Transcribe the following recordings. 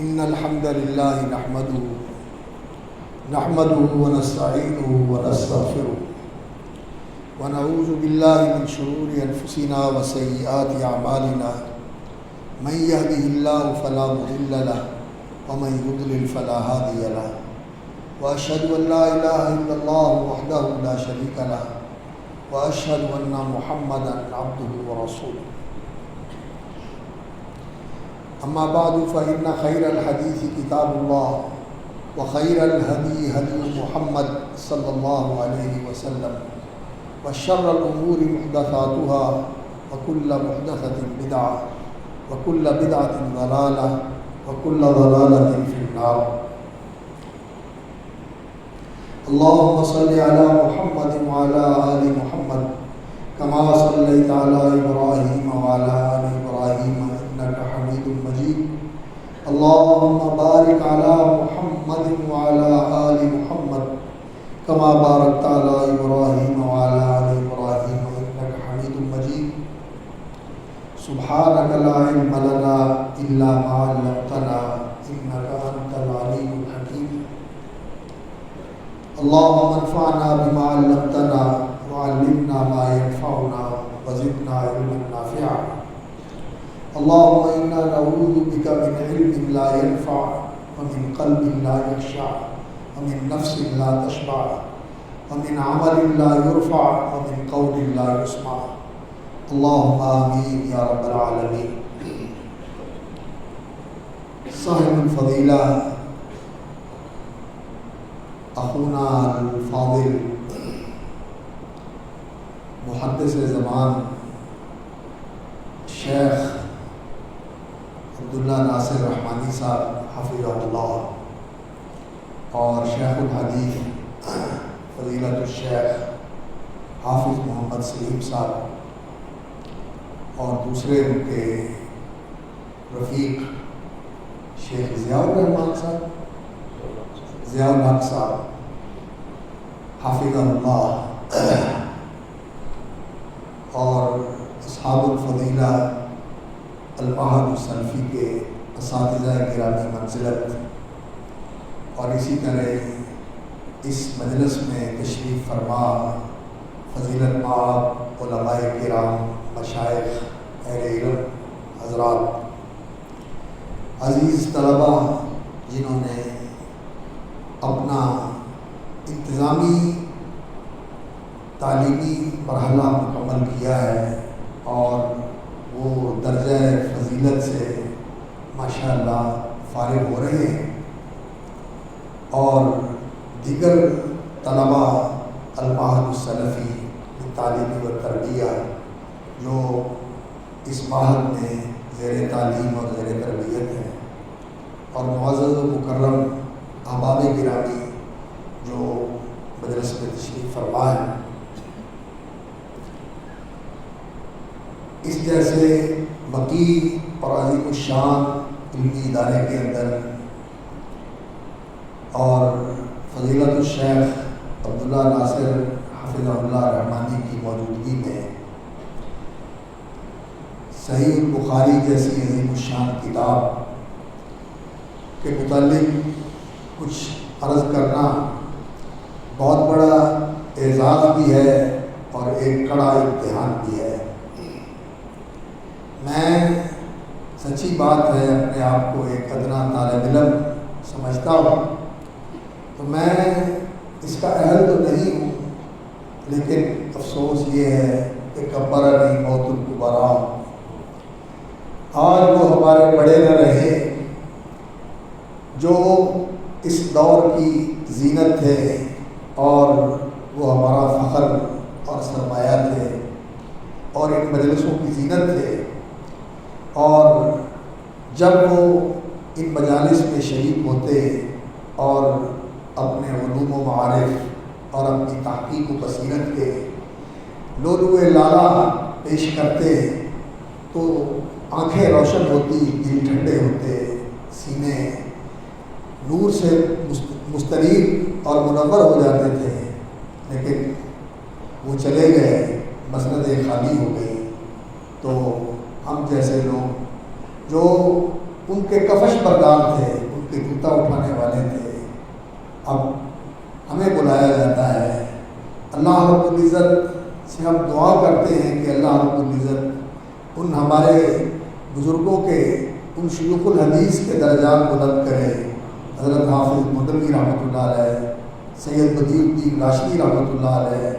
إن الحمد لله نحمده ونستعينه ونستغفره ونعوذ بالله من شرور أنفسنا وسيئات أعمالنا من يهده الله فلا مضل له ومن يضلل فلا هادي له وأشهد أن لا إله إلا الله وحده لا شريك له وأشهد أن محمدا عبده ورسوله أما بعد فإن خير الحديث كتاب الله وخير الهدي هدي محمد صلى الله عليه وسلم وشر الأمور محدثاتها وكل محدثة بدعة وكل بدعة ضلالة وكل ضلالة في النار. اللهم صل على محمد وعلى آل محمد كما صليت على إبراهيم وعلى آل إبراهيم إنك حميد مجيد. اللهم بارك على محمد وعلى آل محمد كما باركت على إبراهيم وعلى آل إبراهيم إنك حميد مجيد. سبحانك لا علم لنا إلا ما علمتنا إنك أنت العليم الحكيم. اللهم انفعنا بما علمتنا وعلمنا ما ينفعنا وزدنا علما نافعا. اللهم إنا نعوذ بك من علم لا ينفع ومن قلب لا يخشع ومن نفس لا تشبع ومن عمل لا يرفع ومن قول لا يسمع. اللهم آمين يا رب العالمين. صاحب الفضیلہ اخونا الفاضل محدث زمان شیخ عبداللہ ناصر رحمانی صاحب حفظہ اللہ اور شیخ الحدیث فضیلت الشیخ حافظ محمد سلیم صاحب اور دوسرے ان کے رفیق شیخ ضیاء الرحمان صاحب ضیاء الحق صاحب حافظہ اللہ اور اصحاب الفضیلہ المعہد السلفی کے اساتذہ گرامی منزلت اور اسی طرح اس مجلس میں تشریف فرما فضیلت مآب علماء کرام مشائخ اہل علم حضرات، عزیز طلبہ جنہوں نے اپنا انتظامی تعلیمی مرحلہ مکمل کیا ہے اور وہ درجہ فضیلت سے ماشاءاللہ فارغ ہو رہے ہیں، اور دیگر طلبہ المعہد السلفی تعلیمی و تربیہ جو اس معہد میں زیر تعلیم اور زیر تربیت ہیں، اور معزز و مکرم احباب گرامی جو مجلس میں تشریف فرما ہیں، اس جیسے وقی اور عظیم الشان علمی ادارے کے اندر اور فضیلت الشیخ عبداللہ ناصر حفظہ اللہ رحمانی کی موجودگی میں صحیح البخاری جیسی عظیم الشان کتاب کے متعلق کچھ عرض کرنا بہت بڑا اعزاز بھی ہے اور ایک کڑا امتحان بھی ہے۔ میں سچی بات ہے اپنے آپ کو ایک ادنا طالب علم سمجھتا ہوں، تو میں اس کا اہل تو نہیں ہوں، لیکن افسوس یہ ہے کہ کبرنی موت الکبریٰ، آج وہ ہمارے بڑے نہ رہے جو اس دور کی زینت تھے اور وہ ہمارا فخر اور سرمایہ تھے اور ان مجلسوں کی زینت تھے، اور جب وہ ان مجالس میں شریک ہوتے اور اپنے علوم و معارف اور اپنی تحقیق و بصیرت کے لولو لالا پیش کرتے تو آنکھیں روشن ہوتی، دل ٹھنڈے ہوتے، سینے نور سے مستنیر اور منور ہو جاتے تھے، لیکن وہ چلے گئے، مسندیں خالی ہو گئی، تو ہم جیسے لوگ جو ان کے کفش بردار تھے، ان کے جوتا اٹھانے والے تھے، اب ہمیں بلایا جاتا ہے۔ اللہ رب العزت سے ہم دعا کرتے ہیں کہ اللہ رب العزت ان ہمارے بزرگوں کے، ان شیوخ الحدیث کے درجات بلند کرے۔ حضرت حافظ مدنوی رحمۃ اللہ علیہ، سید بدیع الدین راشدی رحمۃ اللہ علیہ،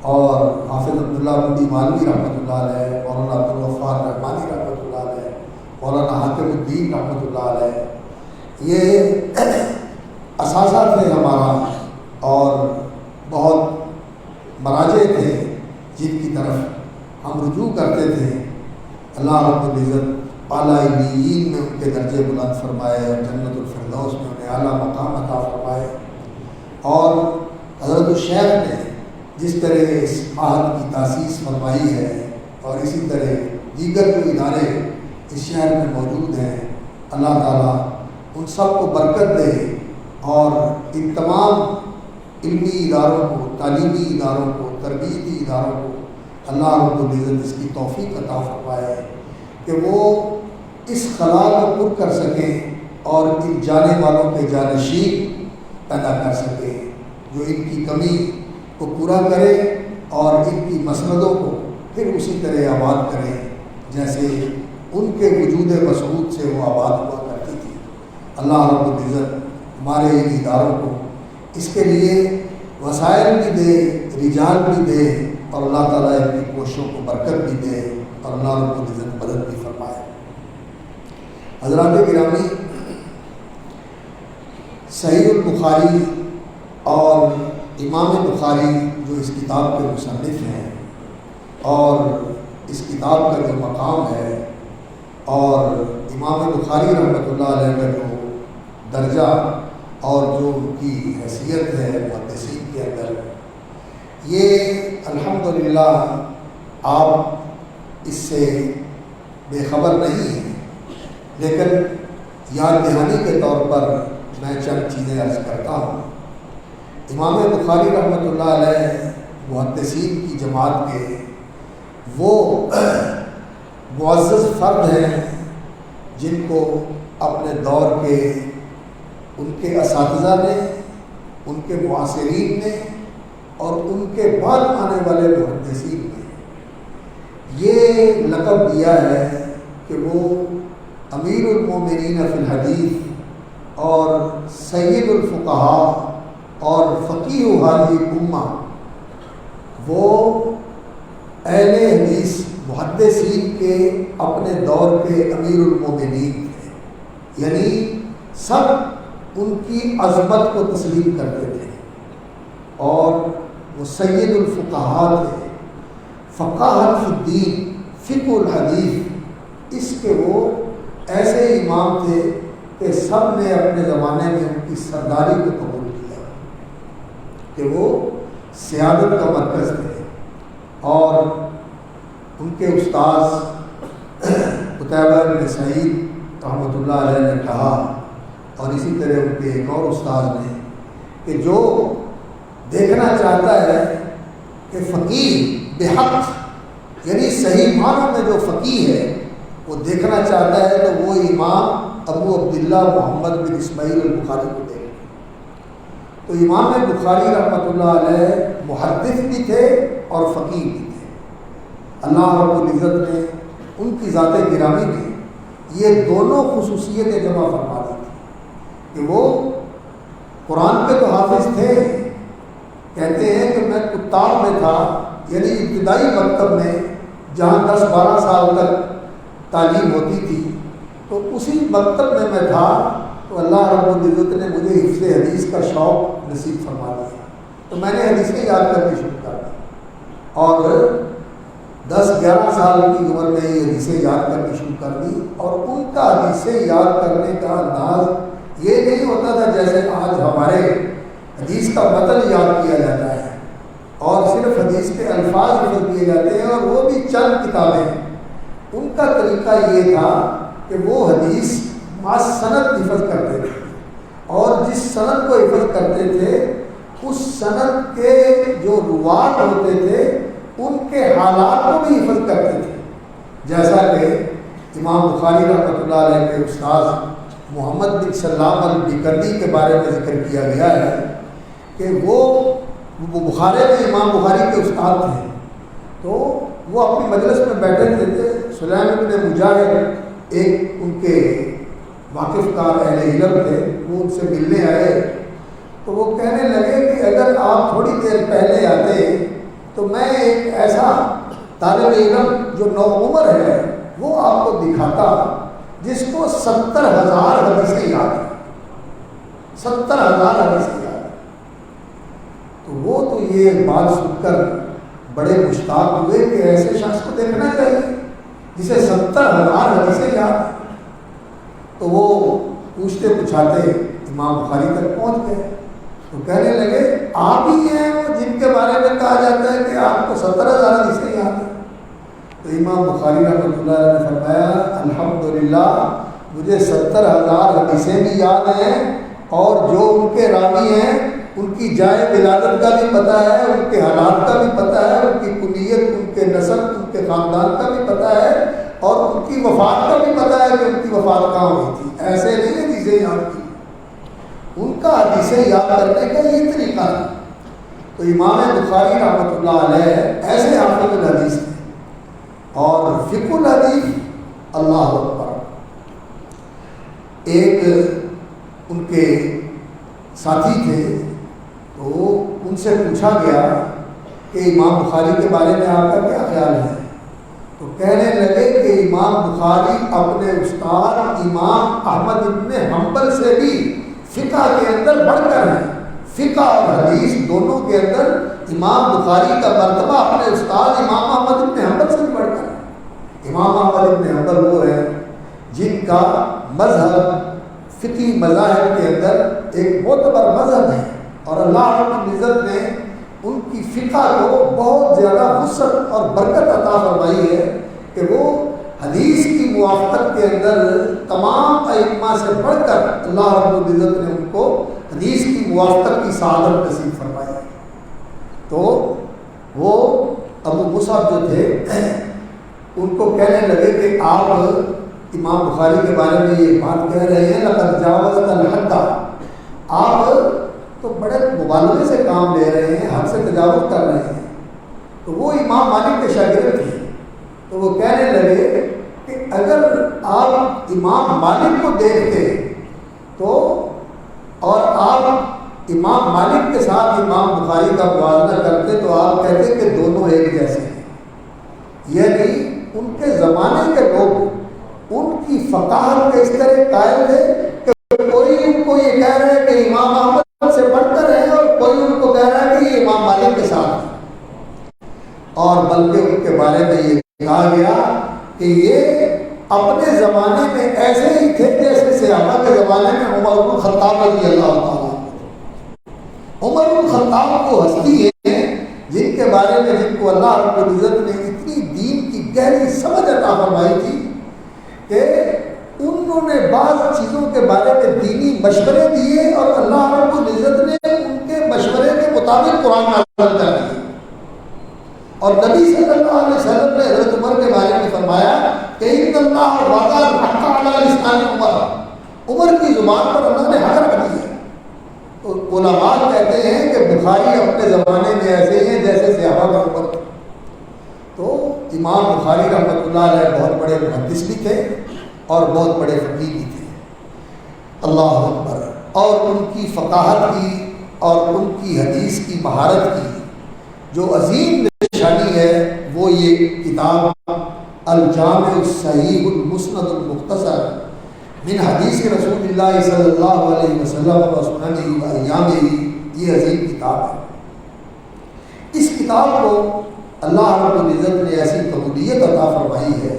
اور حافظ عبداللہ بندی مالوی رحمۃ اللہ علیہ، مولانا عبدالغفار رحمانی رحمۃ اللہ علیہ، مولانا حاکم الدین رحمۃ اللہ علیہ، یہ اثاثہ تھے ہمارا، اور بہت مراجع تھے جن کی طرف ہم رجوع کرتے تھے۔ اللہ رب العزت اعلیٰ علیین میں ان کے درجے بلند فرمائے، اور جنت الفردوس میں انہیں اعلیٰ مقام عطا فرمائے۔ اور حضرت الشیخ نے جس طرح اس معہد کی تاسیس فرمائی ہے، اور اسی طرح دیگر جو ادارے اس شہر میں موجود ہیں، اللہ تعالیٰ ان سب کو برکت دے، اور ان تمام علمی اداروں کو، تعلیمی اداروں کو، تربیتی اداروں کو اللہ رب العزت اس کی توفیق عطا فرمائے کہ وہ اس خلا کو پر کر سکیں، اور ان جانے والوں کے جانشین پیدا کر سکیں جو ان کی کمی کو پورا کرے، اور ان کی مسندوں کو پھر اسی طرح آباد کریں جیسے ان کے وجود مسعود سے وہ آباد ہوا کرتی تھی۔ اللہ رب العزت ہمارے ان اداروں کو اس کے لیے وسائل بھی دے، رجال بھی دے، اور اللہ تعالیٰ ان کی کوششوں کو برکت بھی دے، اور اللہ رب العزت مدد بھی فرمائے۔ حضرات گرامی، صحیح البخاری اور امام بخاری جو اس کتاب کے مصنف ہیں، اور اس کتاب کا جو مقام ہے، اور امام بخاری رحمۃ اللہ علیہ کا جو درجہ اور جو ان کی حیثیت ہے محدثین کے اندر، یہ الحمدللہ آپ اس سے بے خبر نہیں ہیں، لیکن یاد دہانی کے طور پر میں چند چیزیں عرض کرتا ہوں۔ امام بخاری رحمۃ اللہ علیہ محدثین کی جماعت کے وہ معزز فرد ہیں جن کو اپنے دور کے ان کے اساتذہ نے، ان کے معاصرین نے، اور ان کے بعد آنے والے محدثین نے یہ لقب دیا ہے کہ وہ امیر المومنین فی الحدیث اور سید الفقہاء اور فقیہ هذه الامہ، وہ اہل حدیث محدثین کے اپنے دور کے امیر المومنین تھے، یعنی سب ان کی عظمت کو تسلیم کرتے تھے، اور وہ سید الفقہاء تھے، فقاہت فی الدین، فقہ الحدیث، اس کے وہ ایسے امام تھے کہ سب نے اپنے زمانے میں ان کی سرداری کو قبول کیا کہ وہ سیادت کا مرکز تھے۔ اور ان کے استاذ قتیبہ بن سعید رحمۃ اللہ علیہ نے کہا، اور اسی طرح ان کے ایک اور استاذ نے، کہ جو دیکھنا چاہتا ہے کہ فقیہ بحق، یعنی صحیح معنوں میں جو فقیہ ہے وہ دیکھنا چاہتا ہے، تو وہ امام ابو عبداللہ محمد بن اسماعیل البخاری کو دیکھے۔ تو امام بخاری رحمۃ اللہ علیہ محدث بھی تھے اور فقیہ بھی تھے۔ اللہ رب العزت نے ان کی ذات گرامی میں یہ دونوں خصوصیتیں جمع فرما دی تھی کہ وہ قرآن کے تو حافظ تھے، کہتے ہیں کہ میں کتاب میں تھا، یعنی ابتدائی مکتب میں جہاں 10-12 سال تک تعلیم ہوتی تھی، تو اسی مکتب میں میں تھا، تو اللہ رب العزت نے مجھے حفظ حدیث کا شوق نصیب فرما دیا، تو میں نے حدیثیں یاد کرنی شروع کر دی، اور 10-11 سال کی عمر میں یہ حدیثیں یاد کرنی شروع کر دی۔ اور ان کا حدیثیں یاد کرنے کا انداز یہ نہیں ہوتا تھا جیسے آج ہمارے حدیث کا متن یاد کیا جاتا ہے اور صرف حدیث کے الفاظ حفظ کیے جاتے ہیں، اور وہ بھی چند کتابیں۔ ان کا طریقہ یہ تھا کہ وہ حدیث مع سند حفظ کرتے تھے، اور جس سند کو حفظ کرتے تھے اس سند کے جو روات ہوتے تھے ان کے حالات کو بھی حفظ کرتے تھے، جیسا کہ امام بخاری رحمۃ اللہ علیہ کے استاد محمد بن سلام البیکندی کے بارے میں ذکر کیا گیا ہے کہ وہ بخارے میں امام بخاری کے استاد تھے. تو وہ اپنی مجلس میں بیٹھے تھے. سلیم بن مجاہد ایک ان کے واقف کار اہل علم تھے، وہ ان سے ملنے آئے. تو وہ کہنے لگے کہ اگر آپ تھوڑی دیر پہلے آتے تو میں ایک ایسا طالب علم جو نوعمر ہے وہ آپ کو دکھاتا جس کو 70,000 حدیثیں یاد ہیں. 70,000 حدیثیں یاد ہیں. تو وہ تو یہ بات سن کر بڑے مشتاق ہوئے کہ ایسے شخص کو دیکھنا چاہیے جسے 70,000 حدیثیں یاد ہیں. تو وہ پوچھتے پوچھاتے امام بخاری تک پہنچ گئے. تو کہنے لگے آپ ہی ہیں وہ جن کے بارے میں کہا جاتا ہے کہ آپ کو 70,000 حدیثیں یاد ہیں. تو امام بخاری رحمۃ اللہ علیہ نے فرمایا الحمدللہ مجھے 70,000 حدیثیں بھی یاد ہیں اور جو ان کے راوی ہیں ان کی جائے ولادت کا بھی پتہ ہے، ان کے حالات کا بھی پتہ ہے، ان کی کنیت، ان کے نسب، ان کے خاندان کا بھی پتہ ہے اور ان کی وفات کا بھی پتہ ہے کہ ان کی وفات کہاں ہوئی تھی. ایسے نہیں حدیثیں یاد کی، ان کا حدیثیں یاد کرنے کا یہ طریقہ تھا. تو امام بخاری رحمۃ اللہ علیہ ایسے حافظ الحدیث تھے. اور فقہ الحدیث اللہ اکبر. ایک ان کے ساتھی تھے تو ان سے پوچھا گیا کہ امام بخاری کے بارے میں آپ کا کیا خیال ہے؟ تو کہنے لگے کہ امام بخاری اپنے استاد امام احمد بن حنبل سے بھی فقہ کے اندر بڑھ کر ہیں. فقہ اور حدیث دونوں کے اندر امام بخاری کا مرتبہ اپنے استاد امام احمد بن حنبل سے بھی بڑھ کر ہے. امام احمد بن حنبل وہ ہیں جن کا مذہب فقہی مذاہب کے اندر ایک معتبر مذہب ہے اور اللہ رب العزت نے ان کی فقہ کو بہت زیادہ وسعت اور برکت عطا فرمائی ہے کہ وہ حدیث کی موافقت کے اندر تمام ائمہ سے بڑھ کر اللہ رب العزت نے ان کو حدیث کی موافقت کی سعادت نصیب فرمائی ہے. تو وہ ابو مصعب جو تھے ان کو کہنے لگے کہ آپ امام بخاری کے بارے میں یہ بات کہہ رہے ہیں لقد جاوزت الحد، آپ تو بڑے مبالغے سے کام لے رہے ہیں، حد سے تجاوز کر رہے ہیں. تو وہ امام مالک کے شاگرد تھے. تو وہ کہنے لگے کہ اگر آپ امام مالک کو دیکھتے تو اور آپ امام مالک کے ساتھ امام بخاری کا موازنہ کرتے تو آپ کہتے کہ دونوں ایک جیسے ہیں. یعنی ان کے زمانے کے لوگ ان کی فقاہت کے اس طرح قائل تھے کہ کوئی ان کو یہ کہہ رہا ہے کہ امام احمد سے بڑھ کر ہے اور کوئی ان کو کہہ رہا ہے کہ یہ امام مالک کے ساتھ ہے. اور بلکہ ان کے بارے میں یہ کہا گیا کہ یہ اپنے زمانے میں ایسے ہی تھے جیسے صحابہ کے زمانے میں عمر بن الخطاب رضی اللہ تعالیٰ. عمر بن الخطاب کو ہستی ہے جن کے بارے میں جن کو اللہ رب العزت نے اتنی دین کی گہری سمجھ عطا فرمائی تھی کہ انہوں نے بعض چیزوں کے بارے میں دینی مشورے دیے اور اللہ رب العزت نے ان کے مشورے کے مطابق قرآن نازل کر دیا. اور نبی صلی اللہ علیہ وسلم نے حضرت عمر کے بارے میں فرمایا کہ ان اللہ وضع الحق علی لسان عمر کی زبان پر اللہ نے حق رکھ دیا. تو علماء کہتے ہیں کہ بخاری اپنے زمانے میں ایسے ہی ہیں جیسے صحابہ کا عمر. تو امام بخاری رحمۃ اللہ علیہ بہت بڑے محدث بھی تھے اور بہت بڑے فقیہ بھی تھے. اللہ اکبر. اور ان کی فقاہت کی اور ان کی حدیث کی مہارت کی جو عظیم نشانی ہے وہ یہ کتاب الجامع الصحیح المسند المختصر من حدیث رسول اللہ صلی اللہ علیہ وسلم و سننہ و ایامہ، یہ عظیم کتاب ہے. اس کتاب کو اللہ رب العزت نے ایسی قبولیت عطا فرمائی ہے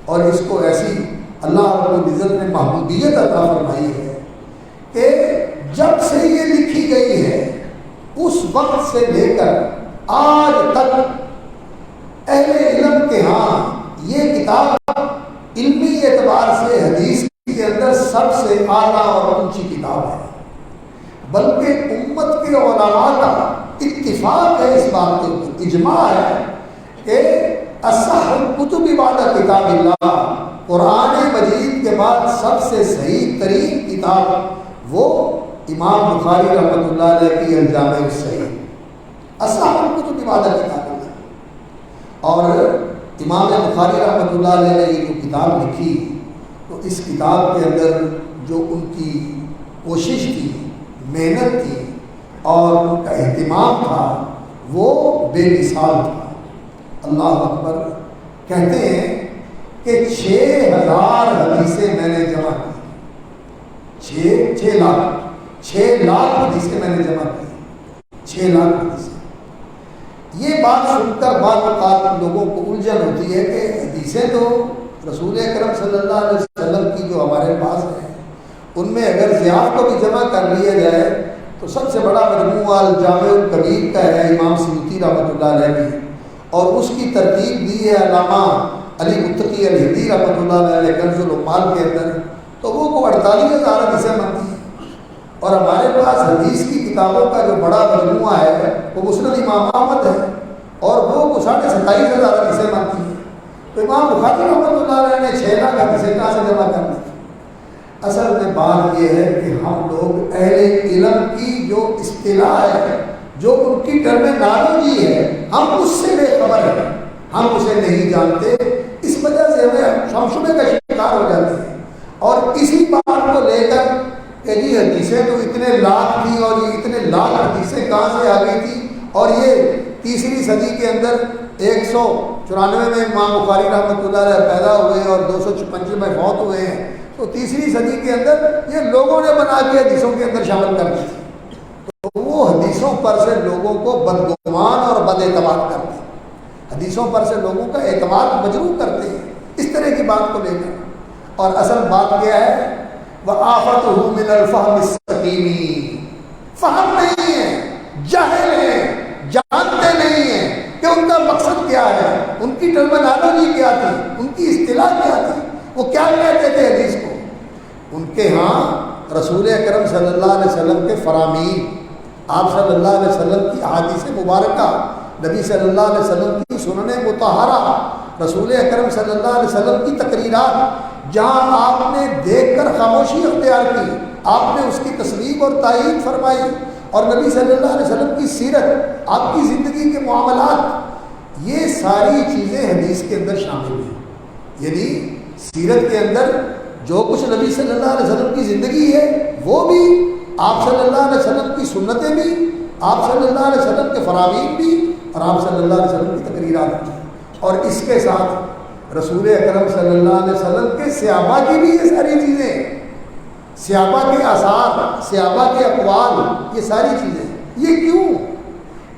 اور اس کو ایسی اللہ رب العزت نے محبوبیت عطا فرمائی ہے کہ جب سے یہ لکھی گئی ہے اس وقت سے لے کر آج تک اہل علم کے ہاں یہ کتاب علمی اعتبار سے حدیث کے اندر سب سے اعلیٰ اور اونچی کتاب ہے. بلکہ امت کے علماء کا اتفاق ہے اس بات کے اوپر، اجماع ہے کہ اصح الکتب بعد کتاب اللہ، قرآن مجید کے بعد سب سے صحیح ترین کتاب وہ امام بخاری رحمۃ اللہ علیہ کی الجامع الصحیح، اصح الکتب بعد کتاب اللہ۔ اور امام بخاری رحمۃ اللہ علیہ نے یہ جو کتاب لکھی، تو اس کتاب کے اندر جو ان کی کوشش تھی، محنت تھی اور ان کا اہتمام تھا وہ بے مثال تھا۔ اللہ اکبر۔ کہتے ہیں کہ 6,000 حدیثیں میں نے جمع کی، 6 لاکھ حدیثیں میں نے جمع کی، 6 لاکھ حدیثیں۔ یہ بات سن کر بعض اوقات لوگوں کو الجھن ہوتی ہے کہ حدیثیں تو رسول اکرم صلی اللہ علیہ وسلم کی جو ہمارے پاس ہیں ان میں اگر ضیاف کو بھی جمع کر لیا جائے تو سب سے بڑا مجموعہ الجامع الکبیر کا ہے امام سیوطی رحمۃ اللہ علیہ کی، اور اس کی ترتیب دی ہے علامہ علی متقی الہندی رحمۃ اللہ علیہ کنز العمال کے اندر، تو وہ کو 48,000 حدیثیں بنتی ہیں۔ اور ہمارے پاس حدیث کی کتابوں کا جو بڑا مجموعہ ہے وہ مسند امام احمد ہے، اور وہ 27,500 حدیثیں بنتی ہیں۔ تو امام بخاری رحمۃ اللہ علیہ نے 6 لاکھ حدیثیں کہاں سے جمع کر دی؟ اصل میں بات یہ ہے کہ ہم لوگ اہل علم کی جو اصطلاح ہے، جو ان کی ٹرمینالوجی ہے، ہم اس سے بے خبر ہیں، ہم اسے نہیں جانتے، اس وجہ سے ہمیں شمشمے کا شکار ہو جاتے ہیں۔ اور اسی بات کو لے کر کہ جی حدیثیں تو اتنے لاکھ تھی اور یہ اتنے لاکھ حدیثیں کہاں سے آ گئی تھی، اور یہ 3ری صدی کے اندر 194 میں امام بخاری رحمۃ اللہ علیہ پیدا ہوئے اور 256 میں فوت ہوئے ہیں، تو 3ری صدی کے اندر یہ لوگوں نے بنا کے حدیثوں کے اندر شامل کر دی تھی، تو وہ حدیثوں پر سے لوگوں کو بدگمان اور بد اعتماد کرتے ہیں، حدیثوں پر سے لوگوں کا اعتماد مجروح کرتے ہیں اس طرح کی بات کو لے کر۔ اور اصل بات کیا ہے؟ وَآفَتُهُ مِنَ الْفَهْمِ السَّقِيمِ، فہم نہیں ہے، جاہل ہیں، جانتے نہیں ہیں کہ ان کا مقصد کیا ہے، ان کی ٹرمینالوجی کیا تھی، ان کی اصطلاح کیا تھی، وہ کیا کہتے تھے حدیث کو۔ ان کے ہاں رسول اکرم صلی اللہ علیہ وسلم کے فرامین، آپ صلی اللہ علیہ وسلم کی احادیث مبارکہ، نبی صلی اللہ علیہ وسلم کی سنن مطہرہ، رسول اکرم صلی اللہ علیہ وسلم کی تقریرات، جہاں آپ نے دیکھ کر خاموشی اختیار کی، آپ نے اس کی تصویب اور تائید فرمائی، اور نبی صلی اللہ علیہ وسلم کی سیرت، آپ کی زندگی کے معاملات، یہ ساری چیزیں حدیث کے اندر شامل ہیں۔ یعنی سیرت کے اندر جو کچھ نبی صلی اللہ علیہ وسلم کی زندگی ہے وہ بھی، آپ صلی اللہ علیہ وسلم کی سنتیں بھی، آپ صلی اللہ علیہ وسلم کے فرامین بھی، اور آپ صلی اللہ علیہ وسلم کی تقریرات بھی، اور اس کے ساتھ رسول اکرم صلی اللہ علیہ وسلم کے صحابہ کی بھی یہ ساری چیزیں، صحابہ کے آثار، صحابہ کے اقوال، یہ ساری چیزیں۔ یہ کیوں؟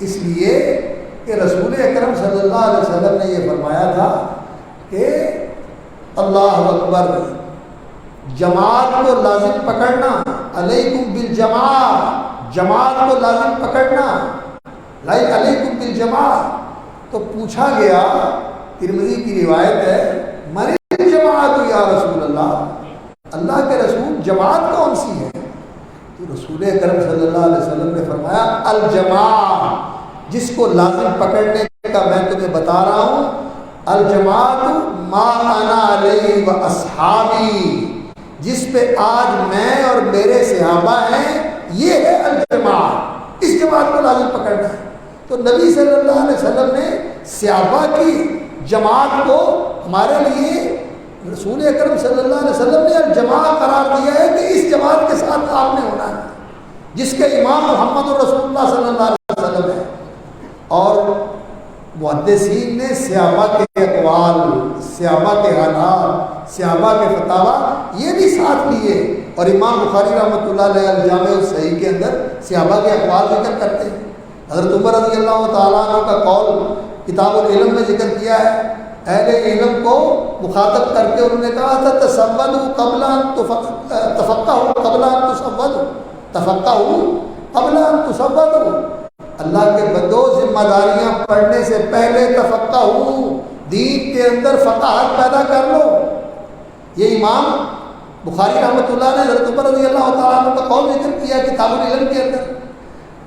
اس لیے کہ رسول اکرم صلی اللہ علیہ وسلم نے یہ فرمایا تھا کہ اللہ اکبر، جماعت کو لازم پکڑنا، علیکم بالجماعت، جماعت کو لازم پکڑنا، علیکم بالجماعت۔ تو پوچھا گیا، ترمذی کی روایت ہے، من الجماعت یا رسول اللہ، اللہ کے رسول جماعت کون سی ہے؟ تو رسول اکرم صلی اللہ علیہ وسلم نے فرمایا الجماعت، جس کو لازم پکڑنے کا میں تمہیں بتا رہا ہوں، الجماعت ما انا علیہ و اصحابی، جس پہ آج میں اور میرے صحابہ ہیں، یہ ہے الجماعت، اس جماعت کو لازم پکڑنا ہے۔ تو نبی صلی اللہ علیہ وسلم نے صحابہ کی جماعت کو ہمارے لیے، رسول اکرم صلی اللہ علیہ وسلم نے الجماعت قرار دیا ہے کہ اس جماعت کے ساتھ آپ نے ہونا ہے، جس کے امام محمد رسول اللہ صلی اللہ علیہ وسلم ہے۔ اور محدثین نے صحابہ کے اقوال، صحابہ کے حالات، صحابہ کے فتاوی یہ بھی ساتھ لیے، اور امام بخاری رحمۃ اللہ علیہ الجامع الصحیح کے اندر صحابہ کے اقوال ذکر کرتے ہیں۔ حضرت عمر رضی اللہ تعالیٰ عنہ کا قول کتاب العلم میں ذکر کیا ہے، اہل علم کو مخاطب کر کے انہوں نے کہا تھا تسودوا قبل ان تفقهوا قبل ان تسودوا، تفقهوا قبل ان تسودوا، اللہ کے بندو ذمہ داریاں پڑھنے سے پہلے تفقهوا، دین کے اندر فقاہت پیدا کر لو۔ یہ امام بخاری رحمۃ اللہ نے حضرت عمر رضی اللہ تعالیٰ عنہ کا قول ذکر کیا کتاب العلم کے اندر،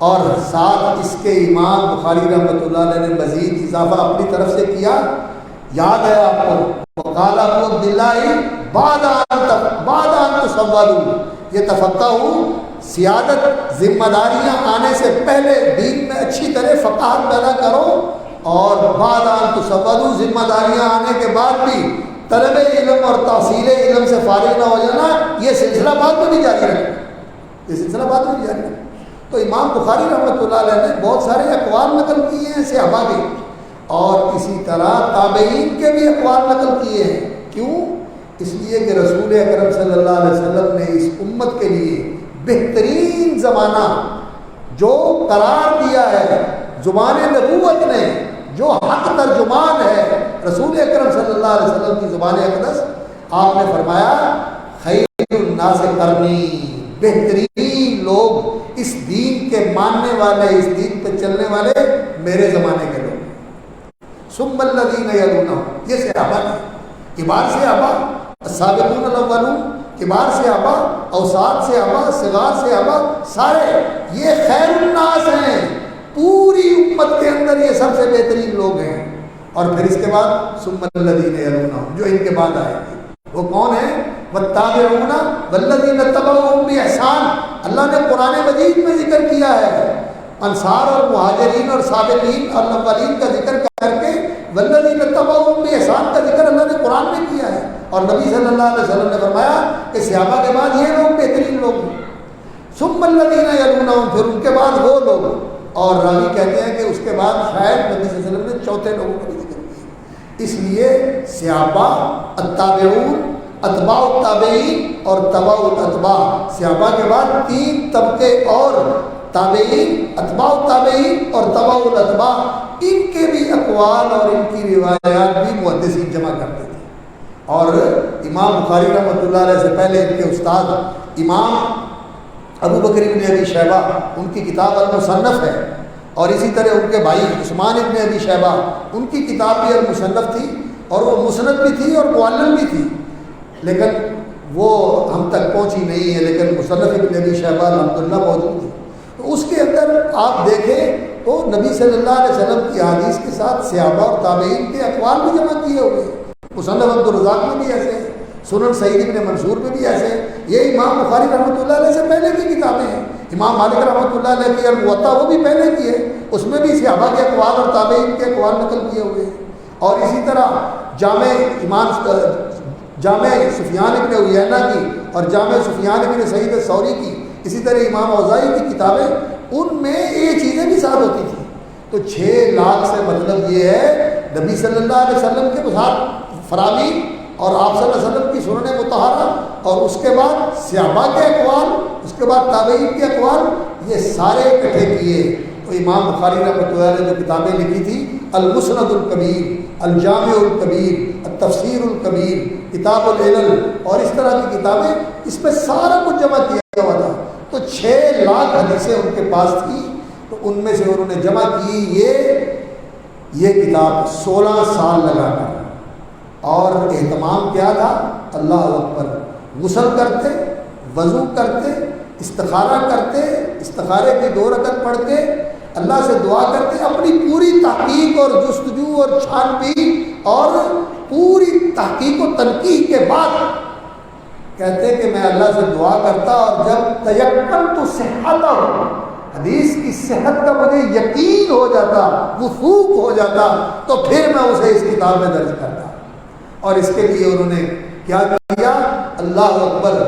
اور ساتھ اس کے امام بخاری رحمۃ اللہ علیہ نے مزید اضافہ اپنی طرف سے کیا یاد ہے آپ کو؟ وقال ابو عبداللہ بعد ان تصولوا، یہ تفقہوا سیادت ذمہ داریاں آنے سے پہلے دین میں اچھی طرح فقاہت پیدا کرو، اور بعد ان تصولوا ذمہ داریاں آنے کے بعد بھی طلب علم اور تحصیل علم سے فارغ نہ ہو جانا، یہ سلسلہ بعد میں بھی جاری رکھنا، یہ سلسلہ بعد میں بھی جاری رکھنا۔ تو امام بخاری رحمۃ اللہ علیہ نے بہت سارے اقوال نقل کیے ہیں صحابہ کے، اور اسی طرح تابعین کے بھی اقوال نقل کیے ہیں۔ کیوں؟ اس لیے کہ رسول اکرم صلی اللہ علیہ وسلم نے اس امت کے لیے بہترین زمانہ جو قرار دیا ہے زبان نبوت نے، جو حق ترجمان ہے رسول اکرم صلی اللہ علیہ وسلم کی زبان اقدس، آپ نے فرمایا خیر الناس قرنی، بہترین لوگ اس دین کے ماننے والے، اس دین پہ چلنے والے میرے زمانے کے لوگ، ثم الذین یلونہم، یہ صحابہ نے، کبار صحابہ، السابقون الاولون، کبار صحابہ، اوساط صحابہ، صغار صحابہ، سارے یہ خیر الناس ہیں، پوری امت کے اندر یہ سب سے بہترین لوگ ہیں۔ اور پھر اس کے بعد ثم الذین یلونہم، جو ان کے بعد آئے گے وہ کون ہیں؟ والتابعون والذین اتبعوہم بإحسان، اللہ نے قرآن مجید میں ذکر کیا ہے، انصار اور مہاجرین اور سابقین اور الاولین کا ذکر کر کے والذین اتبعوہم بإحسان کا ذکر اللہ نے قرآن میں کیا ہے، اور نبی صلی اللہ علیہ وسلم نے فرمایا کہ صحابہ کے بعد یہ لوگ بہترین لوگ ہیں، ثم الذین یلونہم، پھر ان کے بعد وہ لوگ، اور راوی کہتے ہیں کہ اس کے بعد شاید نبی صلی اللہ علیہ وسلم نے چوتھے لوگوں کا بھی ذکر کیا۔ اس لیے صحابہ، التابعون، اتباع التابعین اور تبع الاتباع، صحابہ کے بعد تین طبقے اور تابعین، اتباع التابعین اور تبع الاتباع، ان کے بھی اقوال اور ان کی روایات بھی محدثین جمع کرتے تھے۔ اور امام بخاری رحمۃ اللہ علیہ سے پہلے ان کے استاد امام ابو بکر ابن ابی شیبہ، ان کی کتاب المصنف ہے، اور اسی طرح ان کے بھائی عثمان ابن ابی شیبہ، ان کی کتاب بھی المصنف تھی، اور وہ مسند بھی تھی اور معلم بھی تھی، لیکن وہ ہم تک پہنچی نہیں ہے، لیکن مصنف ابن ابی شیبہ الحمدللہ موجود ہے۔ تو اس کے اندر آپ دیکھیں تو نبی صلی اللہ علیہ وسلم کی حدیث کے ساتھ صحابہ اور تابعین کے اقوال بھی جمع کیے ہوئے، مصنف عبدالرزاق میں بھی ایسے ہیں، سنن سعید ابن منصور میں بھی ایسے ہیں، یہ امام بخاری رحمۃ اللہ علیہ سے پہلے کی کتابیں ہیں، امام مالک رحمۃ اللہ علیہ کی الموطا وہ بھی پہلے کی ہے، اس میں بھی صحابہ کے اقوال اور تابعین کے اقوال نقل کیے ہوئے ہیں۔ اور اسی طرح جامع سفیان ابن عیینہ کی اور جامع سفیان ابن سعید الثوری کی، اسی طرح امام اوزاعی کی کتابیں، ان میں یہ چیزیں بھی ساتھ ہوتی تھیں۔ تو 6 لاکھ سے مطلب یہ ہے نبی صلی اللہ علیہ وسلم کے ساتھ فراوین اور آپ صلی اللہ علیہ وسلم کی سنن مطہرہ، اور اس کے بعد صحابہ کے اقوال، اس کے بعد تابعین کے اقوال، یہ سارے اکٹھے کیے تو امام بخاری رحمۃ اللہ علیہ نے جو کتابیں لکھی تھی، المسند الکبیر، الجامع الکبیر، التفسیر الکبیر، کتاب العلل اور اس طرح کی کتابیں، اس میں سارا کچھ جمع کیا ہوا تھا۔ تو 6 لاکھ حدیثیں ان کے پاس تھی، تو ان میں سے انہوں نے جمع کی یہ کتاب 16 سال لگا کر، اور اہتمام کیا تھا؟ اللہ اکبر، غسل کرتے، وضو کرتے، استخارہ کرتے، استخارے کی 2 رکعت پڑھ کے اللہ سے دعا کرتے، اپنی پوری تحقیق اور جستجو اور چھان بین اور پوری تحقیق و تنقیح کے بعد کہتے کہ میں اللہ سے دعا کرتا، اور جب تیقنت صحتہ، حدیث کی صحت کا مجھے یقین ہو جاتا، وثوق ہو جاتا، تو پھر میں اسے اس کتاب میں درج کرتا۔ اور اس کے لیے انہوں نے کیا کیا؟ اللہ اکبر،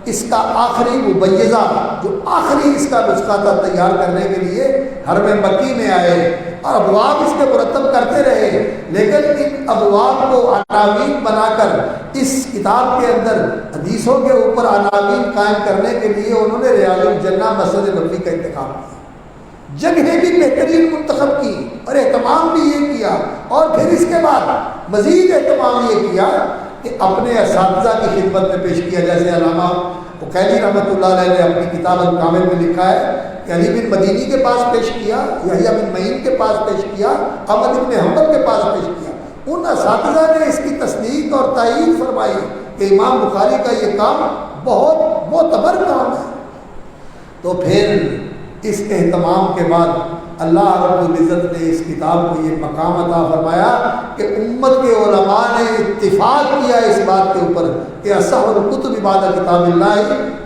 اس کا آخری مبیضہ، جو آخری اس کا نسخہ تھا تیار کرنے کے لیے، حرم مکی میں آئے اور ابواب اس کے مرتب کرتے رہے، لیکن ان ابواب کو عناوین بنا کر اس کتاب کے اندر حدیثوں کے اوپر عناوین قائم کرنے کے لیے انہوں نے ریاض الجنہ مسجد نبوی کا انتخاب کیا، جگہیں بھی بہترین منتخب کی اور اہتمام بھی یہ کیا، اور پھر اس کے بعد مزید اہتمام یہ کیا کہ اپنے اساتذہ کی خدمت میں پیش کیا، جیسے علامہ عقیلی رحمۃ اللہ علیہ نے اپنی کتاب الکامل میں لکھا ہے کہ علی بن مدینی کے پاس پیش کیا، یحییٰ بن معین کے پاس پیش کیا، احمد بن حنبل کے پاس پیش کیا، ان اساتذہ نے اس کی تصدیق اور تائید فرمائی کہ امام بخاری کا یہ کام بہت معتبر کام ہے۔ تو پھر اس اہتمام کے بعد اللہ رب العزت نے اس کتاب کو یہ مقام عطا فرمایا کہ امت کے علماء نے اتفاق کیا اس بات کے اوپر کہ اصح الکتب بعد کتاب اللہ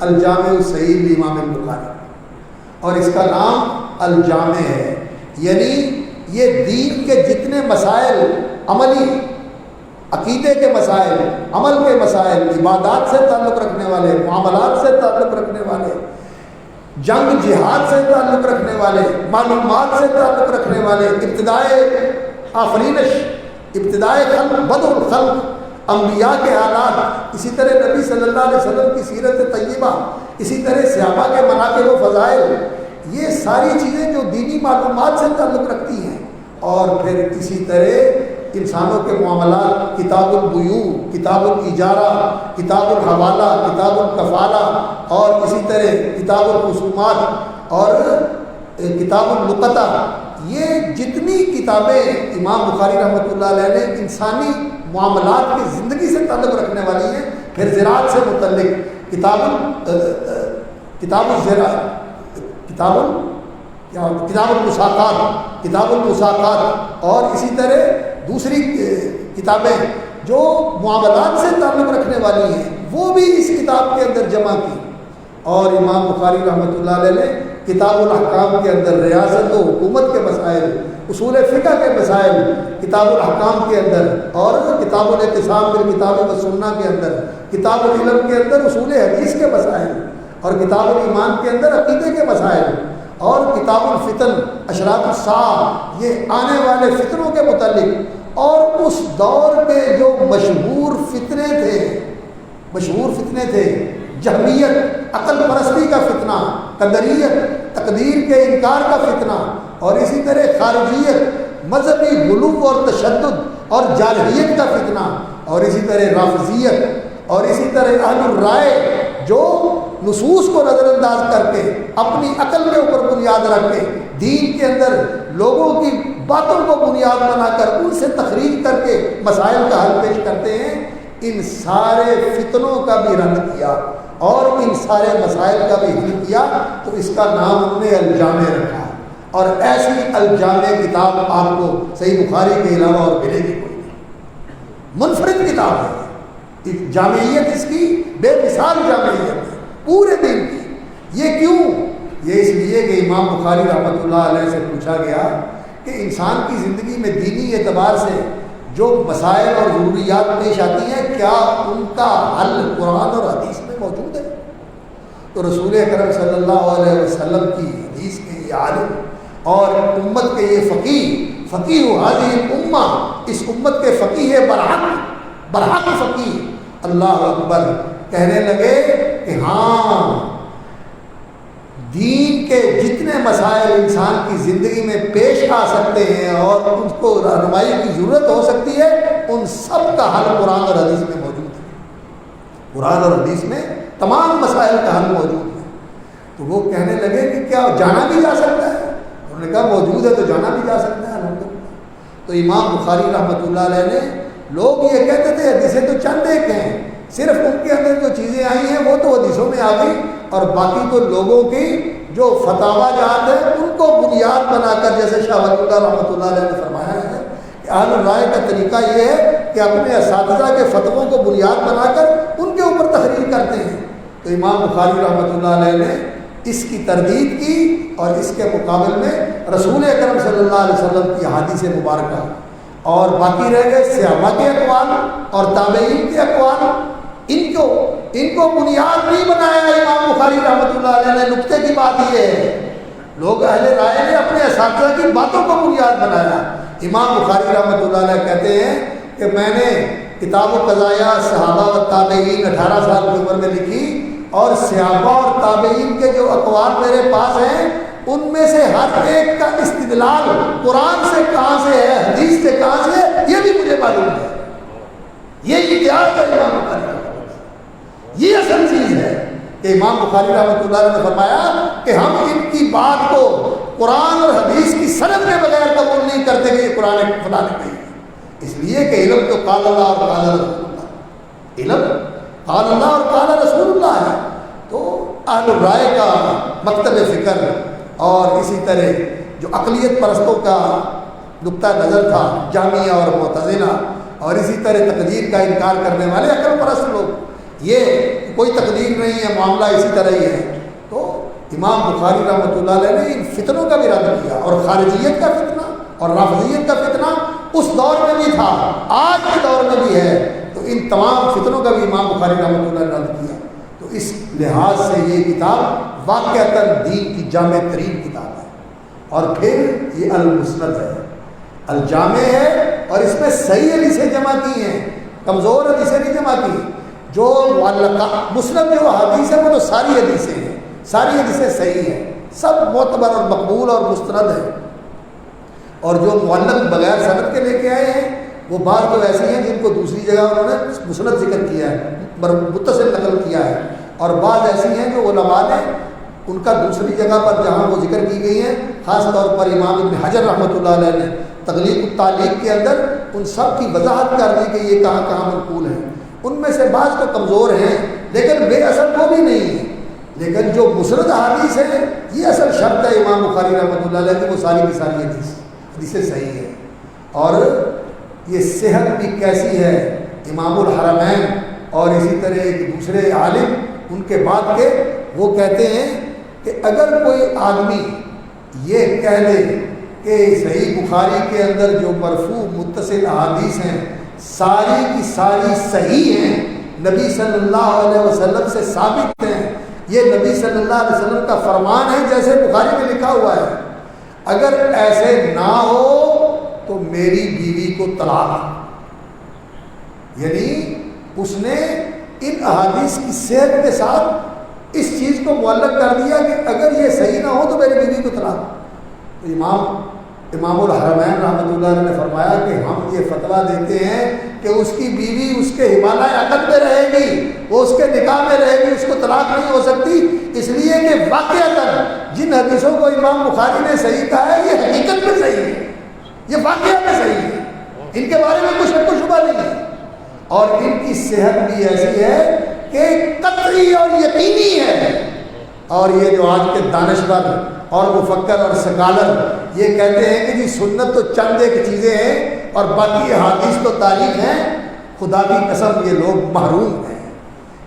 الجامع الصحیح لامام البخاری، اور اس کا نام الجامع ہے، یعنی یہ دین کے جتنے مسائل، عملی عقیدے کے مسائل، عمل کے مسائل، عبادات سے تعلق رکھنے والے، معاملات سے تعلق رکھنے والے، جنگ جہاد سے تعلق رکھنے والے، معلومات سے تعلق رکھنے والے، ابتدائے آفرینش، ابتدائے خلق، بدء الخلق، انبیاء کے حالات، اسی طرح نبی صلی اللہ علیہ وسلم کی سیرت طیبہ، اسی طرح صحابہ کے مناقب و فضائل، یہ ساری چیزیں جو دینی معلومات سے تعلق رکھتی ہیں، اور پھر اسی طرح انسانوں کے معاملات، کتاب البیوع، کتاب الاجارہ، کتاب الحوالہ، کتاب الکفالہ، اور اسی طرح کتاب الخصومات اور کتاب اللقطہ، یہ جتنی کتابیں امام بخاری رحمۃ اللہ علیہ نے انسانی معاملات کی زندگی سے تعلق رکھنے والی ہیں، پھر زراعت سے متعلق کتاب المساقات، اور اسی طرح دوسری کتابیں جو معاملات سے تعلق رکھنے والی ہیں وہ بھی اس کتاب کے اندر جمع کی، اور امام بخاری رحمۃ اللہ علیہ نے کتاب الاحکام کے اندر ریاست و حکومت کے مسائل، اصول فقہ کے مسائل کتاب الاحکام کے اندر، اور کتاب الاعتصام بالکتاب والسنہ کے اندر، کتاب العلم کے اندر اصول حدیث کے مسائل، اور کتاب الایمان کے اندر عقیدے کے مسائل، اور کتاب الفتن اشراط الساعہ، یہ آنے والے فتنوں کے متعلق، اور اس دور کے جو مشہور فتنے تھے، جہمیت، عقل پرستی کا فتنہ، قدریت، تقدیر کے انکار کا فتنہ، اور اسی طرح خارجیت، مذہبی غلو اور تشدد اور جارحیت کا فتنہ، اور اسی طرح رافضیت، اور اسی طرح اہل الرائے جو نصوص کو نظر انداز کر کے اپنی عقل کے اوپر بنیاد رکھ کے دین کے اندر لوگوں کی باتوں کو بنیاد بنا کر ان سے تخریج کر کے مسائل کا حل پیش کرتے ہیں، ان سارے فتنوں کا بھی رد کیا اور ان سارے مسائل کا بھی حل کیا، تو اس کا نام انہوں نے الجامع رکھا، اور ایسی الجامع کتاب آپ کو صحیح بخاری کے علاوہ اور ملے گی کوئی نہیں، منفرد کتاب ہے، جامعیت اس کی بے مثال جامعیت ہے پورے دین کی۔ یہ کیوں؟ یہ اس لیے کہ امام بخاری رحمۃ اللہ علیہ سے پوچھا گیا کہ انسان کی زندگی میں دینی اعتبار سے جو مسائل اور ضروریات پیش آتی ہیں، کیا ان کا حل قرآن اور حدیث میں موجود ہے؟ تو رسول اکرم صلی اللہ علیہ وسلم کی حدیث کے یہ عالم اور امت کے یہ فقیہ حاضر الامہ، اس امت کے فقیہ برحق فقیہ، اللہ اکبر، کہنے لگے کہ ہاں دین کے جتنے مسائل انسان کی زندگی میں پیش آ سکتے ہیں اور ان کو رہنمائی کی ضرورت ہو سکتی ہے، ان سب کا حل قرآن اور حدیث میں موجود ہے، قرآن اور حدیث میں تمام مسائل کا حل موجود ہے۔ تو وہ کہنے لگے کہ کیا جانا بھی جا سکتا ہے؟ انہوں نے کہا موجود ہے تو جانا بھی جا سکتا ہے الحمدللہ۔ تو امام بخاری رحمۃ اللہ علیہ نے، لوگ یہ کہتے تھے حدیثیں تو چند ایک ہیں، صرف ان کے اندر جو چیزیں آئی ہیں وہ تو حدیثوں میں آ گئی، اور باقی تو لوگوں کی جو فتاوا جات ہیں ان کو بنیاد بنا کر، جیسے شاہ ولی اللہ رحمۃ اللہ علیہ نے فرمایا ہے کہ اہل الرائے کا طریقہ یہ ہے کہ اپنے اساتذہ کے فتووں کو بنیاد بنا کر ان کے اوپر تحریر کرتے ہیں۔ تو امام بخاری رحمۃ اللہ علیہ نے اس کی تردید کی، اور اس کے مقابل میں رسول اکرم صلی اللہ علیہ وسلم کی احادیث مبارکہ، اور باقی رہ گئے صحابہ کے اقوال اور تابعین کے اقوال، ان کو بنیاد نہیں بنایا امام بخاری رحمۃ اللہ علیہ نے۔ نقطے کی بات یہ ہے، لوگ اہل رائے نے اپنے اساتذہ کی باتوں کو بنیاد بنایا۔ امام بخاری رحمۃ اللہ علیہ کہتے ہیں کہ میں نے کتاب و قضایہ صحابہ و تابعین 18 سال کی عمر میں لکھی، اور صحابہ اور تابعین کے جو اقوال میرے پاس ہیں ان میں سے ہر ایک کا استدلال قرآن سے کہاں سے ہے، حدیث سے کہاں سے ہے، یہ بھی مجھے معلوم ہے۔ یہ اتحاد ہے امام بخاری، یہ اصل چیز ہے کہ امام بخاری رحمۃ اللہ علیہ نے فرمایا کہ ہم ان کی بات کو قرآن اور حدیث کی سند کے بغیر قبول نہیں کرتے کہ یہ قرآن خدا نے کہی ہے، اس لیے کہ علم تو قال اللہ اور قال رسول اللہ، علم قال اللہ اور قال رسول اللہ ہے۔ تو اہل الرائے کا مکتب فکر اور اسی طرح جو عقلیت پرستوں کا نقطہ نظر تھا، جامعہ اور معتزلہ، اور اسی طرح تقدیر کا انکار کرنے والے عقل پرست لوگ، یہ کوئی تقدیر نہیں ہے، معاملہ اسی طرح ہی ہے۔ تو امام بخاری رحمۃ اللہ علیہ نے ان فتنوں کا بھی رد کیا، اور خارجیت کا فتنہ اور رافضیت کا فتنہ اس دور میں بھی تھا، آج کے دور میں بھی ہے، تو ان تمام فتنوں کا بھی امام بخاری رحمۃ اللہ نے رد کیا۔ تو اس لحاظ سے یہ کتاب واقعتاً دین کی جامع ترین کتاب ہے۔ اور پھر یہ المسند ہے، الجامع ہے، اور اس میں صحیح حدیثیں جمع کی ہیں، کمزور حدیثیں نہیں جمع کی۔ جو معلقہ مسند جو حدیث ہے وہ تو ساری حدیثیں ہیں، ساری حدیثیں صحیح ہیں، سب معتبر اور مقبول اور مستند ہیں۔ اور جو معلق بغیر سند کے لے کے آئے ہیں وہ بعض تو ایسی ہیں جن کو دوسری جگہ انہوں نے مسند ذکر کیا ہے، متصل نقل کیا ہے، اور بعض ایسی ہیں جو علماء نے ان کا دوسری جگہ پر جہاں وہ ذکر کی گئی ہیں، خاص طور پر امام ابن حجر رحمۃ اللہ علیہ نے تغلیق التعلیق کے اندر ان سب کی وضاحت کر دی کہ یہ کہاں کہاں منقول ہیں۔ ان میں سے بعض تو کمزور ہیں لیکن بے اثر وہ بھی نہیں ہے، لیکن جو مسند حدیث ہے یہ اصل شرط ہے امام بخاری رحمۃ اللہ علیہ کی، وہ ساری کی ساری حدیثیں صحیح ہے۔ اور یہ صحت بھی کیسی ہے، امام الحرمین اور اسی طرح ایک دوسرے عالم ان کے بعد کے وہ کہتے ہیں کہ اگر کوئی آدمی یہ کہہ لے کہ صحیح بخاری کے اندر جو مرفوع متصل احادیث ہیں ساری کی ساری صحیح ہیں، نبی صلی اللہ علیہ وسلم سے ثابت ہیں، یہ نبی صلی اللہ علیہ وسلم کا فرمان ہے جیسے بخاری میں لکھا ہوا ہے، اگر ایسے نہ ہو تو میری بیوی کو طلاق۔ یعنی اس نے ان احادیث کی صحت کے ساتھ اس چیز کو معلق کر دیا کہ اگر یہ صحیح نہ ہو تو میری بیوی کو طلاق۔ تو امام الحرمین رحمۃ اللہ علیہ نے فرمایا کہ ہم یہ فتویٰ دیتے ہیں کہ اس کی بیوی اس کے حمالہ عقد میں رہے گی، وہ اس کے نکاح میں رہے گی، اس کو طلاق نہیں ہو سکتی، اس لیے کہ واقعتاً جن حدیثوں کو امام بخاری نے صحیح کہا ہے یہ حقیقت میں صحیح ہے، یہ واقعہ میں صحیح ہے، ان کے بارے میں کچھ شک و شبہ نہیں ہے، اور ان کی صحت بھی ایسی ہے کہ قطعی اور یقینی ہے۔ اور یہ جو آج کے دانشور اور مفکر اور سکالر یہ کہتے ہیں کہ جی سنت تو چند ایک چیزیں ہیں اور باقی احادیث تو تاریخ ہیں، خدا کی قسم یہ لوگ محروم ہیں،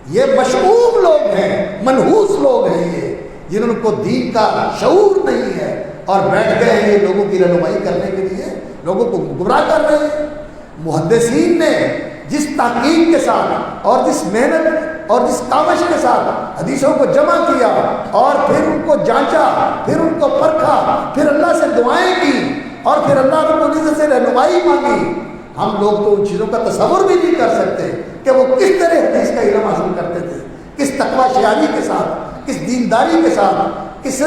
یہ مشعوب لوگ ہیں، منحوس لوگ ہیں، یہ جنہوں کو دین کا شعور نہیں ہے اور بیٹھ گئے ہیں یہ لوگوں کی رہنمائی کرنے کے لیے، لوگوں کو گمراہ کر رہے ہیں۔ محدثین نے جس تحقیق کے ساتھ اور جس محنت اور جس کاوش کے ساتھ حدیثوں کو جمع کیا اور پھر ان کو جانچا، پھر ان کو پرکھا، پھر اللہ سے دعائیں کی اور پھر اللہ رب العزت سے رہنمائی مانگی، ہم لوگ تو ان چیزوں کا تصور بھی نہیں کر سکتے کہ وہ کس طرح حدیث کا علم حاصل کرتے تھے، کس تقوی شعاری کے ساتھ، کس دینداری کے ساتھ، کس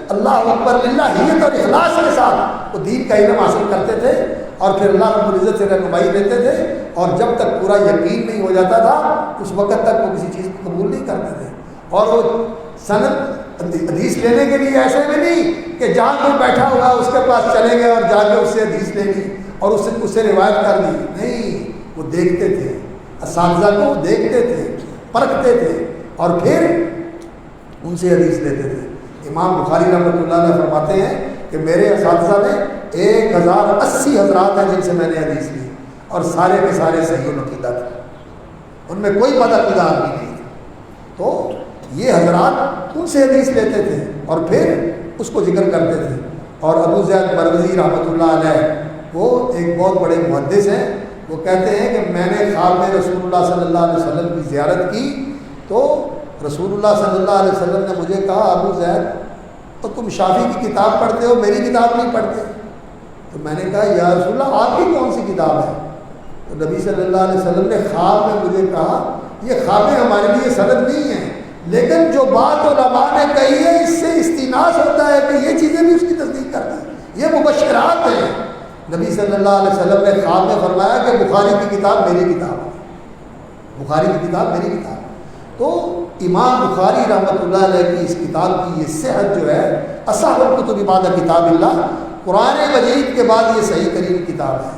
اللہ اکبر للہیت اور اخلاص کے ساتھ وہ دین کا علم حاصل کرتے تھے اور پھر اللہ رب العزت سے رہنمائی لیتے تھے، اور جب تک پورا یقین نہیں ہو جاتا تھا اس وقت تک وہ کسی چیز کو قبول نہیں کرتے تھے۔ اور وہ سند حدیث لینے کے لیے ایسے میں نہیں کہ جہاں کوئی بیٹھا ہوا اس کے پاس چلے گئے اور جا کے اس سے حدیث لے لی اور اس سے روایت کر لی، نہیں، وہ دیکھتے تھے، اساتذہ کو دیکھتے تھے، پرکھتے تھے اور پھر ان سے حدیث لیتے تھے۔ امام بخاری رحمۃ اللہ علیہ فرماتے ہیں کہ میرے اساتذہ میں 1080 حضرات ہیں جن سے میں نے حدیث لی اور سارے کے سارے صحیح العقیدہ تھے، ان میں کوئی بدعقیدہ آدمی نہیں تھا۔ تو یہ حضرات ان سے حدیث لیتے تھے اور پھر اس کو ذکر کرتے تھے۔ اور ابو زید مروزی رحمۃ اللہ علیہ وہ ایک بہت بڑے محدث ہیں، وہ کہتے ہیں کہ میں نے خواب میں رسول اللہ صلی اللہ علیہ وسلم کی زیارت کی تو رسول اللہ صلی اللہ علیہ وسلم نے مجھے کہا ابو زید تو تم شافعی کی کتاب پڑھتے ہو، میری کتاب نہیں پڑھتے؟ تو میں نے کہا یا رسول اللہ آپ کی کون سی کتاب ہے؟ تو نبی صلی اللہ علیہ وسلم نے خواب میں مجھے کہا یہ خوابیں ہمارے لیے سند نہیں ہیں، لیکن جو بات علماء نے کہی ہے اس سے استناس ہوتا ہے کہ یہ چیزیں بھی اس کی تصدیق کرتی ہیں، یہ مبشرات ہیں۔ نبی صلی اللہ علیہ وسلم نے خواب میں فرمایا کہ بخاری کی کتاب میری کتاب ہے، بخاری کی کتاب میری کتاب ہے۔ تو امام بخاری رحمۃ اللہ علیہ کی اس کتاب کی یہ صحت جو ہے اصح الکتب بعد کتاب اللہ، قرآن مجید کے بعد یہ صحیح ترین کتاب ہے۔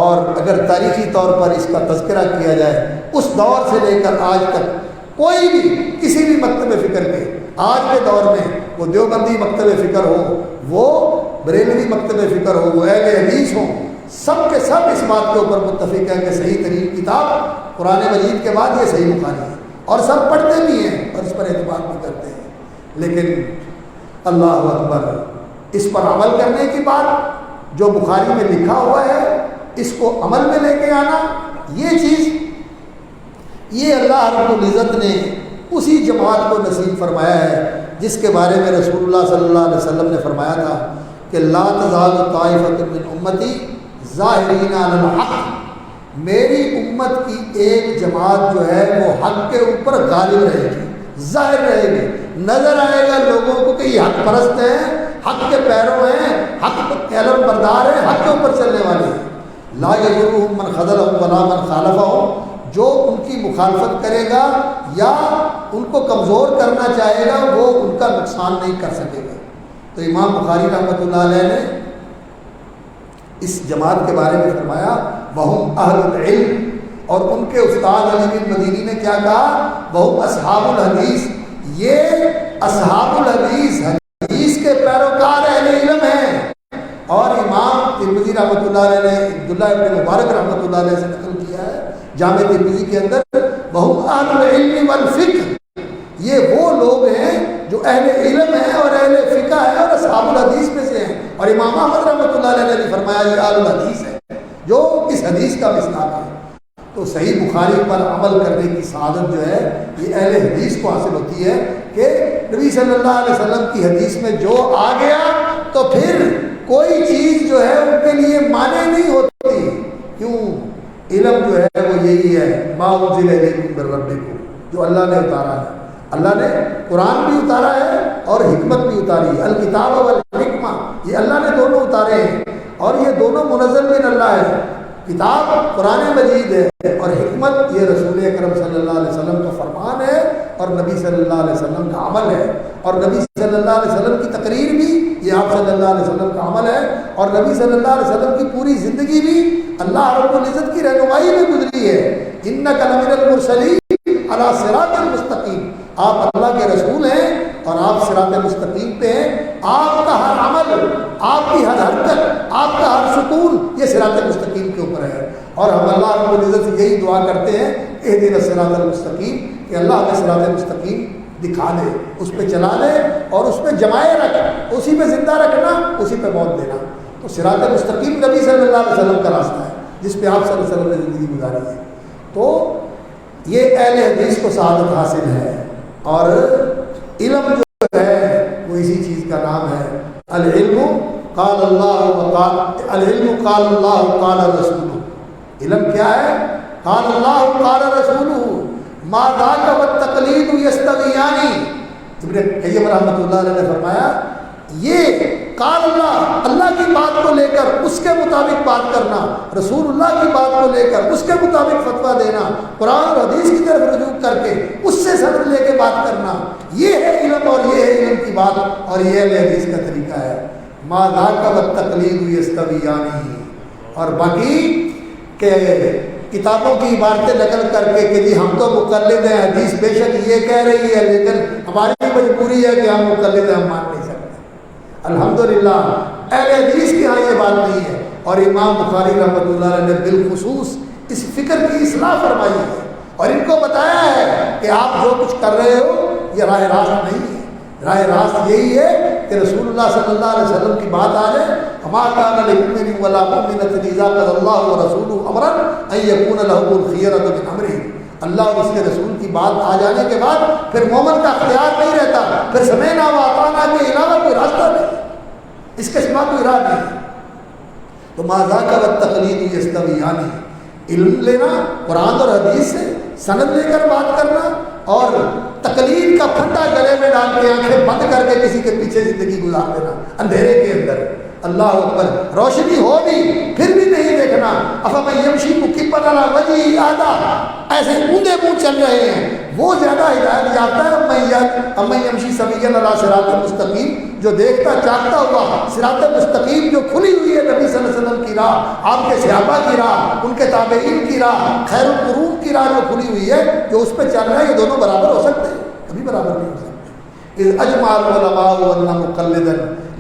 اور اگر تاریخی طور پر اس کا تذکرہ کیا جائے اس دور سے لے کر آج تک کوئی بھی کسی بھی مکتب فکر کے آج کے دور میں وہ دیوبندی مکتب فکر ہو وہ بریلوی مکتب فکر ہو، وہ اہل حدیث ہوں، سب کے سب اس بات کے اوپر متفق ہیں کہ صحیح ترین کتاب قرآن مجید کے بعد یہ صحیح بخاری ہے، اور سب پڑھتے بھی ہیں اور اس پر اعتبار بھی کرتے ہیں۔ لیکن اللہ اکبر، اس پر عمل کرنے کی بات جو بخاری میں لکھا ہوا ہے اس کو عمل میں لے کے آنا، یہ چیز یہ اللہ رب العزت نے اسی جماعت کو نصیب فرمایا ہے جس کے بارے میں رسول اللہ صلی اللہ علیہ وسلم نے فرمایا تھا کہ لا تزال طائفۃ من امتی ظاہرین علی الحق، میری امت کی ایک جماعت جو ہے وہ حق کے اوپر غالب رہے گی، ظاہر رہے گی، نظر آئے گا لوگوں کو کہ یہ حق پرست ہیں، حق کے پیرو ہیں، حق کے علم بردار ہیں، حق کے اوپر چلنے والے ہیں۔ لا یضرهم من خذلهم ولا من خالفهم، جو ان کی مخالفت کرے گا یا ان کو کمزور کرنا چاہے گا وہ ان کا نقصان نہیں کر سکے گا۔ تو امام بخاری رحمۃ اللہ علیہ نے اس جماعت کے بارے میں فرمایا وہم اہل العلم، اور ان کے استاد علی بن مدینی نے کیا کہا، وہم اصحاب الحدیث، یہ اصحاب الحدیث حدیث کے پیروکار اہل علم ہیں۔ اور امام ترمذی رحمۃ اللہ علیہ نے عبداللہ ابن مبارک رحمۃ اللہ علیہ سے نقل کیا ہے جامع ترمذی کے اندر، وہم اہل العلم والفقہ، یہ وہ لوگ ہیں جو اہل علم ہیں اور اہل فقہ ہیں اور اصحاب الحدیث میں سے ہیں۔ اور امام احمد رحمۃ اللہ علیہ نے بھی فرمایا یہ اہل الحدیث ہے جو اس حدیث کا مصداق ہے۔ تو صحیح بخاری پر عمل کرنے کی سعادت جو ہے یہ اہل حدیث کو حاصل ہوتی ہے کہ نبی صلی اللہ علیہ وسلم کی حدیث میں جو آ گیا تو پھر کوئی چیز جو ہے ان کے لیے مانے نہیں ہوتی۔ کیوں؟ علم جو ہے وہ یہی ہے، ما انزل الیکم من ربکم، جو اللہ نے اتارا ہے۔ اللہ نے قرآن بھی اتارا ہے اور حکمت بھی اتاری ہے، الکتاب والحکمہ، یہ اللہ نے دونوں اتارے ہیں، اور یہ دونوں منزل من اللہ ہے۔ کتاب قرآن مجید ہے اور حکمت یہ رسول اکرم صلی اللہ علیہ وسلم کا فرمان ہے اور نبی صلی اللہ علیہ وسلم کا عمل ہے، اور نبی صلی اللہ علیہ وسلم کی تقریر بھی یہ آپ صلی اللہ علیہ وسلم کا عمل ہے، اور نبی صلی اللہ علیہ وسلم کی پوری زندگی بھی اللہ رب العزت کی رہنمائی میں گزری ہے۔ انک لمن المرسلین علی صراط مستقیم، آپ اللہ کے رسول ہیں اور آپ صراط مستقیم پہ ہیں، آپ کا ہر عمل، آپ کی ہر حرکت، آپ کا ہر سکون یہ صراط مستقیم کے اوپر ہے۔ اور ہم اللہ رب العزت سے یہی دعا کرتے ہیں اہدنا الصراط المستقیم، کہ اللہ ہمیں صراط مستقیم دکھا دے، اس پہ چلا دے اور اس پہ جمائے رکھ، اسی پہ زندہ رکھنا، اسی پہ موت دینا۔ تو صراط مستقیم نبی صلی اللہ علیہ وسلم کا راستہ ہے جس پہ آپ صلی اللہ علیہ وسلم نے زندگی گزاری ہے۔ تو یہ اہل حدیث کو سعادت حاصل ہے، اور علم جو ہے وہ اسی چیز کا نام ہے۔ العلم قال اللہ وقال، العلم قال اللہ قال رسولہ، علم کیا ہے؟ قال اللہ قال رسولہ، ما ذاک والتقلید یستویان۔ ابن قیم رحمۃ اللہ علیہ نے فرمایا یہ قال اللہ، اللہ کی بات کو لے کر اس کے مطابق بات کرنا، رسول اللہ کی بات کو لے کر اس کے مطابق فتویٰ دینا، قرآن اور حدیث کی طرف رجوع کر کے اس سے سند لے کے بات کرنا، یہ ہے علم، اور یہ ہے علم کی بات، اور یہ اہل حدیث کا طریقہ ہے۔ ما ذاک والتقلید یستویان، اور باقی کہ کتابوں کی عبارتیں نقل کر کے کہ جی ہم تو مقلد ہیں، حدیث بے شک یہ کہہ رہی ہے لیکن ہماری مجبوری ہے کہ ہم مقلد ہیں، ہم مان نہیں سکتے۔ الحمدللہ اہل حدیث کے ہاں یہ بات نہیں ہے، اور امام بخاری رحمۃ اللہ علیہ نے بالخصوص اس فکر کی اصلاح فرمائی ہے اور ان کو بتایا ہے کہ آپ جو کچھ کر رہے ہو یہ راہ راست نہیں ہے، راہ راست یہی ہے کہ رسول اللہ صلی اللہ علیہ وسلم کی بات آ جائے، وما كان لمؤمن ولا مؤمنة اذا قضى الله ورسوله امرا ان يكون لهم الخيرة من امره، اللہ اور اس کے رسول کی بات آ جانے کے بعد پھر مومن کا اختیار نہیں رہتا، پھر سمعنا واطعنا کے علاوہ کوئی راستہ نہیں، اس کے سوا کوئی راہ نہیں۔ تو ما ذاک والتقلید یستویان، علم لینا قرآن اور حدیث سے سند لے کر بات کرنا، اور تقلید کا پھندا گلے میں ڈال کے آنکھیں بند کر کے کسی کے پیچھے زندگی گزار دینا اندھیرے کے اندر۔ اللہ اکبر، روشنی ہو بھی پھر بھی نہیں دیکھنا۔ افمن یمشی مکبا علی وجہہ اہدی، ایسے اونڈے منہ چل رہے ہیں وہ زیادہ ہدایت یافتہ ہے امن یمشی سویا علی صراط مستقیم، جو دیکھتا چاہتا ہوا صراط مستقیم جو کھلی ہوئی ہے نبی صلی اللہ علیہ وسلم کی راہ، آپ کے صحابہ کی راہ، ان کے تابعین کی راہ، خیر القرون کی راہ جو کھلی ہوئی ہے، جو اس پہ چل رہا ہے، یہ دونوں برابر ہو سکتے ہیں؟ کبھی برابر نہیں ہو سکتے۔ اذ اجمع العلماء ان مقلدا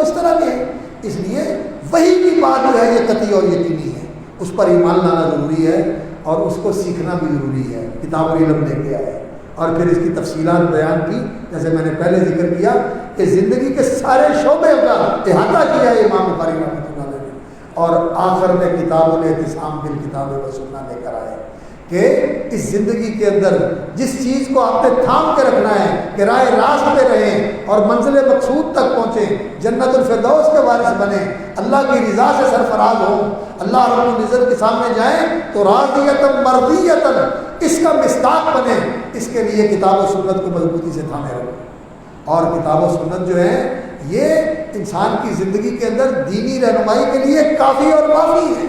وہ اس طرح کے ہیں۔ اس لیے وہی کی بات جو ہے یہ قطعی اور یقینی ہے، اس پر ایمان لانا ضروری ہے اور اس کو سیکھنا بھی ضروری ہے۔ کتاب العلم لے کے آئے اور پھر اس کی تفصیلات بیان کی، جیسے میں نے پہلے ذکر کیا کہ زندگی کے سارے شعبے کا احاطہ کیا ہے امام بخاری رحمۃ اللہ علیہ نے، اور آخر میں کتاب الاعتصام بالکتاب والسنہ لے کر آئے کہ اس زندگی کے اندر جس چیز کو آپ نے تھام کے رکھنا ہے کہ راہ راست پہ رہیں اور منزل مقصود تک پہنچیں، جنت الفردوس کے وارث بنیں، اللہ کی رضا سے سرفراز ہوں، اللہ رب العزت کے سامنے جائیں تو راضیتاً مرضیتاً اس کا مصداق بنے، اس کے لیے کتاب و سنت کو مضبوطی سے تھامے رکھو۔ اور کتاب و سنت جو ہے یہ انسان کی زندگی کے اندر دینی رہنمائی کے لیے کافی اور وافی ہے،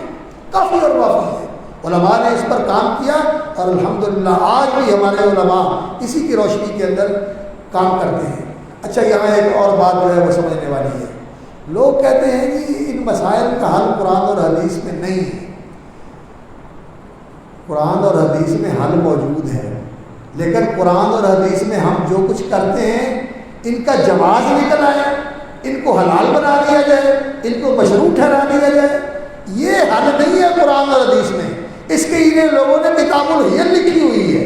کافی اور وافی ہے۔ علماء نے اس پر کام کیا اور الحمدللہ آج بھی ہمارے علماء اسی کی روشنی کے اندر کام کرتے ہیں۔ اچھا، یہاں ایک اور بات جو ہے وہ سمجھنے والی ہے۔ لوگ کہتے ہیں کہ ان مسائل کا حل قرآن اور حدیث میں نہیں ہے۔ قرآن اور حدیث میں حل موجود ہے، لیکن قرآن اور حدیث میں ہم جو کچھ کرتے ہیں ان کا جواز نکل آئے، ان کو حلال بنا دیا جائے، ان کو مشروع ٹھہرا دیا جائے، یہ حل نہیں ہے قرآن اور حدیث میں۔ اس کے لیے لوگوں نے کتاب الحیل لکھی ہوئی ہے،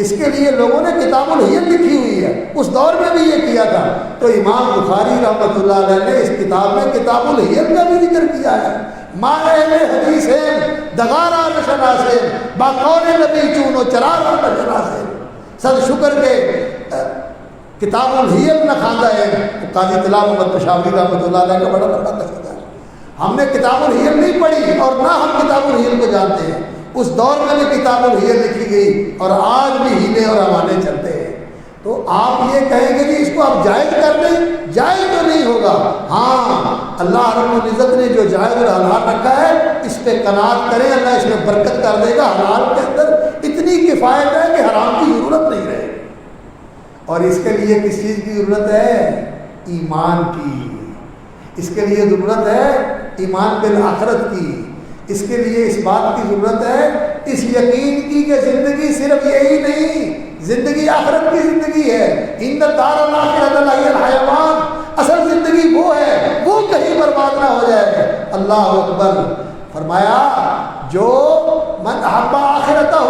اس کے لیے لوگوں نے کتاب الحیل لکھی ہوئی ہے، اس دور میں بھی یہ کیا تھا۔ تو امام بخاری رحمۃ اللہ علیہ نے اس کتاب میں کتاب الحیل کا بھی ذکر کیا ہے۔ ماں اہل حدیث ہے دغارا نشناسے باقول نبی چونو چرارا نشناسے، صد شکر کے کتاب الحیل نہ خواندہ ہے۔ قاضی طلحہ محمد پشاوری رحمۃ اللہ علیہ کا بڑا لمبا قصیدہ ہے۔ ہم نے کتاب الحیل نہیں پڑھی اور نہ ہم کتاب الحیل کو جانتے ہیں۔ اس دور میں بھی کتاب الحیل لکھی گئی اور آج بھی ہیلے اور حوالے چلتے ہیں۔ تو آپ یہ کہیں گے کہ اس کو آپ جائز کر دیں، جائز تو نہیں ہوگا۔ ہاں، اللہ رب العزت نے جو جائز اور حلال رکھا ہے اس پہ قناعت کریں، اللہ اس میں برکت کر دے گا۔ حلال کے اندر اتنی کفایت ہے کہ حرام کی ضرورت نہیں رہے گی۔ اور اس کے لیے کس چیز کی ضرورت ہے؟ ایمان کی۔ اس کے لیے ضرورت ہے ایمان بالآخرت کی۔ اس کے لیے اس بات کی ضرورت ہے، اس یقین کی کہ زندگی صرف یہی نہیں، زندگی آخرت کی زندگی ہے۔ ان الدار الاخرۃ لہی الحیوان، اصل زندگی وہ ہے، وہ کہیں برباد نہ ہو جائے۔ اللہ اکبر۔ فرمایا جو من احب آخرتہ،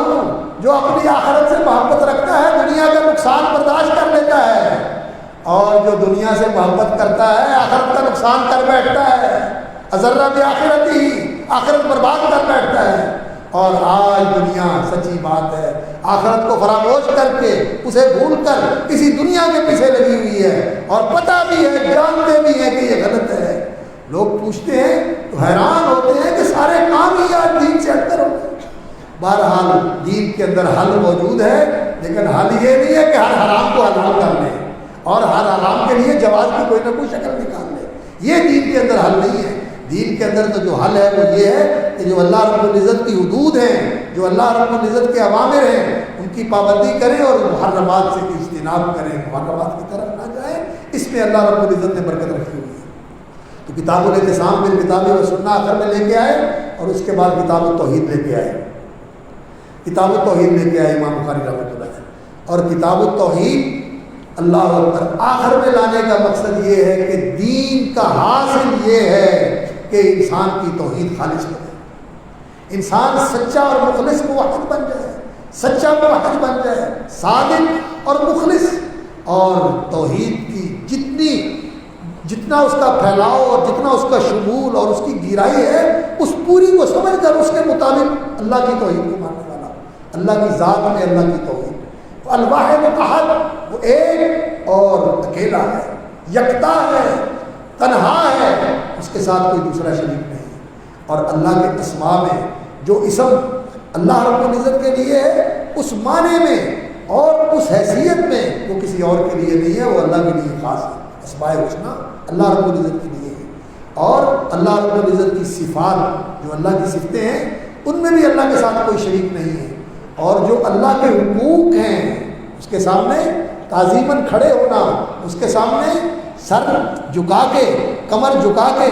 جو اپنی آخرت سے محبت رکھتا ہے دنیا کا نقصان برداشت کر لیتا ہے، اور جو دنیا سے محبت کرتا ہے آخرت کا نقصان کر بیٹھتا ہے، ذرہ بھی آخرت ہی، آخرت برباد کر بیٹھتا ہے۔ اور آج دنیا سچی بات ہے آخرت کو فراموش کر کے اسے بھول کر کسی دنیا کے پیچھے لگی ہوئی ہے، اور پتہ بھی ہے، جانتے بھی ہیں کہ یہ غلط ہے۔ لوگ پوچھتے ہیں تو حیران ہوتے ہیں کہ سارے کام ہی آج دین سے ہٹ کر ہوتے ہیں۔ بہرحال دین کے اندر حل موجود ہے، لیکن حل یہ نہیں ہے کہ ہر حرام کو حلال کر لیں اور ہر حرام کے لیے جواز کی کوئی نہ کوئی شکل نکال لیں۔ یہ دین کے اندر حل نہیں ہے۔ دین کے اندر تو جو حل ہے وہ یہ ہے کہ جو اللہ رب العزت کی حدود ہیں، جو اللہ رب العزت کے اوامر ہیں ان کی پابندی کریں اور محرمات سے اجتناب کریں، محرمات کی طرف نہ جائیں۔ اس میں اللہ رب العزت نے برکت رکھی ہوئی ہے۔ تو کتاب الاعتصام بالکتاب والسنہ آخر میں لے کے آئے، اور اس کے بعد کتاب التوحید لے کے آئے۔ کتاب التوحید لے کے آئے امام بخاری رحمۃ اللہ علیہ، اور کتاب التوحید اللہ اکبر آخر میں لانے کا مقصد یہ ہے کہ دین کا حاصل یہ ہے کہ انسان کی توحید خالص ہو جائے، انسان سچا اور مخلص موحد بن جائے، سچا موحد بن جائے، صادق اور مخلص، اور توحید کی جتنا اس کا پھیلاؤ اور جتنا اس کا شمول اور اس کی گہرائی ہے اس پوری کو سمجھ کر اس کے مطابق اللہ کی توحید کو ماننے والا، اللہ کی ذات میں اللہ کی توحید۔ الواحد الاحد، وہ ایک اور اکیلا ہے، یکتا ہے، تنہا ہے، اس کے ساتھ کوئی دوسرا شریک نہیں۔ اور اللہ کے اسماء میں جو اسم اللہ رب العزت کے لیے ہے اس معنی میں اور اس حیثیت میں وہ کسی اور کے لیے نہیں ہے، وہ اللہ کے لیے خاص ہے۔ اسماء الحسنی اللہ رب العزت کے لیے ہے، اور اللہ رب العزت کی صفات جو اللہ کی صفتیں ہیں ان میں بھی اللہ کے ساتھ کوئی شریک نہیں ہے، اور جو اللہ کے حقوق ہیں اس کے سامنے تعظیماً کھڑے ہونا، اس کے سامنے سر جھکا کے، کمر جھکا کے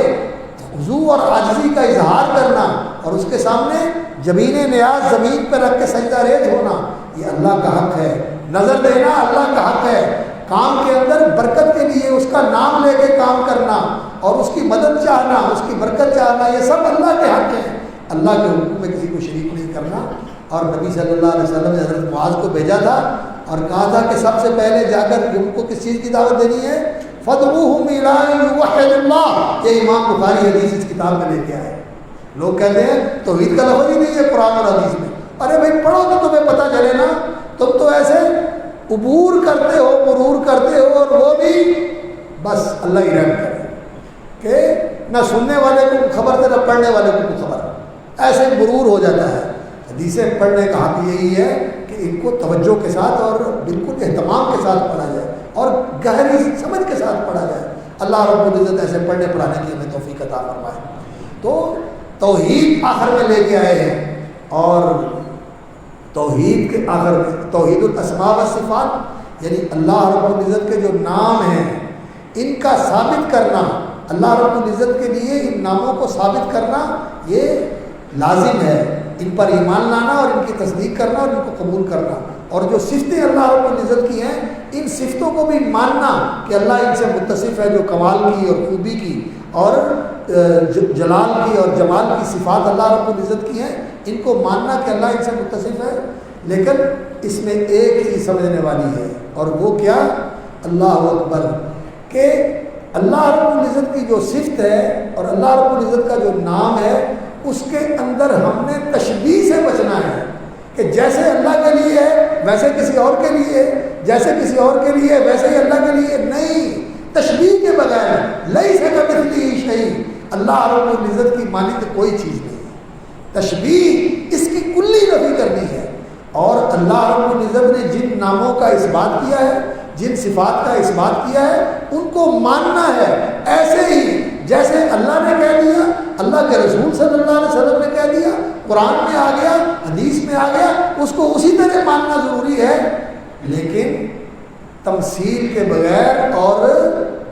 خضوع اور عاجزی کا اظہار کرنا، اور اس کے سامنے جبین نیاز زمین پر رکھ کے سجدہ ریز ہونا، یہ اللہ کا حق ہے۔ نظر دینا اللہ کا حق ہے، کام کے اندر برکت کے لیے اس کا نام لے کے کام کرنا اور اس کی مدد چاہنا، اس کی برکت چاہنا، یہ سب اللہ کے حق ہیں۔ اللہ کے حکم میں کسی کو شریک نہیں کرنا۔ اور نبی صلی اللہ علیہ وسلم نے حضرت معاذ کو بھیجا تھا اور کہا تھا کہ سب سے پہلے جا کر ان کو کس چیز کی دعوت دینی ہے؟ فَادْعُوهُمْ إِلَىٰ أَن يُوَحِّدُوا اللَّهَ۔ یہ امام بخاری حدیث اس کتاب میں لے کے آئے۔ لوگ کہتے ہیں توحید کا لفظ ہی نہیں ہے قرآن اور حدیث میں۔ ارے بھائی پڑھو تو تمہیں پتہ چلے نا، تم تو ایسے عبور کرتے ہو، مرور کرتے ہو، اور وہ بھی بس اللہ ہی رحم کرے کہ نہ سننے والے کو خبر تھا نہ پڑھنے والے کو خبر، ایسے مرور ہو جاتا ہے۔ حدیثیں پڑھنے کا حق یہی ہے کہ ان کو توجہ کے ساتھ اور بالکل اہتمام کے ساتھ پڑھا جائے اور گہری سمجھ کے ساتھ پڑھا جائے۔ اللہ رب العزت ایسے پڑھنے پڑھانے کی ہمیں توفیق عطا فرمائے۔ تو توحید آخر میں لے کے آئے ہیں، اور توحید کے آخر میں توحید الاسماء والصفات، یعنی اللہ رب العزت کے جو نام ہیں ان کا ثابت کرنا، اللہ رب العزت کے لیے ان ناموں کو ثابت کرنا یہ لازم ہے، ان پر ایمان لانا اور ان کی تصدیق کرنا اور ان کو قبول کرنا۔ اور جو صفتیں اللہ رب العزت کی ہیں ان صفتوں کو بھی ماننا کہ اللہ ان سے متصف ہے، جو کمال کی اور خوبی کی اور جلال کی اور جمال کی صفات اللہ رب العزت کی ہیں، ان کو ماننا کہ اللہ ان سے متصف ہے۔ لیکن اس میں ایک چیز سمجھنے والی ہے، اور وہ کیا؟ اللہ اکبر، کہ اللہ رب العزت کی جو صفت ہے اور اللہ رب العزت کا جو نام ہے اس کے اندر ہم نے تشبیہ سے بچنا ہے کہ جیسے اللہ کے لیے ہے ویسے کسی اور کے لیے، جیسے کسی اور کے لیے ویسے ہی اللہ کے لیے نہیں، تشبیہ کے بغیر۔ لیس کمثلہ شیء، اللہ رب العزت کی مانند کوئی چیز نہیں، تشبیہ اس کی کلی نفی کرنی ہے۔ اور اللہ رب العزت نے جن ناموں کا اثبات کیا ہے، جن صفات کا اثبات کیا ہے، ان کو ماننا ہے ایسے ہی جیسے اللہ نے کہہ دیا، اللہ کے رسول صلی اللہ علیہ وسلم نے کہہ دیا، قرآن میں آ گیا، حدیث میں آ گیا، اس کو اسی طرح ماننا ضروری ہے، لیکن تمثیل کے بغیر اور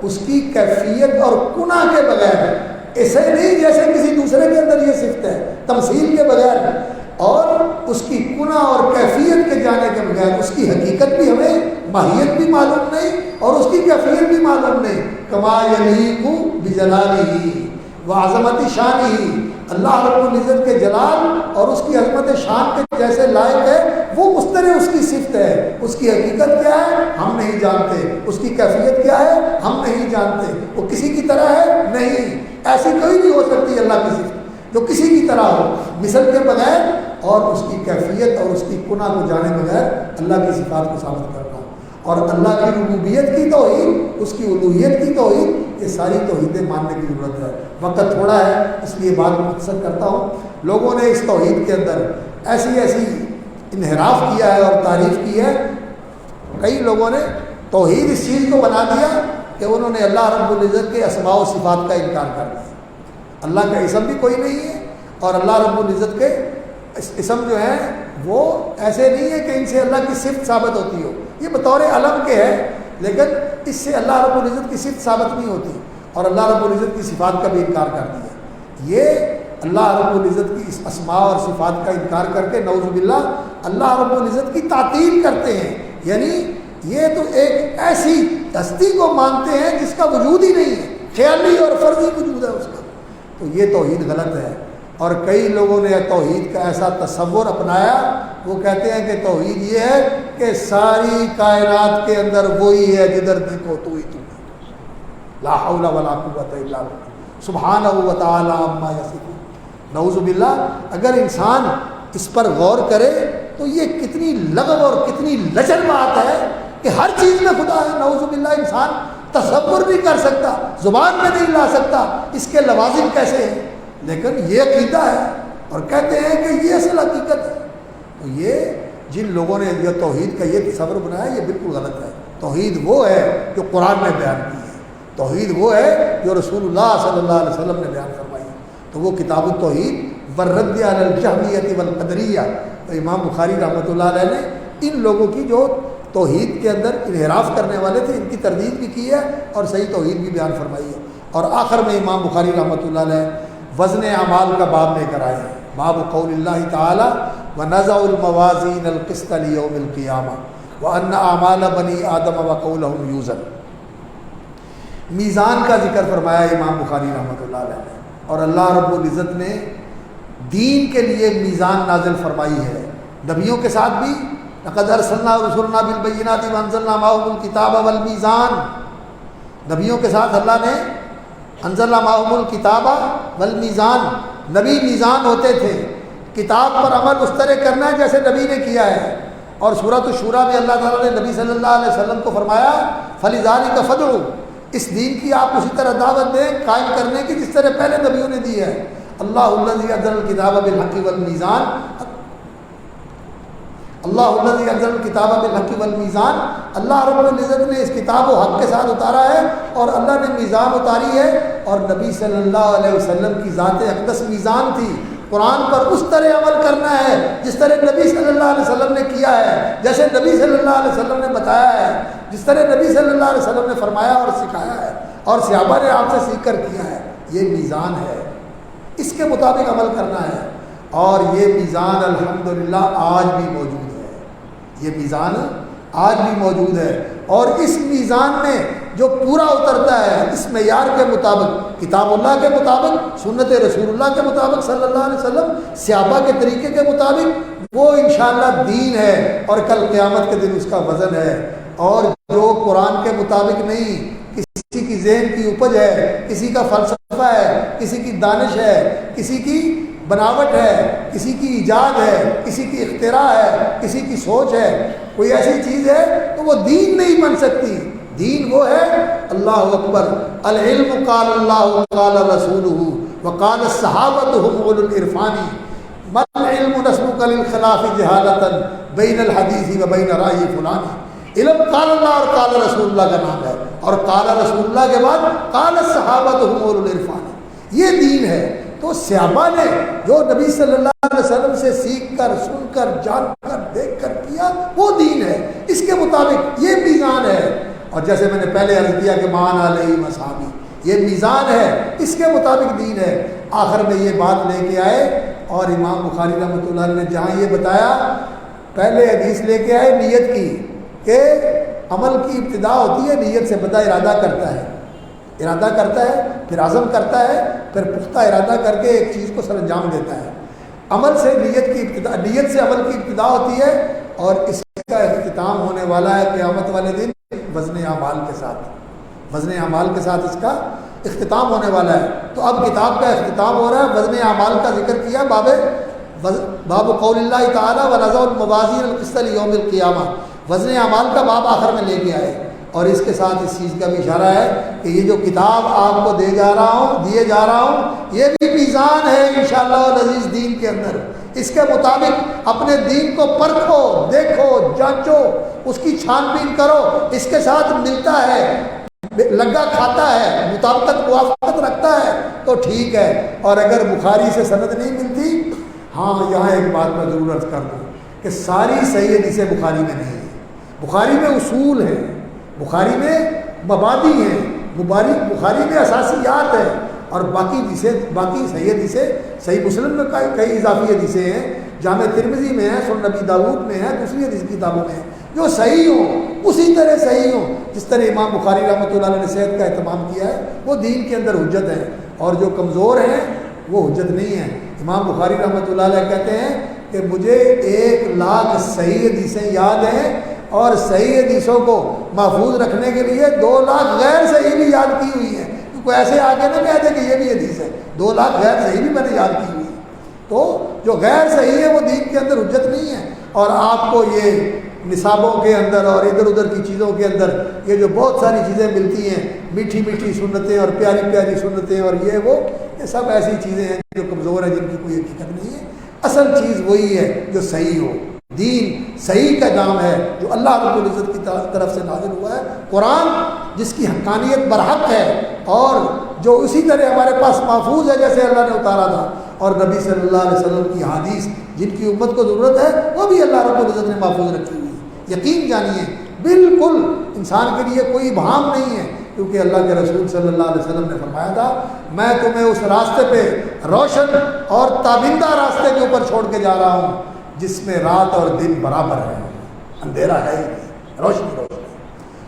اس کی کیفیت اور کنہ کے بغیر، ایسے نہیں جیسے کسی دوسرے کے اندر یہ صفت ہے، تمثیل کے بغیر اور اس کی کنہ اور کیفیت کے جانے کے بغیر، اس کی حقیقت بھی ہمیں ماہیت بھی معلوم نہیں اور اس کی کیفیت بھی معلوم نہیں۔ کما یلیق بجلالہ وعظمت شانہ، اللہ رب العزت کے جلال اور اس کی عظمت شان کے جیسے لائق ہے، وہ اس طرح اس کی صفت ہے۔ اس کی حقیقت کیا ہے ہم نہیں جانتے، اس کی کیفیت کیا ہے ہم نہیں جانتے، وہ کسی کی طرح ہے نہیں، ایسی کوئی نہیں ہو سکتی اللہ کی صفت جو کسی کی طرح ہو، مثل کے بغیر اور اس کی کیفیت اور اس کی کنہ کو جانے بغیر اللہ کی صفات کو ثابت کرنا، اور اللہ کی ربوبیت کی توحید، اس کی الوہیت کی توحید، یہ ساری توحیدیں ماننے کی ضرورت ہے۔ وقت تھوڑا ہے اس لیے بات مختصر کرتا ہوں۔ لوگوں نے اس توحید کے اندر ایسی انحراف کیا ہے اور تعریف کی ہے، کئی لوگوں نے توحید اس چیز کو بنا دیا کہ انہوں نے اللہ رب العزت کے اسماء و صفات کا انکار کر دیا۔ اللہ کا اسم بھی کوئی نہیں ہے اور اللہ رب العزت کے اسم جو ہیں وہ ایسے نہیں ہے کہ ان سے اللہ کی صفت ثابت ہوتی ہو، یہ بطور علم کے ہے، لیکن اس سے اللہ رب العزت کی صفت ثابت نہیں ہوتی، اور اللہ رب العزت کی صفات کا بھی انکار کر دیا۔ یہ اللہ رب العزت کی اس اسماء اور صفات کا انکار کر کے نعوذ باللہ اللہ رب العزت کی تعطیل کرتے ہیں، یعنی یہ تو ایک ایسی ہستی کو مانتے ہیں جس کا وجود ہی نہیں ہے، خیالی اور فرضی وجود ہے اس کا، تو یہ توحید غلط ہے۔ اور کئی لوگوں نے توحید کا ایسا تصور اپنایا، وہ کہتے ہیں کہ توحید یہ ہے کہ ساری کائنات کے اندر وہی ہے جدھر دیکھو تو ہی تو ہے، لا حول ولا قوت الا باللہ، سبحانہ و تعالی عما یصفون۔ نعوذ باللہ، اگر انسان اس پر غور کرے تو یہ کتنی لغو اور کتنی لچر بات ہے کہ ہر چیز میں خدا ہے۔ نعوذ باللہ، انسان تصور نہیں کر سکتا، زبان میں نہیں لا سکتا اس کے لوازم کیسے ہیں، لیکن یہ عقیدہ ہے اور کہتے ہیں کہ یہ اصل حقیقت ہے۔ تو یہ جن لوگوں نے یہ توحید کا یہ تصور بنایا یہ بالکل غلط ہے۔ توحید وہ ہے جو قرآن نے بیان کی ہے، توحید وہ ہے جو رسول اللہ صلی اللہ علیہ وسلم نے بیان فرمائی ہے، تو وہ کتاب التوحید والرد علی الجہمیہ والقدریہ، تو امام بخاری رحمۃ اللہ علیہ نے ان لوگوں کی جو توحید کے اندر انحراف کرنے والے تھے ان کی تردید بھی کی ہے اور صحیح توحید بھی بیان فرمائی ہے۔ اور آخر میں امام بخاری رحمۃ اللہ علیہ وزن اعمال کا باب لے کر آئے ہیں، باب قول اللہ تعالی وَنَزَعُ الْمَوَازِينَ الْقِسْطَ لِيَوْمِ الْقِيَامَةِ، وَأَنَّ أَعْمَالَ بَنِي آدَمَ وَقَوْلَهُمْ يُوزَنُ۔ میزان کا ذکر فرمایا امام بخاری رحمۃ اللہ علیہ نے، اور اللہ رب العزت نے دین کے لیے میزان نازل فرمائی ہے نبیوں کے ساتھ بھی۔ لَقَدْ أَرْسَلْنَا رُسُلَنَا بِالْبَيِّنَاتِ وَأَنزَلْنَا مَعَهُمُ الْكِتَابَ وَالْمِيزَانَ۔ نبیوں کے ساتھ اللہ نے انزلنا معہم الکتاب والمیزان، نبی میزان ہوتے تھے، کتاب پر عمل اس طرح کرنا ہے جیسے نبی نے کیا ہے۔ اور سورۃ الشورى میں اللہ تعالیٰ نے نبی صلی اللہ علیہ وسلم کو فرمایا فَلِذَلِكَ فَادْعُوا، اس دین کی آپ اسی طرح دعوت دیں قائم کرنے کی جس طرح پہلے نبیوں نے دی ہے۔ اللہ الذی انزل الکتاب بالحق والمیزان، اللہ الذی انزل الکتاب بالحق والمیزان، اللہ رب العزت نے اس کتاب کو حق کے ساتھ اتارا ہے اور اللہ نے میزان اتاری ہے، اور نبی صلی اللہ علیہ وسلم کی ذات اقدس میزان تھی۔ قرآن پر اس طرح عمل کرنا ہے جس طرح نبی صلی اللہ علیہ وسلم نے کیا ہے، جیسے نبی صلی اللہ علیہ وسلم نے بتایا ہے، جس طرح نبی صلی اللہ علیہ وسلم نے فرمایا اور سکھایا ہے اور صحابہ نے آپ سے سیکھ کر کیا ہے۔ یہ میزان ہے، اس کے مطابق عمل کرنا ہے، اور یہ میزان الحمدللہ آج بھی موجود ہے۔ یہ میزان آج بھی موجود ہے، اور اس میزان میں جو پورا اترتا ہے اس معیار کے مطابق، کتاب اللہ کے مطابق، سنت رسول اللہ کے مطابق صلی اللہ علیہ وسلم، صحابہ کے طریقے کے مطابق، وہ انشاءاللہ دین ہے، اور کل قیامت کے دن اس کا وزن ہے۔ اور جو قرآن کے مطابق نہیں، کسی کی ذہن کی اپج ہے، کسی کا فلسفہ ہے، کسی کی دانش ہے، کسی کی بناوٹ ہے، کسی کی ایجاد ہے، کسی کی اختراع ہے، کسی کی سوچ ہے، کوئی ایسی چیز ہے تو وہ دین نہیں بن سکتی۔ دین وہ ہے اللہ اکبر، العلم قال اللہ قال رسولہ وقال الصحابۃ هم اولو العرفان، ما العلم نسبک للخلاف جہالۃ بین الحدیث و بین رأی فلان۔ علم قال اللہ اور قال رسول اللہ کا نام ہے، اور قال رسول اللہ کے بعد قال الصحابۃ هم اولو العرفان، یہ دین ہے۔ تو صحابہ نے جو نبی صلی اللہ علیہ وسلم سے سیکھ کر، سن کر، جان کر، دیکھ کر کیا، وہ دین ہے، اس کے مطابق یہ میزان ہے۔ اور جیسے میں نے پہلے عرض کیا کہ مان علیہ مصحابی، یہ میزان ہے، اس کے مطابق دین ہے۔ آخر میں یہ بات لے کے آئے، اور امام بخاری رحمۃ اللہ علیہ نے جہاں یہ بتایا، پہلے حدیث لے کے آئے نیت کی، کہ عمل کی ابتدا ہوتی ہے نیت سے، بندہ ارادہ کرتا ہے، ارادہ کرتا ہے، پھر عزم کرتا ہے، پھر پختہ ارادہ کر کے ایک چیز کو سر انجام دیتا ہے۔ عمل سے نیت کی ابتدا، نیت سے عمل کی ابتدا ہوتی ہے، اور اس کا اختتام ہونے والا ہے قیامت والے دن وزن اعمال کے ساتھ، وزن اعمال کے ساتھ اس کا اختتام ہونے والا ہے۔ تو اب کتاب کا اختتام ہو رہا ہے، وزن اعمال کا ذکر کیا، باب قول اللہ تعالیٰ ونضع الموازین القسط لیوم القیامہ، وزن اعمال کا باب آخر میں لے کے آئے، اور اس کے ساتھ اس چیز کا بھی اشارہ ہے کہ یہ جو کتاب آپ کو دیے جا رہا ہوں یہ بھی میزان ہے انشاءاللہ العزیز دین کے اندر۔ اس کے مطابق اپنے دین کو پرکھو، دیکھو، جانچو، اس کی چھان بین کرو، اس کے ساتھ ملتا ہے، لگا کھاتا ہے، مطابقت موافقت رکھتا ہے تو ٹھیک ہے، اور اگر بخاری سے سند نہیں ملتی، ہاں یہاں ایک بات میں ضرور عرض کر دوں کہ ساری صحیح حدیثیں بخاری میں نہیں ہے، بخاری میں اصول ہے، بخاری میں مبادی ہیں، بخاری میں اساسیات ہیں، اور باقی صحیح حدیثیں صحیح مسلم میں کئی اضافی حدیثیں ہیں، جامع ترمذی میں ہیں، سنن نبی داؤد میں ہیں، دوسری حدیث کتابوں میں ہیں، جو صحیح ہوں اسی طرح صحیح ہوں، جس طرح امام بخاری رحمۃ اللہ علیہ نے صحت کا اہتمام کیا ہے، وہ دین کے اندر حجت ہے، اور جو کمزور ہیں وہ حجت نہیں ہیں۔ امام بخاری رحمۃ اللہ علیہ کہتے ہیں کہ مجھے 1,00,000 صحیح حدیثیں یاد ہیں، اور صحیح حدیثوں کو محفوظ رکھنے کے لیے 2,00,000 غیر صحیح بھی یاد کی ہوئی ہیں، کوئی ایسے آگے نہ کہہ دے کہ یہ بھی حدیث ہے، 2,00,000 غیر صحیح بھی میں نے یاد کی ہوئی ہے۔ تو جو غیر صحیح ہے وہ دین کے اندر حجت نہیں ہے، اور آپ کو یہ نصابوں کے اندر اور ادھر ادھر کی چیزوں کے اندر یہ جو بہت ساری چیزیں ملتی ہیں، میٹھی میٹھی سنتیں اور پیاری پیاری سنتیں اور یہ سب ایسی چیزیں ہیں جو کمزور ہیں، جن کی کوئی حقیقت نہیں ہے۔ اصل چیز وہی ہے جو صحیح ہو، دین صحیح کا نام ہے جو اللہ رب العزت کی طرف سے نازل ہوا ہے، قرآن جس کی حقانیت برحق ہے، اور جو اسی طرح ہمارے پاس محفوظ ہے جیسے اللہ نے اتارا تھا، اور نبی صلی اللہ علیہ وسلم کی حدیث جن کی امت کو ضرورت ہے وہ بھی اللہ رب العزت نے محفوظ رکھی ہوئی ہے۔ یقین جانیے بالکل انسان کے لیے کوئی ابہام نہیں ہے، کیونکہ اللہ کے رسول صلی اللہ علیہ وسلم نے فرمایا تھا میں تمہیں اس راستے پہ روشن اور تابندہ راستے کے اوپر چھوڑ کے جا رہا ہوں جس میں رات اور دن برابر ہے، اندھیرا ہے ہی نہیں۔ روشنی روشنی۔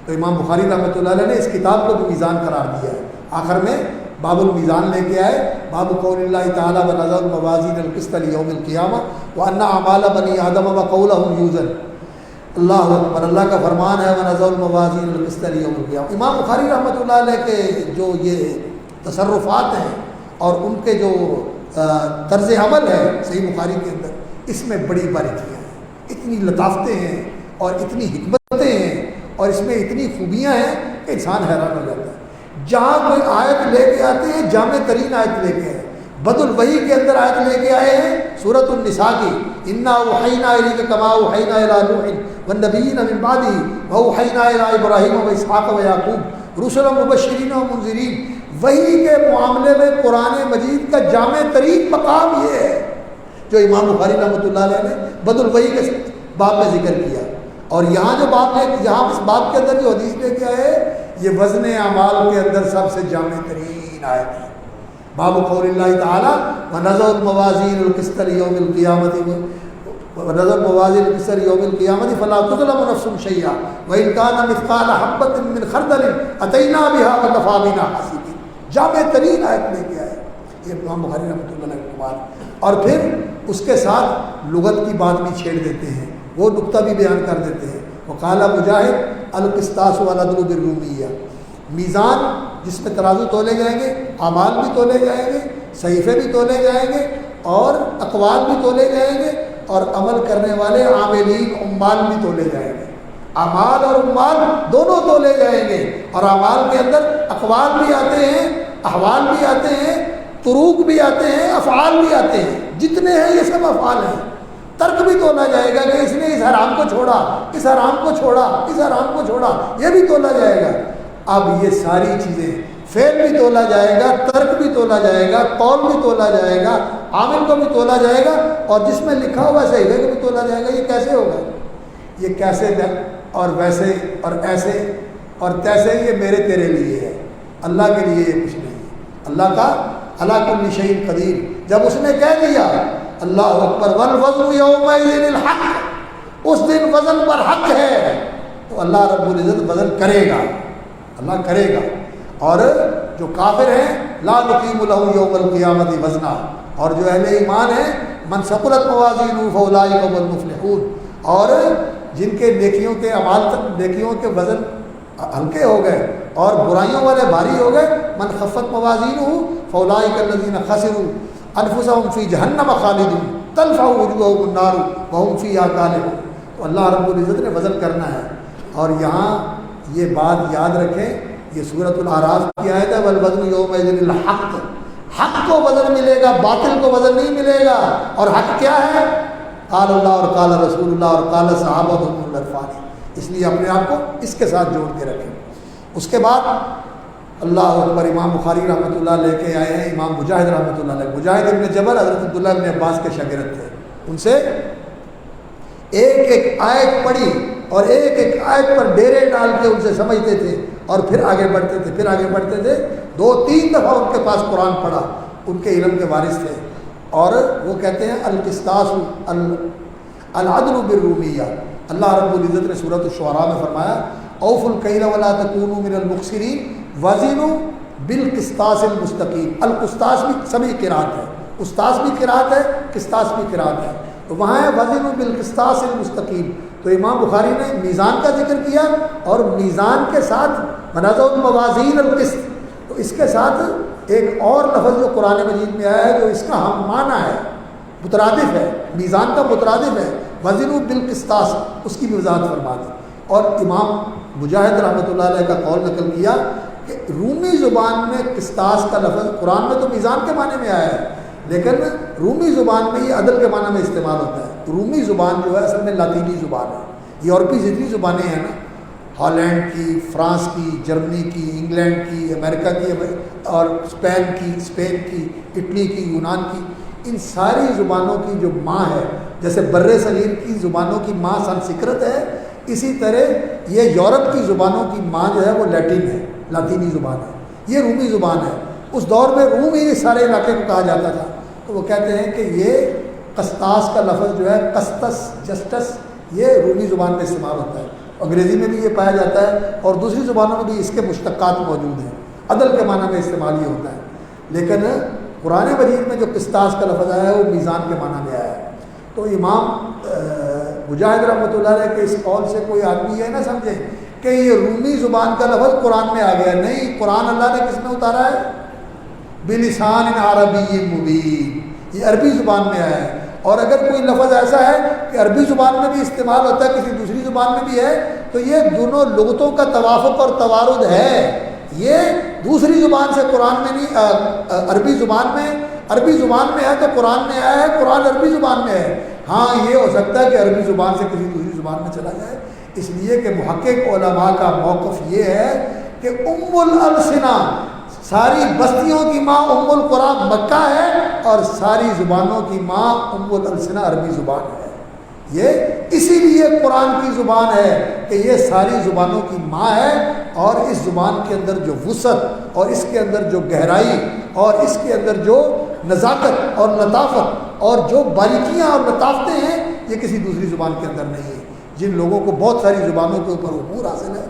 تو امام بخاری رحمۃ اللہ علیہ نے اس کتاب کو بھی میزان قرار دیا ہے۔ آخر میں باب المیزان لے کے آئے، باب قول اللہ تعالیٰ ونضع الموازین القسط لیوم القیامہ وان اعمال بنی آدم وقولهم یوزن۔ اللہ اکبر، اللہ کا فرمان ہے ونضع الموازین القسط لیوم القیامہ۔ امام بخاری رحمۃ اللہ علیہ کے جو یہ تصرفات ہیں اور ان کے جو طرز عمل ہے صحیح بخاری کے اندر، اس میں بڑی باریکیاں ہیں، اتنی لطافتیں ہیں اور اتنی حکمتیں ہیں اور اس میں اتنی خوبیاں ہیں کہ انسان حیران ہو جاتا ہے۔ جہاں کوئی آیت لے کے آتے ہیں جامع ترین آیت لے کے آئے، بدء الوحی کے اندر آیت لے کے آئے ہیں سورۃ النساء کی، انا اوحینا الیک کما اوحینا الی نوح والنبیین من بعدہ واوحینا الی ابراہیم واسحاق ویعقوب رسلا مبشرین ومنذرین۔ وحی کے معاملے میں قرآن مجید کا جامع ترین مقام یہ ہے جو امام بخاری رحمۃ اللہ علیہ نے بدء الوحی کے باب میں ذکر کیا۔ اور یہاں جو باب یہاں اس باب کے اندر جو حدیث لے کے آئے، یہ وزن اعمال کے اندر سب سے جامع ترین آیت ہے۔ باب قول اللہ تعالیٰ ونضع الموازین القسط لیوم القیامۃ ونضع الموازین القسط لیوم القیامۃ فلا تظلم نفس شیئا وان کان مثقال حبۃ من خردل اتینا بها وکفی بنا حاسبین۔ جامع ترین آیت لے کے آئے یہ امام بخاری رحمۃ اللہ علیہ کے۔ اور پھر اس کے ساتھ لغت کی بات بھی چھیڑ دیتے ہیں، وہ نقطہ بھی بیان کر دیتے ہیں۔ وقال مجاہد القسطاس والعدل بالرومیہ، میزان جس میں ترازو تولے جائیں گے، اعمال بھی تولے جائیں گے، صحیفے بھی تولے جائیں گے اور اقوال بھی تولے جائیں گے اور عمل کرنے والے عاملین عمال بھی تولے جائیں گے۔ اعمال اور عمال دونوں تولے جائیں گے، اور اعمال کے اندر اقوال بھی آتے ہیں، احوال بھی آتے ہیں، طروق بھی آتے ہیں، افعال بھی آتے ہیں، جتنے ہیں یہ سب افعال ہیں۔ ترک بھی تولا جائے گا کہ اس نے اس حرام کو چھوڑا، اس حرام کو چھوڑا، اس حرام کو چھوڑا، یہ بھی تولا جائے گا۔ اب یہ ساری چیزیں، فعل بھی تولا جائے گا، ترک بھی تولا جائے گا، قول بھی تولا جائے گا، عامل کو بھی تولا جائے گا، اور جس میں لکھا ہوا صحیفے کو بھی تولا جائے گا۔ یہ کیسے ہوگا؟ یہ کیسے اور ویسے اور ایسے اور تیسے یہ میرے تیرے لیے ہے، اللہ کے لیے یہ کچھ نہیں ہے۔ اللہ کا علی کل شیء قدیر، جب اس نے کہہ دیا اللہ اکبر والوزن یومئذ الحق، اس دن وزن پر حق ہے، تو اللہ رب العزت وزن کرے گا، اللہ کرے گا۔ اور جو کافر ہیں لا نقیم لہ یوم القیامت وزنا، اور جو اہل ایمان ہیں من ثقلت موازینہ فاولئک هم المفلحون، اور جن کے نیکیوں کے اعمال تک نیکیوں کے وزن ہلکے ہو گئے اور برائیوں والے بھاری ہو گئے، من خفت موازینہ فاولئک الذین خسروا انفسهم فی جہنم خالدون تلفح وجوہهم النار وهم فیہا کالحون۔ تو اللہ رب العزت نے وزن کرنا ہے۔ اور یہاں یہ بات یاد رکھیں، یہ سورۃ الاعراف کی آیت ہے والوزن یومئذ الحق، حق کو وزن ملے گا، باطل کو وزن نہیں ملے گا۔ اور حق کیا ہے؟ قال اللہ اور قال رسول اللہ اور قال صحابہ العرفان۔ اس لیے اپنے آپ کو اس کے ساتھ جوڑ کے رکھیں۔ اس کے بعد اللہ اکبر، امام بخاری رحمۃ اللہ لے کے آئے ہیں امام مجاہد رحمۃ اللہ علیہ۔ مجاہد ابن جبل حضرت عبداللہ ابن عباس کے شاگرد تھے، ان سے ایک ایک آیت پڑھی اور ایک ایک آیت پر ڈیرے ڈال کے ان سے سمجھتے تھے اور پھر آگے بڑھتے تھے، پھر آگے بڑھتے تھے۔ 2-3 دفعہ ان کے پاس قرآن پڑھا، ان کے علم کے وارث تھے۔ اور وہ کہتے ہیں القسطاس العدل بالرومیہ۔ اللہ رب العزت نے سورۃ الشعراء میں فرمایا اوفوا الکیل ولا تکونوا من المخسرین وزنوا بالقسطاس المستقیم۔ القسطاس بھی سبھی قرات ہے، قسطاس بھی قرات ہے، قسطاس بھی قرات ہے، تو وہاں ہے وزنوا بالقسطاس المستقیم۔ تو امام بخاری نے میزان کا ذکر کیا اور میزان کے ساتھ ونضع الموازین القسط، تو اس کے ساتھ ایک اور لفظ جو قرآن مجید میں آیا ہے جو اس کا ہم معنی ہے، مترادف ہے، میزان کا مترادف ہے، وزنوا بالقسطاس، اس کی بھی وضاحت فرما دی۔ اور امام مجاہد رحمۃ اللہ علیہ کا قول نقل کیا کہ رومی زبان میں قسطاس کا لفظ قرآن میں تو میزان کے معنی میں آیا ہے، لیکن رومی زبان میں یہ عدل کے معنی میں استعمال ہوتا ہے۔ رومی زبان جو ہے اصل میں لاطینی زبان ہے۔ یورپی جتنی زبانیں ہیں نا، ہالینڈ کی، فرانس کی، جرمنی کی، انگلینڈ کی، امریکہ کی اور اسپین کی، اٹلی کی، یونان کی، ان ساری زبانوں کی جو ماں ہے، جیسے بر صغیر کی زبانوں کی ماں سنسکرت ہے، اسی طرح یہ یورپ کی زبانوں کی ماں جو ہے وہ لیٹن ہے، لاطینی زبان ہے، یہ رومی زبان ہے۔ اس دور میں روم ہی سارے علاقے کو کہا جاتا تھا، تو وہ کہتے ہیں کہ یہ قسطاس کا لفظ جو ہے قسطس، جسٹس، یہ رومی زبان میں استعمال ہوتا ہے۔ انگریزی میں بھی یہ پایا جاتا ہے اور دوسری زبانوں میں بھی اس کے مشتقات موجود ہیں. عدل کے معنی میں استعمال یہ ہوتا ہے. لیکن قرآن مجید میں جو قسطاس کا لفظ آیا ہے وہ میزان کے معنی میں آیا ہے. تو امام مجاہد رحمۃ اللہ علیہ کے اس قول سے کوئی آدمی یہ نہ سمجھے کہ یہ رومی زبان کا لفظ قرآن میں آ گیا. نہیں، قرآن اللہ نے کس میں اتارا ہے؟ بلسان عربی مبین، یہ عربی زبان میں آیا ہے. اور اگر کوئی لفظ ایسا ہے کہ عربی زبان میں بھی استعمال ہوتا ہے، کسی دوسری زبان میں بھی ہے، تو یہ دونوں لغتوں کا توافق اور توارد ہے. یہ دوسری زبان سے قرآن میں نہیں، عربی زبان میں ہے تو قرآن میں آیا ہے، قرآن عربی زبان میں ہے. ہاں یہ ہو سکتا ہے کہ عربی زبان سے کسی دوسری زبان میں چلا جائے. اس لیے کہ محقق علماء کا موقف یہ ہے کہ ام الالسنہ، ساری بستیوں کی ماں ام القرآن مکہ ہے اور ساری زبانوں کی ماں ام الالسنہ عربی زبان ہے. یہ اسی لیے قرآن کی زبان ہے کہ یہ ساری زبانوں کی ماں ہے، اور اس زبان کے اندر جو وسعت اور اس کے اندر جو گہرائی اور اس کے اندر جو نزاکت اور لطافت اور جو باریکیاں اور لطافتیں ہیں، یہ کسی دوسری زبان کے اندر نہیں ہے. جن لوگوں کو بہت ساری زبانوں کے اوپر عبور حاصل ہے.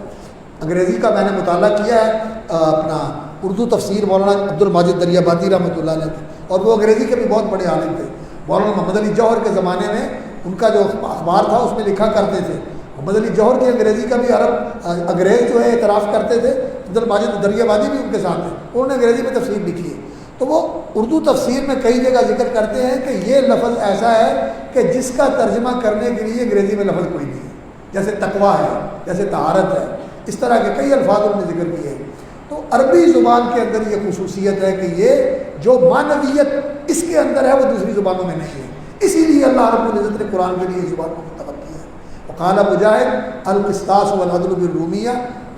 انگریزی کا میں نے مطالعہ کیا ہے، اپنا اردو تفسیر مولانا عبد الماجد دریابادی رحمۃ اللہ علیہ تھے، اور وہ انگریزی کے بھی بہت بڑے عالم تھے. مولانا محمد علی جوہر کے زمانے میں ان کا جو اخبار تھا اس میں لکھا کرتے تھے. محمد علی جوہر کی انگریزی کا بھی انگریز جو ہے اعتراف کرتے تھے. عبد الماجد دریابادی بھی ان کے ساتھ تھے، انہوں نے انگریزی میں تفسیر لکھی ہے. تو وہ اردو تفسیر میں کئی جگہ ذکر کرتے ہیں کہ یہ لفظ ایسا ہے کہ جس کا ترجمہ کرنے کے لیے انگریزی میں لفظ کوئی نہیں ہے. جیسے تقویٰ ہے، جیسے طہارت ہے، اس طرح کے کئی الفاظ انہوں نے ذکر کیے ہیں. تو عربی زبان کے اندر یہ خصوصیت ہے کہ یہ جو معنویت اس کے اندر ہے وہ دوسری زبانوں میں نہیں ہے. اسی لیے اللہ رب العزت نے قرآن کے لیے اس زبان کو منتخب کیا ہے. وقال مجاہد القسطاس والعدل بالرومیہ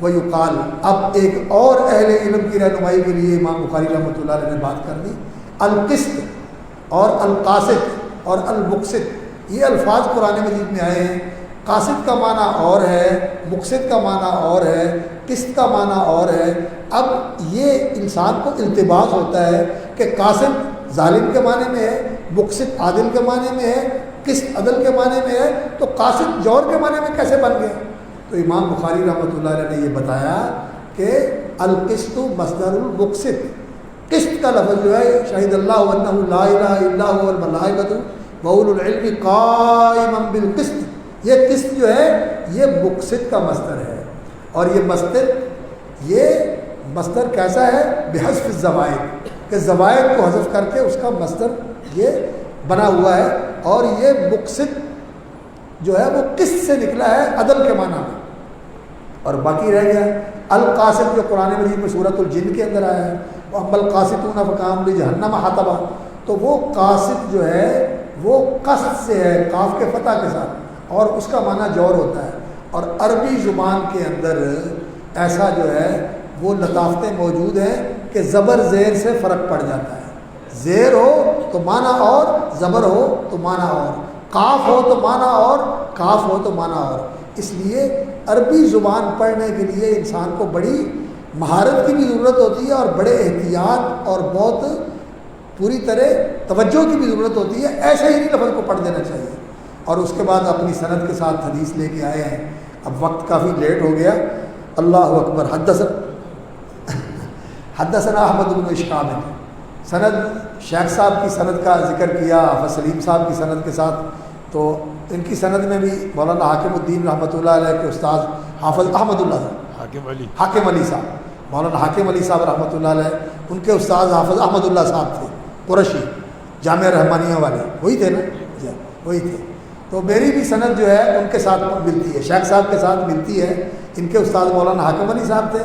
ویقال. اب ایک اور اہل علم کی رہنمائی کے لیے امام بخاری رحمۃ اللہ علیہ نے بات کر دی. القسط اور القاسط اور المقسط، یہ الفاظ قرآن مجید میں آئے ہیں. قاسط کا معنی اور ہے، مقسط کا معنی اور ہے، قسط کا معنی اور ہے. اب یہ انسان کو التباس ہوتا ہے کہ قاسط ظالم کے معنی میں ہے، مقسط عادل کے معنی میں ہے، قسط عدل کے معنی میں ہے، تو قاسط جور کے معنی میں کیسے بن گیا؟ تو امام بخاری رحمۃ اللہ علیہ نے یہ بتایا کہ القسط مصدر المقسط. قسط کا لفظ جو ہے شہید اللہ انہ لا الہ الا هو الملائکۃ واولو العلم قائما بالقسط، یہ قسط جو ہے یہ مقسط کا مصدر ہے. اور یہ مصدر کیسا ہے؟ بحذف الزوائد، کہ زوائد کو حذف کر کے اس کا مصدر یہ بنا ہوا ہے. اور یہ مقسط جو ہے وہ قسط سے نکلا ہے عدل کے معنی میں. اور باقی رہ گیا القاسط جو قرآن مجید میں سورۃ الجن کے اندر آیا ہے، وَأَمَّا الْقَاسِطُونَ فَكَانُوا لِجَهَنَّمَ حَطَبًا. تو وہ قاسط جو ہے وہ قصد سے ہے، قاف کے فتح کے ساتھ، اور اس کا معنی جور ہوتا ہے. اور عربی زبان کے اندر ایسا جو ہے وہ لطافتیں موجود ہیں کہ زبر زیر سے فرق پڑ جاتا ہے. زیر ہو تو معنی اور، زبر ہو تو معنی اور، قاف ہو تو معنی اور، کاف ہو تو معنی اور. اس لیے عربی زبان پڑھنے کے لیے انسان کو بڑی مہارت کی بھی ضرورت ہوتی ہے، اور بڑے احتیاط اور بہت پوری طرح توجہ کی بھی ضرورت ہوتی ہے. ایسے ہی نہیں لفظ کو پڑھ دینا چاہیے. اور اس کے بعد اپنی سند کے ساتھ حدیث لے کے آئے ہیں. اب وقت کافی لیٹ ہو گیا. اللہ اکبر. حدثنا احمد بن اشکاب، سند شیخ صاحب کی سند کا ذکر کیا حافظ سلیم صاحب کی سند کے ساتھ. تو ان کی سند میں بھی مولانا حاکم الدین رحمۃ اللہ علیہ کے استاد حافظ احمد اللہ صاحب، حاکم علی صاحب، مولانا حاکم علی صاحب رحمۃ اللہ علیہ، ان کے استاد حافظ احمد اللہ صاحب تھے، قرشی، جامعہ رحمانیہ والے، وہی تھے نا جی، وہی تھے. تو میری بھی سند جو ہے ان کے ساتھ ملتی ہے، شیخ صاحب کے ساتھ ملتی ہے. ان کے استاد مولانا حاکم علی صاحب تھے،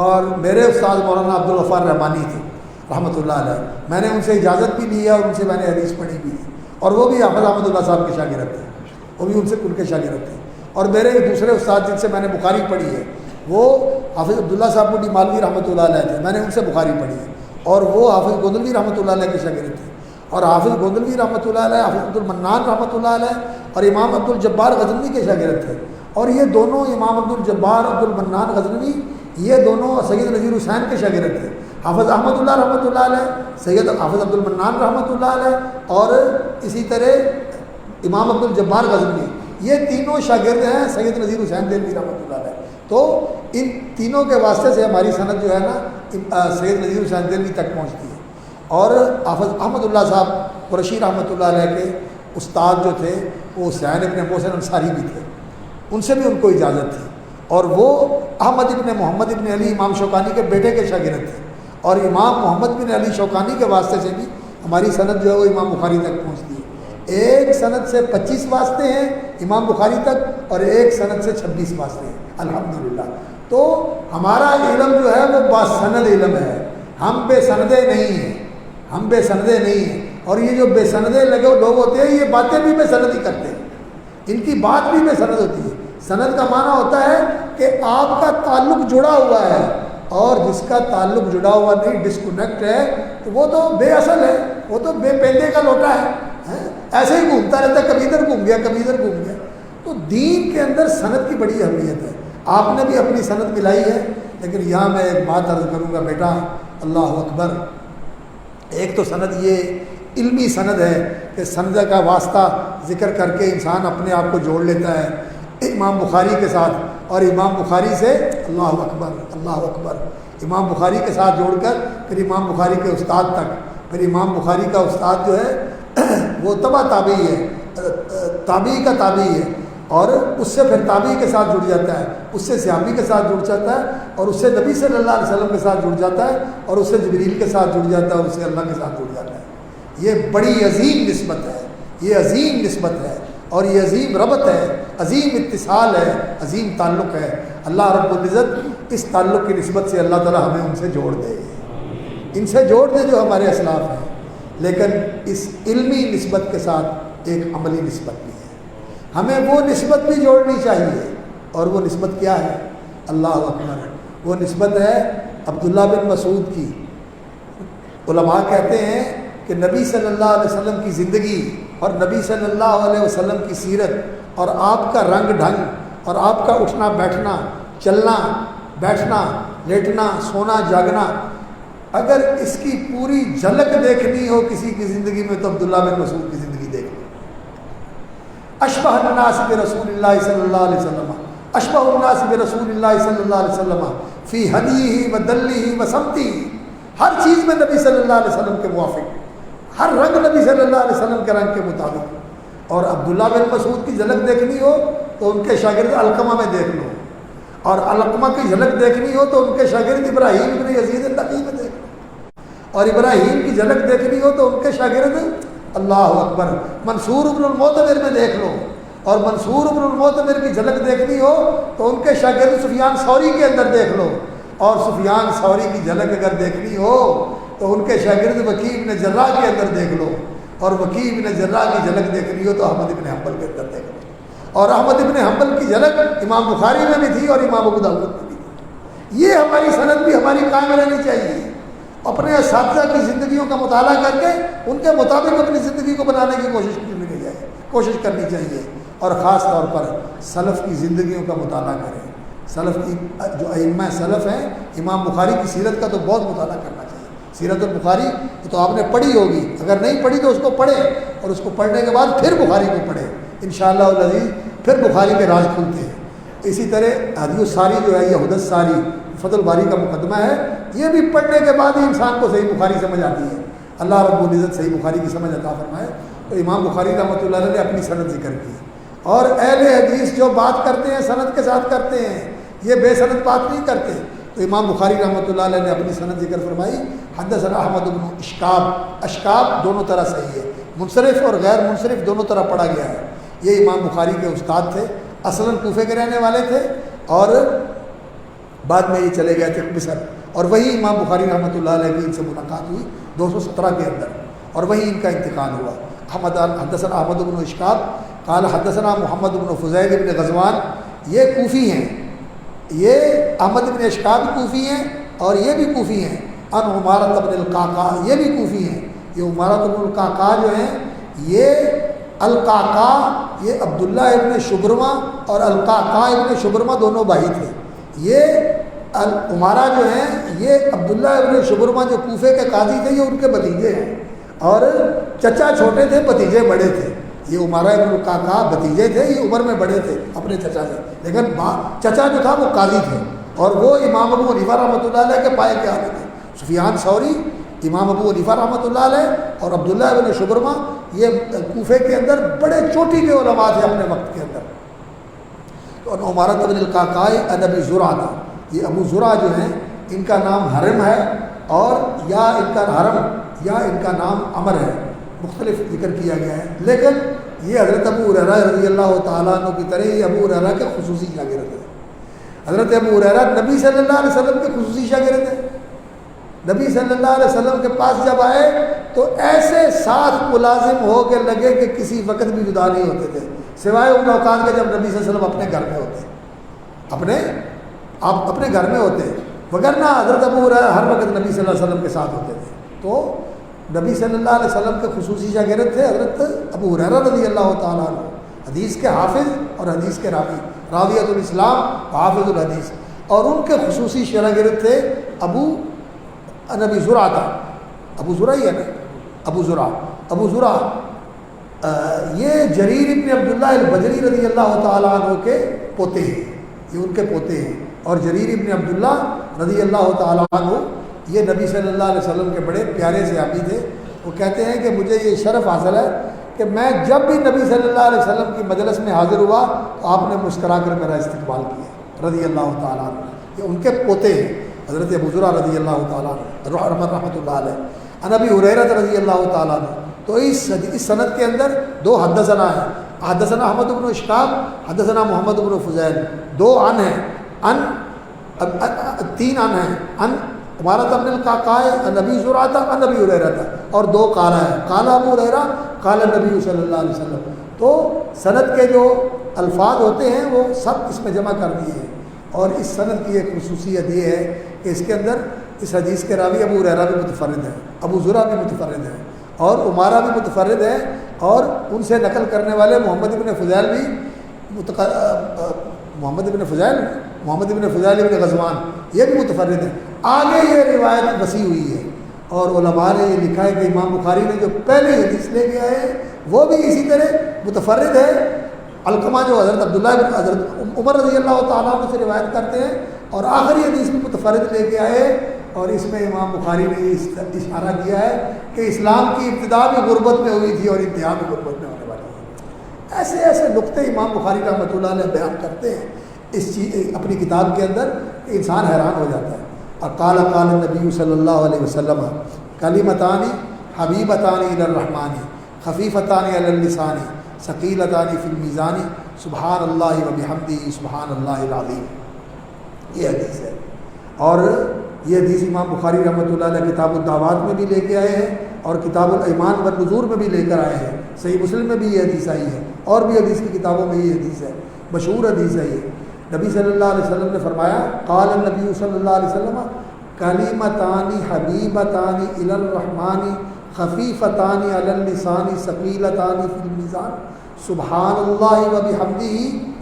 اور میرے استاد مولانا عبدالغفار رحمانی تھے رحمۃ اللہ علیہ. میں نے ان سے اجازت بھی لی ہے اور ان سے میں نے حدیث پڑھی بھی ہے. اور وہ بھی حافظ احمد اللہ صاحب کے شاگرد تھے، وہ بھی ان کے شاگرد تھے. اور میرے دوسرے استاد جن سے میں نے بخاری پڑھی ہے وہ حافظ عبداللہ صاحب بڈی مالوی رحمۃ اللہ علیہ تھے، میں نے ان سے بخاری پڑھی ہے. اور وہ حافظ گوندلوی رحمۃ اللہ علیہ کے شاگرد تھے. اور حافظ گوندلوی رحمۃ اللہ علیہ، حافظ عبد المنان رحمۃ اللہ علیہ، اور امام عبد الجبار غزنوی کے شاگرد تھے. اور یہ دونوں امام عبد الجبار، عبد المنان غزنوی، یہ دونوں سید نذیر حسین کے شاگرد تھے. حافظ احمد اللہ رحمۃ اللہ علیہ، سید حافظ عبد المنان رحمۃ اللہ علیہ، اور اسی طرح امام عبد الجبار غزنوی، یہ تینوں شاگرد ہیں سید نذیر حسین دہلوی رحمۃ اللہ علیہ. تو ان تینوں کے واسطے سے ہماری سند جو ہے نا سید نذیر حسین دہلوی تک پہنچتی ہے. اور حافظ احمد اللہ صاحب قریشی رحمۃ اللہ علیہ کے استاد جو تھے وہ حسین ابن محسن انصاری بھی تھے، ان سے بھی ان کو اجازت تھی. اور وہ احمد ابن محمد ابن علی امام شوکانی کے بیٹے کے شاگرد تھے. اور امام محمد بن علی شوکانی کے واسطے سے بھی ہماری سند جو ہے وہ امام بخاری تک پہنچتی ہے. ایک سند سے 25 واسطے ہیں امام بخاری تک، اور ایک سند سے 26 واسطے ہیں الحمدللہ. تو ہمارا علم جو ہے وہ باسند علم ہے، ہم بے سندے نہیں ہیں، ہم بے سندے نہیں ہیں. اور یہ جو بے سندے لگے لوگ ہوتے ہیں یہ باتیں بھی بے سند ہی کرتے ہیں، ان کی بات بھی بے سند ہوتی ہے. سند کا معنی ہوتا ہے کہ آپ کا تعلق جڑا ہوا ہے، اور جس کا تعلق جڑا ہوا نہیں، ڈسکنیکٹ ہے، تو وہ تو بے اصل ہے، وہ تو بے پیندے کا لوٹا ہے، ایسے ہی گھومتا رہتا ہے، کبھی ادھر گھوم گیا کبھی ادھر گھوم گیا. تو دین کے اندر سند کی بڑی اہمیت ہے. آپ نے بھی اپنی سند ملائی ہے، لیکن یہاں میں ایک بات عرض کروں گا بیٹا، اللہ اکبر. ایک تو سند یہ علمی سند ہے کہ سند کا واسطہ ذکر کر کے انسان اپنے آپ کو جوڑ لیتا ہے امام بخاری کے ساتھ، اور امام بخاری سے اللہ اکبر اللہ اکبر امام بخاری کے ساتھ جوڑ کر پھر امام بخاری کے استاد تک. پھر امام بخاری کا استاد جو ہے وہ تبع تابعی ہے، تابعی کا تابعی ہے، اور اس سے پھر تابعی کے ساتھ جڑ جاتا ہے، اس سے صحابی کے ساتھ جڑ جاتا ہے، اور اس سے نبی صلی اللہ علیہ وسلم کے ساتھ جڑ جاتا ہے، اور اس سے جبریل کے ساتھ جڑ جاتا ہے، اور اس سے اللہ کے ساتھ جڑ جاتا ہے. یہ بڑی عظیم نسبت ہے، یہ عظیم نسبت ہے، اور یہ عظیم ربط ہے، عظیم اتصال ہے، عظیم تعلق ہے. اللہ رب العزت اس تعلق کی نسبت سے اللہ تعالی ہمیں ان سے جوڑ دے، ان سے جوڑ دے جو ہمارے اسلاف ہیں. لیکن اس علمی نسبت کے ساتھ ایک عملی نسبت بھی ہے، ہمیں وہ نسبت بھی جوڑنی چاہیے. اور وہ نسبت کیا ہے؟ اللہ اکبر. وہ نسبت ہے عبداللہ بن مسعود کی. علماء کہتے ہیں کہ نبی صلی اللہ علیہ وسلم کی زندگی اور نبی صلی اللہ علیہ وسلم کی سیرت اور آپ کا رنگ ڈھنگ اور آپ کا اٹھنا بیٹھنا، چلنا بیٹھنا، لیٹنا سونا جاگنا، اگر اس کی پوری جھلک دیکھنی ہو کسی کی زندگی میں تو عبداللہ بن مسعود کی زندگی دیکھ لو. اشبہ الناس برسول اللہ صلی اللہ علیہ وسلم، اشبہ الناس برسول اللہ صلی اللہ علیہ وسلم فی ہدیہ و دلہ و سمتہ. ہر چیز میں نبی صلی اللہ علیہ وسلم کے موافق، ہر رنگ نبی صلی اللہ علیہ وسلم کے رنگ کے مطابق. اور عبداللہ بن مسعود کی جھلک دیکھنی ہو تو ان کے شاگرد علقمہ میں دیکھ لو، اور علقمہ کی جھلک دیکھنی ہو تو ان کے شاگرد ابراہیم بن یزید النخعی میں دیکھ لو، اور ابراہیم کی جھلک دیکھنی ہو تو ان کے شاگرد اللہ اکبر منصور بن المعتمر میں دیکھ لو، اور منصور بن المعتمر کی جھلک دیکھنی ہو تو ان کے شاگرد سفیان ثوری کے اندر دیکھ لو، اور سفیان ثوری کی جھلک اگر دیکھنی ہو تو ان کے شاگرد وکیع بن جراح کے اندر دیکھ لو، اور وکیع بن جراح کی جھلک دیکھنی ہو تو احمد بن حنبل کے اندر دیکھ لو. اور احمد بن حنبل کی جھلک امام بخاری میں بھی تھی اور امام ابو داؤد میں بھی تھی. یہ ہماری سند بھی ہماری قائم رہنی چاہیے. اپنے اساتذہ کی زندگیوں کا مطالعہ کر کے ان کے مطابق اپنی زندگی کو بنانے کی کوشش کرنی چاہیے. اور خاص طور پر سلف کی زندگیوں کا مطالعہ کریں. سلف کی جو ائمہ سلف ہیں، امام بخاری کی سیرت کا تو بہت مطالعہ کرنا چاہیے. سیرت البخاری تو آپ نے پڑھی ہوگی، اگر نہیں پڑھی تو اس کو پڑھیں، اور اس کو پڑھنے کے بعد پھر بخاری کو پڑھیں. انشاءاللہ العزیز پھر بخاری کے راز کھلتے ہیں. اسی طرح حدیث الساری جو ہے، یہ حدث ساری فتح الباری کا مقدمہ ہے، یہ بھی پڑھنے کے بعد ہی انسان کو صحیح بخاری سمجھ آتی ہے. اللہ رب العزت صحیح بخاری کی سمجھ عطا فرمائے. تو امام بخاری رحمۃ اللہ علیہ نے اپنی سند ذکر کی، اور اہل حدیث جو بات کرتے ہیں سند کے ساتھ کرتے ہیں، یہ بے سند بات نہیں کرتے. تو امام بخاری رحمۃ اللہ علیہ نے اپنی سند ذکر فرمائی. حدثنا احمد بن اشکاب، اشکاب دونوں طرح صحیح ہے، منصرف اور غیر منصرف دونوں طرح پڑھا گیا ہے. یہ امام بخاری کے استاد تھے، اصلاً کوفے کے رہنے والے تھے، اور بعد میں یہ چلے گئے تھے مصر. اور وہی امام بخاری رحمۃ اللہ علیہ کی ان سے ملاقات ہوئی 217 کے اندر، اور وہی ان کا انتقال ہوا. حدثنا احمد بن اشکاب قال حدثنا محمد بن فضیل بن غزوان. یہ کوفی ہیں، یہ احمد بن اشکاب کوفی ہیں اور یہ بھی کوفی ہیں. ان عمارۃ بن القعقاع، یہ بھی کوفی ہیں. یہ عمارۃ بن القعقاع جو ہیں، یہ القعقاع یہ عبداللہ ابن شبرمہ اور القعقاع ابن شبرمہ دونوں بھائی تھے. یہ عمارہ جو ہیں یہ عبداللہ ابن شبرمہ جو کوفے کے قاضی تھے، یہ ان کے بھتیجے ہیں، اور چچا چھوٹے تھے، بھتیجے بڑے تھے. یہ عمارہ ابن القعقاع بھتیجے تھے، یہ عمر میں بڑے تھے اپنے چچا سے، لیکن چچا جو تھا وہ قاضی تھے اور وہ امام ابو حنیفہ رحمۃ اللہ علیہ کے پائے کے آگے تھے۔ سفیان ثوری، امام ابو حنیفہ رحمۃ اللہ علیہ اور عبداللہ ابن شبرمہ، یہ کوفے کے اندر بڑے چوٹی کے علماء تھے اپنے وقت کے اندر۔ تو عمارہ ابن القعقاع ان ابی زرعہ تھا، یہ ابو زرعہ جو ہیں ان کا نام حرم ہے اور یا ان کا حرم یا ان کا نام عمر ہے، مختلف ذکر کیا گیا ہے، لیکن یہ حضرت ابو ہریرہ رضی اللہ تعالیٰ عنہ کی طرح یہ ابو ہریرہ کے خصوصی شاگرد ہیں۔ حضرت ابو ہریرہ نبی صلی اللہ علیہ وسلم کے خصوصی شاگرد ہیں۔ نبی صلی اللہ علیہ وسلم کے پاس جب آئے تو ایسے ساتھ ملازم ہو کے لگے کہ کسی وقت بھی جدا نہیں ہوتے تھے، سوائے ان اوقات کے جب نبی صلی اللہ علیہ وسلم اپنے گھر میں ہوتے، اپنے گھر میں ہوتے، وگرنہ حضرت ابو ہریرہ ہر وقت نبی صلی اللہ علیہ وسلم کے ساتھ ہوتے تھے۔ تو نبی صلی اللہ علیہ وسلم کے خصوصی شاگرد تھے حضرت ابو ہریرہ رضی اللہ تعالیٰ عنہ، حدیث کے حافظ اور حدیث کے راوی، راویۃ الاسلام و حافظ الحدیث، اور ان کے خصوصی شاگرد تھے ابو زرعہ تھا، ابو زرعہ ہی ہے نا، ابو زرعہ یہ جریر ابن عبداللہ البجلی رضی اللہ تعالیٰ عنہ کے پوتے ہیں، یہ ان کے پوتے ہیں، اور جریر ابن عبداللہ رضی اللہ تعالیٰ عنہ یہ نبی صلی اللہ علیہ وسلم کے بڑے پیارے صحابی تھے۔ وہ کہتے ہیں کہ مجھے یہ شرف حاصل ہے کہ میں جب بھی نبی صلی اللہ علیہ وسلم کی مجلس میں حاضر ہوا تو آپ نے مسکرا کر میرا استقبال کیا، رضی اللہ تعالیٰ عنہ۔ یہ ان کے پوتے ہیں حضرت ابو زرعہ رضی اللہ تعالیٰ عنہ رحمۃ اللہ علیہ، عن ابی ہریرہ رضی اللہ تعالیٰ عنہ۔ تو اس سند کے اندر دو حدثنا ہیں، حدثنا احمد بن اشتاب، حدثنا محمد بن فضیل، دو ان ہیں، تین ان ہیں، ان عمارہ ابن القعقاع ان ابی زرعہ ان ابی ہریرہ تھا، اور دو قالا ہے، قالا ابو ہریرہ قال نبی صلی اللہ علیہ وسلم۔ تو سند کے جو الفاظ ہوتے ہیں وہ سب اس میں جمع کر دیے ہیں، اور اس سند کی ایک خصوصیت یہ ہے کہ اس کے اندر اس حدیث کے راوی ابو ہریرہ بھی متفرد ہیں، ابو زرعہ بھی متفرد ہیں، اور عمارہ بھی متفرد ہیں، اور ان سے نقل کرنے والے محمد ابن فضیل ابن غزوان یہ بھی متفرد ہیں۔ آگے یہ روایت وسیع ہوئی ہے، اور علماء نے یہ لکھا ہے کہ امام بخاری نے جو پہلی حدیث لے کے آئے ہیں وہ بھی اسی طرح متفرد ہے۔ علقمہ جو حضرت عمر رضی اللہ تعالیٰ عنہ سے روایت کرتے ہیں، اور آخری حدیث بھی متفرد لے کے آئے، اور اس میں امام بخاری نے یہ اشارہ کیا ہے کہ اسلام کی ابتدا بھی غربت میں ہوئی تھی اور انتہا بھی غربت میں ہونے والی ہے۔ ایسے ایسے نقطے امام بخاری رحمۃ اللہ علیہ بیان کرتے ہیں اس چیز اپنی کتاب کے اندر کہ انسان حیران ہو جاتا ہے۔ اور قال نبی صلی اللہ علیہ وسلم کلمتان حبیبتان الی الرحمن خفیفتان علی اللسان ثقیلتان فی المیزان سبحان اللہ و بحمدہ سبحان اللہ العظیم۔ یہ حدیث ہے، اور یہ حدیث امام بخاری رحمۃ اللہ علیہ کتاب الدعوات میں بھی لے کے آئے ہیں، اور کتاب الایمان والنذور میں بھی لے کر آئے ہیں، صحیح مسلم میں بھی یہ حدیث آئی ہے، اور بھی حدیث کی کتابوں میں یہ حدیث ہے، مشہور حدیث ہے یہ۔ نبی صلی اللہ علیہ وسلم نے فرمایا، قال النبی صلی اللہ علیہ وسلم کلمتان حبیبتان الی الرحمن خفیفتان علی اللسان ثقیلتان فی المیزان سبحان اللہ و بحمدہ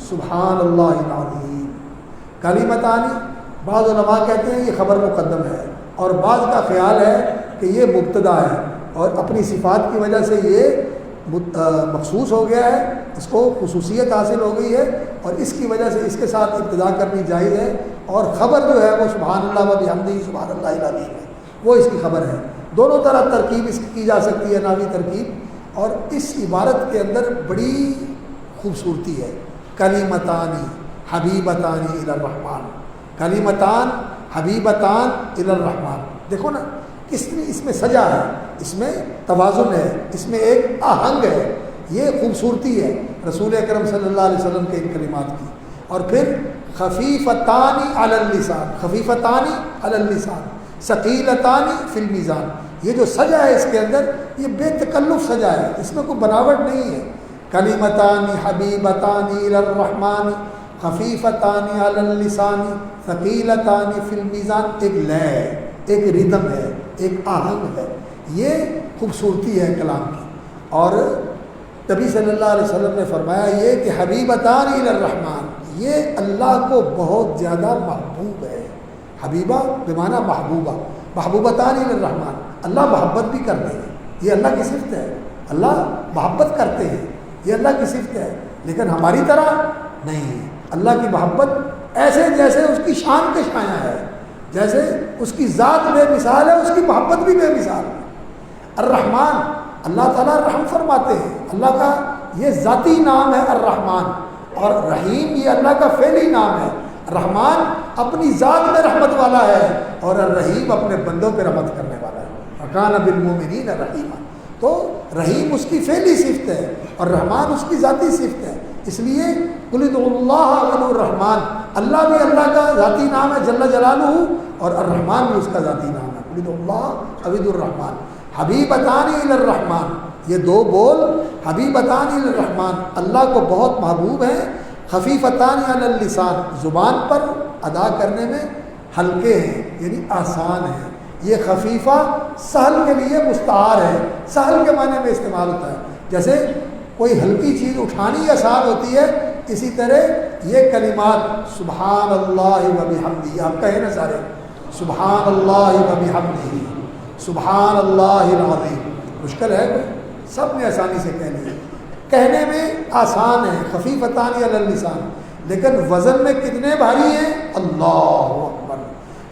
سبحان اللہ العظیم۔ کلمتان، بعض علماء کہتے ہیں یہ خبر مقدم ہے، اور بعض کا خیال ہے کہ یہ مبتدا ہے، اور اپنی صفات کی وجہ سے یہ مخصوص ہو گیا ہے، اس کو خصوصیت حاصل ہو گئی ہے، اور اس کی وجہ سے اس کے ساتھ ابتدا کرنی جائز ہے، اور خبر جو ہے وہ سبحان اللہ و بحمدہ سبحان اللہ العظیم ہے، وہ اس کی خبر ہے۔ دونوں طرح ترکیب اس کی جا سکتی ہے، ناوی ترکیب، اور اس عبارت کے اندر بڑی خوبصورتی ہے۔ کلمتان حبیبتان الی الرحمن، کلمتان حبیبتان الی الرحمن، دیکھو نا کتنی اس میں سجا ہے، اس میں توازن ہے، اس میں ایک آہنگ ہے، یہ خوبصورتی ہے رسول اکرم صلی اللہ علیہ وسلم کے ان کلمات کی۔ اور پھر خفیفتان علی اللسان، خفیفتان علی اللسان ثقیلتان فی المیزان، یہ جو سجا ہے اس کے اندر یہ بے تکلف سجا ہے، اس میں کوئی بناوٹ نہیں ہے۔ کلمتان حبیبتان الی الرحمن خفیفتان علی اللسان ثقیلتان فی المیزان، ایک لے ہے، ایک ردم ہے، ایک آہنگ ہے، یہ خوبصورتی ہے کلام کی۔ اور نبی صلی اللہ علیہ وسلم نے فرمایا یہ کہ حبیبتان الی الرحمن، یہ اللہ کو بہت زیادہ محبوب ہے۔ حبیبہ بمعنی محبوبہ، محبوبتان الی الرحمن، اللہ محبت بھی کرتے ہیں، یہ اللہ کی صفت ہے، اللہ محبت کرتے ہیں، یہ اللہ کی صفت ہے، لیکن ہماری طرح نہیں ہے۔ اللہ کی محبت ایسے جیسے اس کی شان کے شایع ہے، جیسے اس کی ذات بے مثال ہے، اس کی محبت بھی بے مثال ہے۔ الرحمن، اللہ تعالیٰ رحم فرماتے ہیں، اللہ کا یہ ذاتی نام ہے الرحمن، اور رحیم یہ اللہ کا فعلی نام ہے۔ رحمان اپنی ذات میں رحمت والا ہے، اور الرحیم اپنے بندوں پہ رحمت کرنے والا ہے۔ وَكَانَ بِالْمُؤْمِنِينَ رَحِيمًا، تو رحیم اس کی فعلی صفت ہے اور رحمان اس کی ذاتی صفت ہے۔ اس لیے قُلِ ادْعُوا اللَّهَ وَادْعُوا الرَّحْمَٰنَ، اللہ بھی اللہ کا ذاتی نام ہے جل جلالہ، اور الرحمن بھی اس کا ذاتی نام ہے، قُلِ ادْعُوا اللَّهَ أَوِ ادْعُوا الرَّحْمَٰنَ۔ حبیبتان الی الرحمن، یہ دو بول حبیبتان الی الرحمن اللہ کو بہت محبوب ہیں، خفیفتان علی اللسان، زبان پر ادا کرنے میں ہلکے ہیں، یعنی آسان ہیں۔ یہ خفیفہ سہل کے لیے مستعار ہے، سہل کے معنی میں استعمال ہوتا ہے، جیسے کوئی ہلکی چیز اٹھانی آسان ہوتی ہے، اسی طرح یہ کلمات سبحان اللہ و بحمدہ، آپ کہیں نا سارے سبحان اللہ و بحمدہ، سبحان اللہ العظیم، مشکل ہے کوئی؟ سب نے آسانی سے کہہ لیا، کہنے میں آسان ہے، خفیفتان علی اللسان، لیکن وزن میں کتنے بھاری ہیں؟ اللہ اکبر۔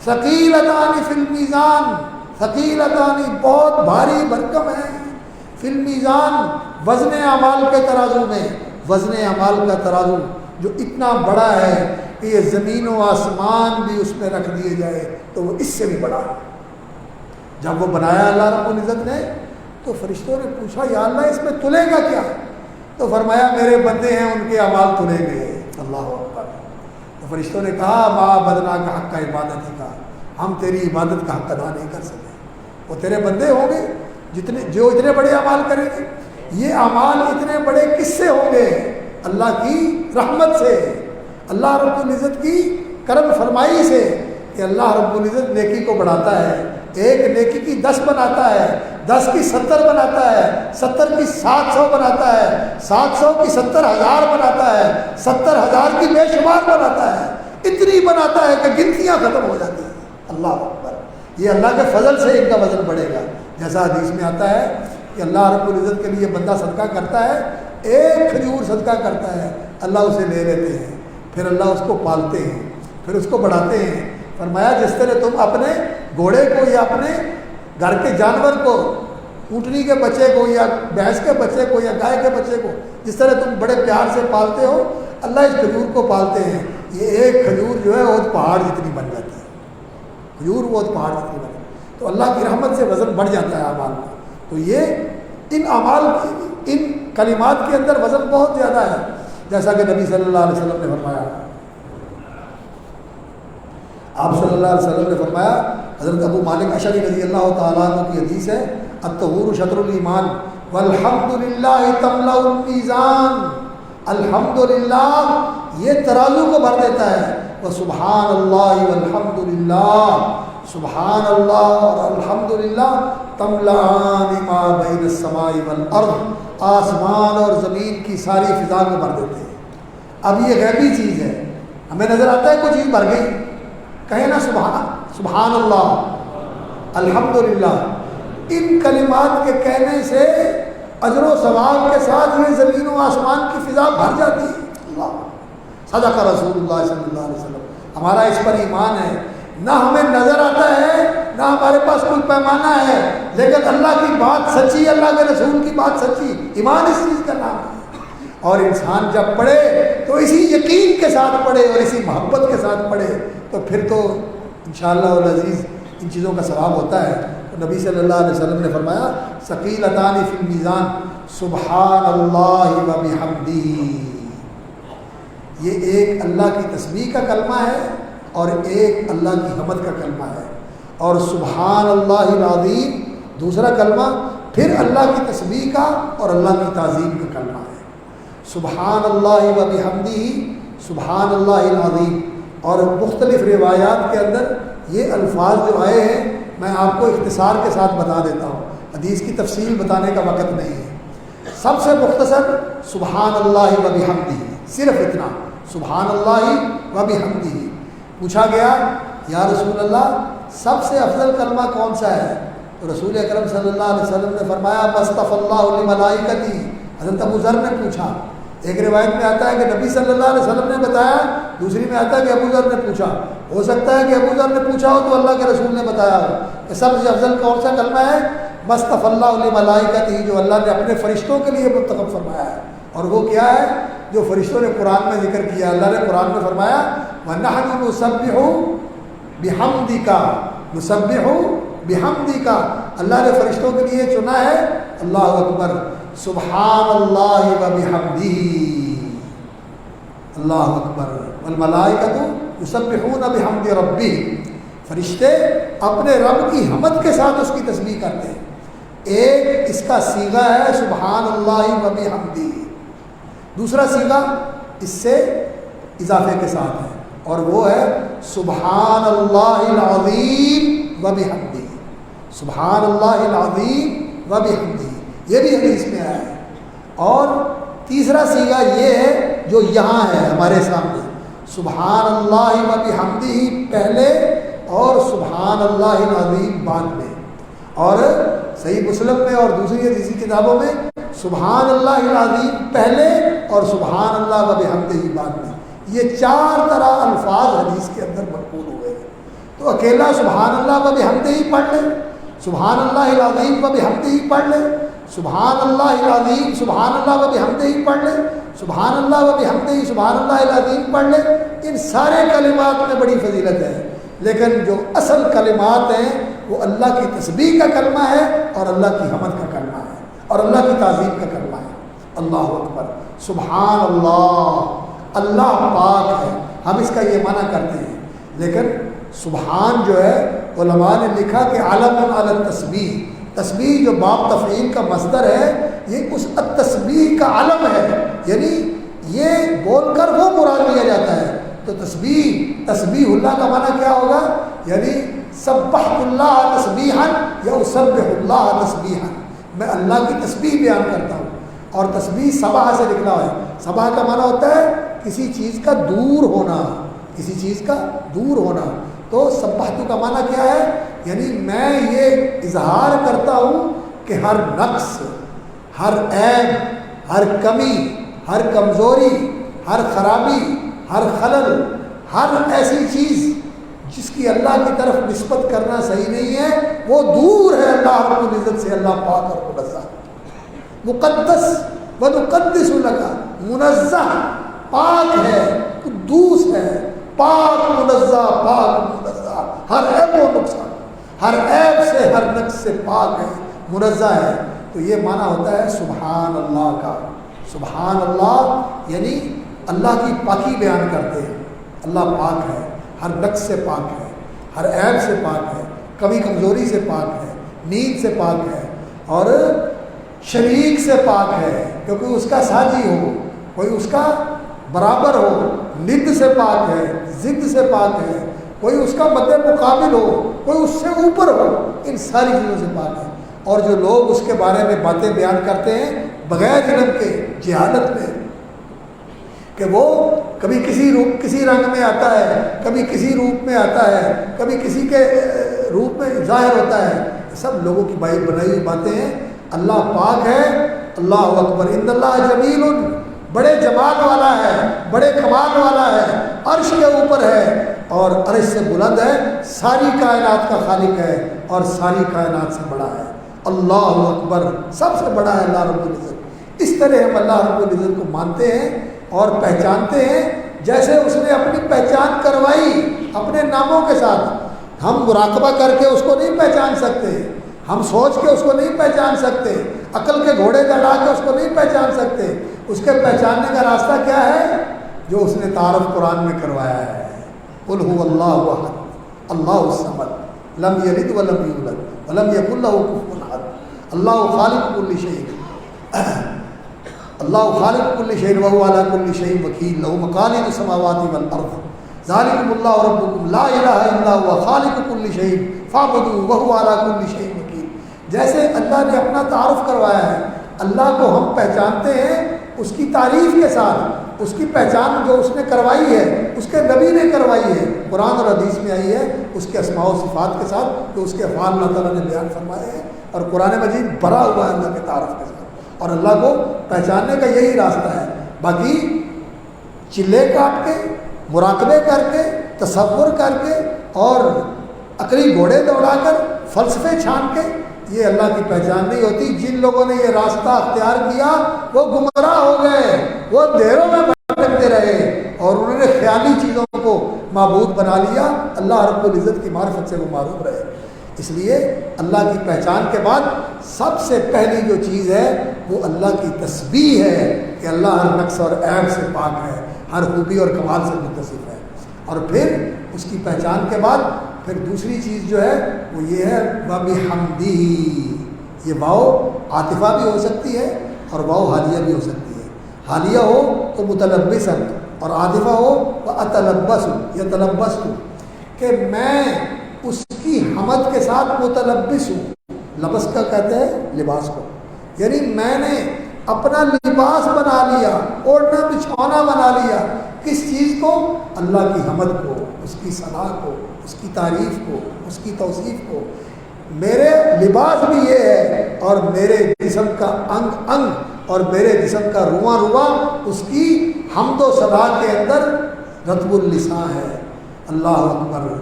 ثقیلتان فی المیزان، ثقیلتان بہت بھاری بھرکم ہیں، فی المیزان وزن اعمال کے ترازو میں، وزن اعمال کا ترازو جو اتنا بڑا ہے کہ یہ زمین و آسمان بھی اس میں رکھ دیے جائے تو وہ اس سے بھی بڑا ہے۔ جب وہ بنایا اللہ رب العزت نے تو فرشتوں نے پوچھا یا اللہ اس میں تلے گا کیا؟ تو فرمایا میرے بندے ہیں ان کے اعمال تلے گئے۔ اللہ اکبر۔ تو فرشتوں نے کہا ما بدنا کا حق کا عبادت ہی کا، ہم تیری عبادت کا حق ادا نہیں کر سکے، وہ تیرے بندے ہوں گے جو اتنے بڑے اعمال کریں گے۔ یہ اعمال اتنے بڑے کس سے ہوں گے؟ اللہ کی رحمت سے، اللہ رب العزت کی کرم فرمائی سے، کہ اللہ رب العزت نیکی کو بڑھاتا ہے، ایک نیکی کی 10 بناتا ہے، 10 کی 70 بناتا ہے، 70 کی 700 بناتا ہے، 700 کی 70,000 بناتا ہے، 70,000 کی بے شمار بناتا ہے، اتنی بناتا ہے کہ گنتیاں ختم ہو جاتی ہیں۔ اللہ اکبر۔ یہ اللہ کے فضل سے ان کا وزن بڑھے گا، جیسا حدیث میں آتا ہے کہ اللہ رب العزت کے لیے بندہ صدقہ کرتا ہے، ایک کھجور صدقہ کرتا ہے، اللہ اسے لے لیتے ہیں، پھر اللہ اس کو پالتے ہیں، پھر اس کو بڑھاتے ہیں۔ فرمایا جس طرح تم اپنے گھوڑے کو یا اپنے گھر کے جانور کو، اونٹنی کے بچے کو یا بھینس کے بچے کو یا گائے کے بچے کو جس طرح تم بڑے پیار سے پالتے ہو، اللہ اس کھجور کو پالتے ہیں۔ یہ ایک کھجور جو ہے وہ پہاڑ جتنی بن جاتی ہے، کھجور وہ پہاڑ جتنی بن جاتی ہے، تو اللہ کی رحمت سے وزن بڑھ جاتا ہے اعمال کا۔ تو یہ ان اعمال ان کلمات کے اندر وزن بہت زیادہ ہے، جیسا کہ نبی صلی اللہ علیہ وسلم نے فرمایا۔ آپ صلی اللہ علیہ وسلم نے فرمایا، حضرت ابو مالک اشعری رضی اللہ تعالیٰ عنہ کی حدیث ہے، الطہور شطر الایمان والحمدللہ تملأ المیزان، الحمدللہ یہ ترازو کو بھر دیتا ہے، وسبحان اللہ والحمدللہ، سبحان اللہ اور الحمدللہ تملأان ما بین السماء والارض، آسمان اور زمین کی ساری فضا کو بھر دیتے ہیں۔ اب یہ غیبی چیز ہے، ہمیں نظر آتا ہے کوئی چیز بھر گئی، کہیں نا سبحان اللہ الحمدللہ، ان کلمات کے کہنے سے اجر و ثواب کے ساتھ یہ زمین و آسمان کی فضا بھر جاتی ہے۔ اللہ صدق رسول اللہ صلی اللہ علیہ وسلم۔ ہمارا اس پر ایمان ہے، نہ ہمیں نظر آتا ہے نہ ہمارے پاس کوئی پیمانہ ہے، لیکن اللہ کی بات سچی، اللہ کے رسول کی بات سچی، ایمان اس چیز کا نام ہے۔ اور انسان جب پڑھے تو اسی یقین کے ساتھ پڑھے اور اسی محبت کے ساتھ پڑھے، تو پھر تو انشاءاللہ العزیز ان چیزوں کا ثواب ہوتا ہے۔ تو نبی صلی اللہ علیہ وسلم نے فرمایا ثقیلتان فی المیزان سبحان اللہ و بحمدہ، یہ ایک اللہ کی تسبیح کا کلمہ ہے اور ایک اللہ کی حمد کا کلمہ ہے، اور سبحان اللہ العظیم دوسرا کلمہ پھر اللہ کی تسبیح کا اور اللہ کی تعظیم کا کلمہ ہے۔ سبحان اللہ و بحمدہ، سبحان اللہ العظیم۔ اور مختلف روایات کے اندر یہ الفاظ جو آئے ہیں میں آپ کو اختصار کے ساتھ بتا دیتا ہوں، حدیث کی تفصیل بتانے کا وقت نہیں ہے۔ سب سے مختصر سبحان اللہ و بحمدہ، صرف اتنا، سبحان اللہ و بحمدہ۔ پوچھا گیا یا رسول اللہ سب سے افضل کلمہ کون سا ہے؟ تو رسول اکرم صلی اللہ علیہ وسلم نے فرمایا مصطفی اللہ لملائکتی حضرت ابو ذر نے پوچھا، ایک روایت میں آتا ہے کہ نبی صلی اللہ علیہ وسلم نے بتایا، دوسری میں آتا ہے کہ ابو ذر نے پوچھا۔ ہو سکتا ہے کہ ابو ذر نے پوچھا ہو تو اللہ کے رسول نے بتایا ہو کہ سب سے افضل کون سا کلمہ ہے؟ مصطفی اللہ علیہ ملائکتہ، جو اللہ نے اپنے فرشتوں کے لیے منتخب فرمایا ہے، اور وہ کیا ہے؟ جو فرشتوں نے قرآن میں ذکر کیا۔ اللہ نے قرآن میں فرمایا وَنَحْنُ نُسَبِّحُ بِحَمْدِكَ، نُسَبِّحُ بِحَمْدِكَ، اللہ نے فرشتوں کے لیے چنا ہے، اللہ اکبر، سبحان اللہ وبحمدہ، اللہ اکبر، والملائکۃ یسبحون بحمد ربہم، فرشتے اپنے رب کی حمد کے ساتھ اس کی تسبیح کرتے ہیں۔ ایک اس کا صیغہ ہے سبحان اللہ وبحمدہ، دوسرا صیغہ اس سے اضافے کے ساتھ ہے، اور وہ ہے سبحان اللہ العظیم وبحمدہ، سبحان اللہ العظیم وبحمدہ، یہ بھی حدیث میں آیا ہے۔ اور تیسرا صیغہ یہ ہے جو یہاں ہے ہمارے سامنے، سبحان اللہ وبحمدہ پہلے اور سبحان اللہ العظیم بعد میں، اور صحیح مسلم میں اور دوسری حدیثی کتابوں میں سبحان اللہ العظیم پہلے اور سبحان اللہ وبحمدہ بعد میں، یہ چار طرح الفاظ حدیث کے اندر منقول ہوئے ہیں۔ تو اکیلا سبحان اللہ وبحمدہ پڑھ لیں، سبحان اللہ العظیم وبحمدہ پڑھ لیں، سبحان اللہ العظیم سبحان اللہ وبحمدہ پڑھ لیں، سبحان اللہ وبحمدہ سبحان اللہ العظیم پڑھ لیں، ان سارے کلمات میں بڑی فضیلت ہے، لیکن جو اصل کلمات ہیں وہ اللہ کی تسبیح کا کلمہ ہے اور اللہ کی حمد کا کلمہ ہے اور اللہ کی تعظیم کا کلمہ ہے۔ اللہ اکبر، سبحان اللہ، اللہ پاک ہے، ہم اس کا یہ معنی کرتے ہیں، لیکن سبحان جو ہے علماء نے لکھا کہ علم علی التسبیح، تسبیح جو باب تفعیل کا مصدر ہے یہ اس التسبیح کا علم ہے، یعنی یہ بول کر وہ مراد لیا جاتا ہے۔ تو تسبیح اللہ کا معنی کیا ہوگا؟ یعنی سبحت اللہ تسبیحا یا اسبح اللہ تسبیحا، میں اللہ کی تسبیح بیان کرتا ہوں۔ اور تسبیح سبح سے نکلا ہے، سبح کا معنی ہوتا ہے کسی چیز کا دور ہونا، کسی چیز کا دور ہونا۔ تو سبحت کا معنی کیا ہے؟ یعنی میں یہ اظہار کرتا ہوں کہ ہر نقص، ہر عیب، ہر کمی، ہر کمزوری، ہر خرابی، ہر خلل، ہر ایسی چیز جس کی اللہ کی طرف نسبت کرنا صحیح نہیں ہے وہ دور ہے اللہ رب العزت سے، اللہ پاک اور منزہ، مقدس ونقدس لکا، منزہ، پاک ہے، قدوس ہے، پاک منزہ، پاک منزہ، ہر عیب و نقصان، ہر عیب سے، ہر نقص سے پاک ہے، منزہ ہے۔ تو یہ معنی ہوتا ہے سبحان اللہ کا۔ سبحان اللہ یعنی اللہ کی پاکی بیان کرتے ہیں، اللہ پاک ہے، ہر نقص سے پاک ہے، ہر عیب سے پاک ہے، کمی کمزوری سے پاک ہے، نیند سے پاک ہے، اور شریک سے پاک ہے، کیونکہ اس کا ساجی ہو، کوئی اس کا برابر ہو، ند سے پاک ہے، ضد سے پاک ہے، کوئی اس کا مد مقابل ہو، کوئی اس سے اوپر ہو، ان ساری چیزوں سے پاک ہے۔ اور جو لوگ اس کے بارے میں باتیں بیان کرتے ہیں بغیر علم کے، جہالت میں، کہ وہ کبھی کسی رنگ میں آتا ہے، کبھی کسی روپ میں آتا ہے، کبھی کسی کے روپ میں ظاہر ہوتا ہے، سب لوگوں کی بنائی ہوئی باتیں ہیں۔ اللہ پاک ہے، اللہ اکبر، ان اللہ جمیل، بڑے جمال والا ہے، بڑے کمال والا ہے، عرش کے اوپر ہے اور عرش سے بلند ہے، ساری کائنات کا خالق ہے اور ساری کائنات سے بڑا ہے۔ اللہ اکبر، سب سے بڑا ہے اللہ رب العزت۔ اس طرح ہم اللہ رب العزت کو مانتے ہیں اور پہچانتے ہیں جیسے اس نے اپنی پہچان کروائی اپنے ناموں کے ساتھ۔ ہم مراقبہ کر کے اس کو نہیں پہچان سکتے، ہم سوچ کے اس کو نہیں پہچان سکتے، عقل کے گھوڑے چڑھا کے اس کو نہیں پہچان سکتے۔ اس کے پہچاننے کا راستہ کیا ہے؟ جو اس نے تعارف قرآن میں کروایا ہے، قل هو اللہ احد اللہ الصمد لم یلد ولم یولد ولم یکن له کفوا احد اللہ خالق کل شیء، اللہ خالق کل شیء وهو علی کل شیء وکیل، له مقالید السماوات والارض، ذالکم اللہ ربکم لا الہ الا هو خالق کل شیء فاعبدوه وهو علی کل شیء وکیل۔ جیسے اللہ نے اپنا تعارف کروایا ہے، اللہ کو ہم پہچانتے ہیں اس کی تعریف کے ساتھ، اس کی پہچان جو اس نے کروائی ہے، اس کے نبی نے کروائی ہے، قرآن اور حدیث میں آئی ہے، اس کے اسماء و صفات کے ساتھ جو اس کے افعال اللہ تعالیٰ نے بیان فرمائے ہیں، اور قرآن مجید بھرا ہوا ہے اللہ کے تعارف کے ساتھ۔ اور اللہ کو پہچاننے کا یہی راستہ ہے. باقی چلے کاٹ کے، مراقبے کر کے، تصور کر کے اور عقلی گھوڑے دوڑا کر، فلسفے چھان کے، یہ اللہ کی پہچان نہیں ہوتی. جن لوگوں نے یہ راستہ اختیار کیا وہ گمراہ ہو گئے، وہ دیروں میں بھٹکتے رہے اور انہوں نے خیالی چیزوں کو معبود بنا لیا. اللہ رب العزت کی معرفت سے وہ معروف رہے. اس لیے اللہ کی پہچان کے بعد سب سے پہلی جو چیز ہے وہ اللہ کی تسبیح ہے کہ اللہ ہر نقص اور عیب سے پاک ہے، ہر خوبی اور کمال سے متصف ہے. اور پھر اس کی پہچان کے بعد پھر دوسری چیز جو ہے وہ یہ ہے وَبِحَمْدِهِ. یہ واو عاطفہ بھی ہو سکتی ہے اور واو حالیہ بھی ہو سکتی ہے. حالیہ ہو تو متلبسن اور عاطفہ ہو وَأَتَلَبَّسُ يَتَلَبَّسُ کہ میں اس کی حمد کے ساتھ متلبس ہوں. لبس کا کہتے ہیں لباس کو، یعنی میں نے اپنا لباس بنا لیا، اوڑھنا بچھونا بنا لیا. کس چیز کو؟ اللہ کی حمد کو، اس کی ثنا کو، اس کی تعریف کو، اس کی توصیف کو. میرے لباس بھی یہ ہے اور میرے جسم کا انگ انگ اور میرے جسم کا رواں رواں اس کی حمد و ثنا کے اندر رطب اللسان ہے. اللہ اکبر.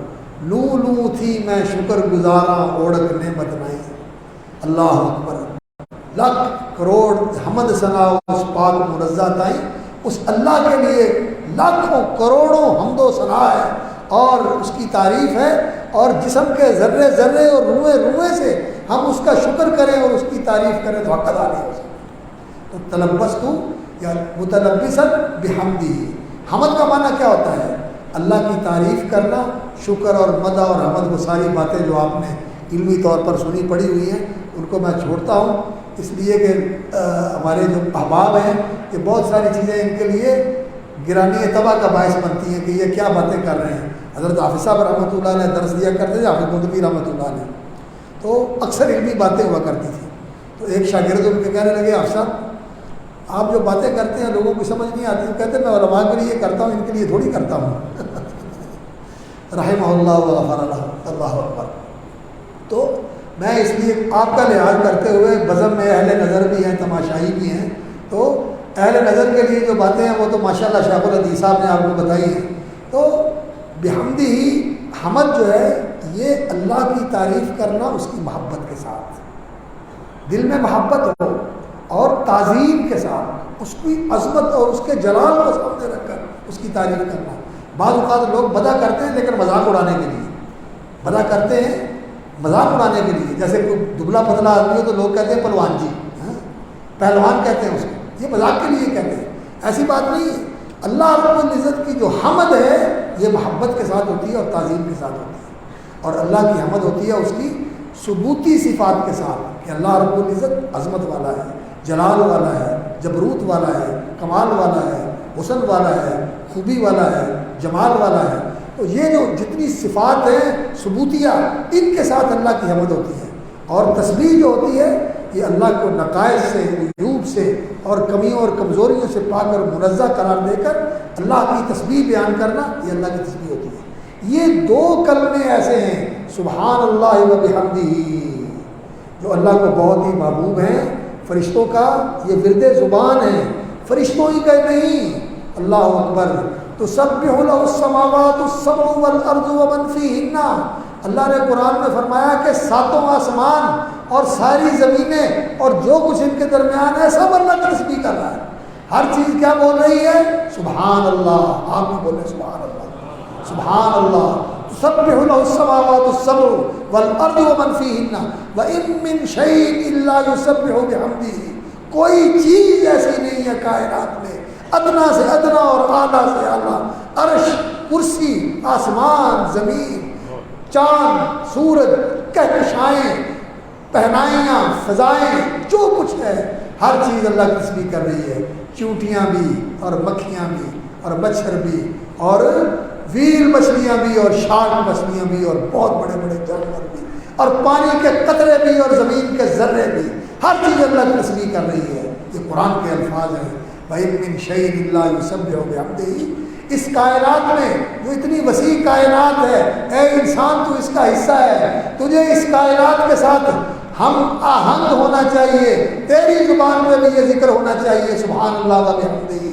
لو لو تھی میں شکر گزاراں اوڑک نعمت نہیں. اللہ اکبر. لاکھ کروڑ حمد ثنا اس پاک منزہ تائیں. اس اللہ کے لیے لاکھوں کروڑوں حمد و ثنا ہے اور اس کی تعریف ہے، اور جسم کے ذرے ذرے اور روئے روئے سے ہم اس کا شکر کریں اور اس کی تعریف کریں تو حق ادا نہیں ہو سکتا. تو تلبس تو یا متلبسن بحمدہ. حمد کا معنی کیا ہوتا ہے؟ اللہ کی تعریف کرنا. شکر اور مدح اور حمد کو ساری باتیں جو آپ نے علمی طور پر سنی پڑھی ہوئی ہیں ان کو میں چھوڑتا ہوں، اس لیے کہ ہمارے جو احباب ہیں کہ بہت ساری چیزیں ان کے لیے گرانی تباہ کا باعث بنتی ہیں کہ یہ کیا باتیں کر رہے ہیں. حضرت حافظ صاحب رحمۃ اللہ علیہ درس دیا کرتے تھے، حافظ مدنی رحمۃ اللہ علیہ، تو اکثر علمی باتیں ہوا کرتی تھیں. تو ایک شاگرد ان کے کہنے لگے حافظ صاحب آپ جو باتیں کرتے ہیں لوگوں کو سمجھ نہیں آتی. کہتے میں علماء کے لیے کرتا ہوں، ان کے لیے تھوڑی کرتا ہوں. رحمہ اللہ وغفر اللہ. اللہ اکبر. تو میں اس لیے آپ کا لحاظ کرتے ہوئے بزم میں اہل نظر بھی ہیں، تماشائی بھی ہیں، تو اہل نظر کے لیے جو باتیں ہیں وہ تو ماشاءاللہ شیخ الحدیث صاحب نے آپ کو بتائی ہیں. تو بحمدہ حمد جو ہے یہ اللہ کی تعریف کرنا اس کی محبت کے ساتھ، دل میں محبت ہو اور تعظیم کے ساتھ اس کی عظمت اور اس کے جلال کو سامنے رکھ کر اس کی تعریف کرنا. بعض اوقات لوگ بدا کرتے ہیں لیکن مذاق اڑانے کے لیے، بدا کرتے ہیں مذاق اڑانے کے لیے. جیسے کوئی دبلا پتلا آدمی ہو تو لوگ کہتے ہیں پہلوان جی، پہلوان کہتے ہیں اس کو، یہ مذاق کے لیے کہتے ہیں. ایسی بات نہیں ہے. اللہ رب العزت کی جو حمد ہے یہ محبت کے ساتھ ہوتی ہے اور تعظیم کے ساتھ ہوتی ہے. اور اللہ کی حمد ہوتی ہے اس کی ثبوتی صفات کے ساتھ کہ اللہ رب العزت عظمت والا ہے، جلال والا ہے، جبروت والا ہے، کمال والا ہے، حسن والا ہے، خوبی والا ہے، جمال والا ہے. تو یہ جو جتنی صفات ہیں ثبوتیہ ان کے ساتھ اللہ کی حمد ہوتی ہے. اور تسبیح جو ہوتی ہے یہ اللہ کو نقائص سے، عیوب سے اور کمیوں اور کمزوریوں سے پاک اور منزہ قرار دے کر اللہ کی تسبیح بیان کرنا، یہ اللہ کی تسبیح ہوتی ہے. یہ دو کلمے ایسے ہیں سبحان اللہ و بحمدہ جو اللہ کو بہت ہی محبوب ہیں. فرشتوں کا یہ ورد زبان ہے، فرشتوں ہی کا نہیں. اللہ اکبر. تسبح له السماوات السبع والارض ومن فیہن. اللہ نے قرآن میں فرمایا کہ ساتوں آسمان اور ساری زمینیں اور جو کچھ ان کے درمیان ہے سب اللہ کی تسبیح کر رہا ہے. ہر چیز کیا بول رہی ہے؟ سبحان اللہ. آپ بھی بولیں سبحان اللہ، سبحان اللہ. تسبح له السماوات السبع والارض ومن فیہن وان من شیء الا یسبح بحمدہ. کوئی چیز ایسی نہیں ہے کائنات میں، ادنا سے ادنا اور اعلیٰ سے اعلیٰ، عرش، کرسی، آسمان، زمین، چاند، سورج، کہکشائیں، پہنائیاں، فضائیں، جو کچھ ہے ہر چیز اللہ کی تسبیح کر رہی ہے. چونٹیاں بھی اور مکھیاں بھی اور مچھر بھی اور ویل مچھلیاں بھی اور شارک مچھلیاں بھی اور بہت بڑے بڑے جانور بھی اور پانی کے قطرے بھی اور زمین کے ذرے بھی، ہر چیز اللہ کی تسبیح کر رہی ہے. یہ قرآن کے الفاظ ہیں. وَإِن مِّن شَيْءٍ إِلَّا يُسَبِّحُ بِحَمْدِهِ. اس کائنات میں جو اتنی وسیع کائنات ہے، اے انسان تو اس کا حصہ ہے، تجھے اس کائنات کے ساتھ ہم آہنگ ہونا چاہیے، تیری زبان میں بھی یہ ذکر ہونا چاہیے سبحان اللہ و بحمدہ،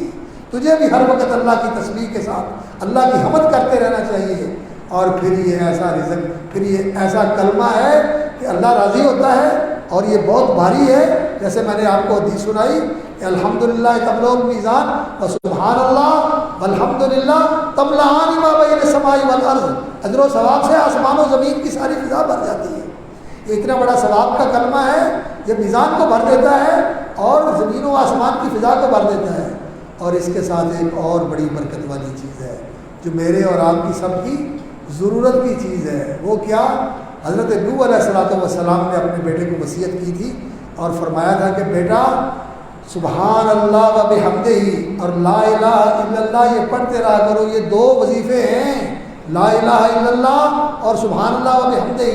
تجھے بھی ہر وقت اللہ کی تسبیح کے ساتھ اللہ کی حمد کرتے رہنا چاہیے۔ اور پھر یہ ایسا رزق، پھر یہ ایسا کلمہ ہے کہ اللہ راضی ہوتا ہے، اور یہ بہت بھاری ہے۔ جیسے میں نے آپ کو حدیث سنائی کہ الحمدللہ تملأ المیزان و سبحان اللہ والحمدللہ تملأان ما بین السماء والارض، اجر و ثواب سے آسمان و زمین کی ساری فضا بھر جاتی ہے۔ یہ اتنا بڑا ثواب کا کلمہ ہے، یہ میزان کو بھر دیتا ہے اور زمین و آسمان کی فضا کو بھر دیتا ہے۔ اور اس کے ساتھ ایک اور بڑی برکت والی چیز ہے جو میرے اور آپ کی سب کی ضرورت کی چیز ہے، وہ کیا؟ حضرت نوح علیہ السلام نے اپنے بیٹے کو وصیت کی تھی اور فرمایا تھا کہ بیٹا سبحان اللہ و بحمدہ اور لا الہ الا اللہ یہ پڑھتے رہا کرو، یہ دو وظیفے ہیں، لا الہ الا اللہ اور سبحان اللہ و بحمدہ۔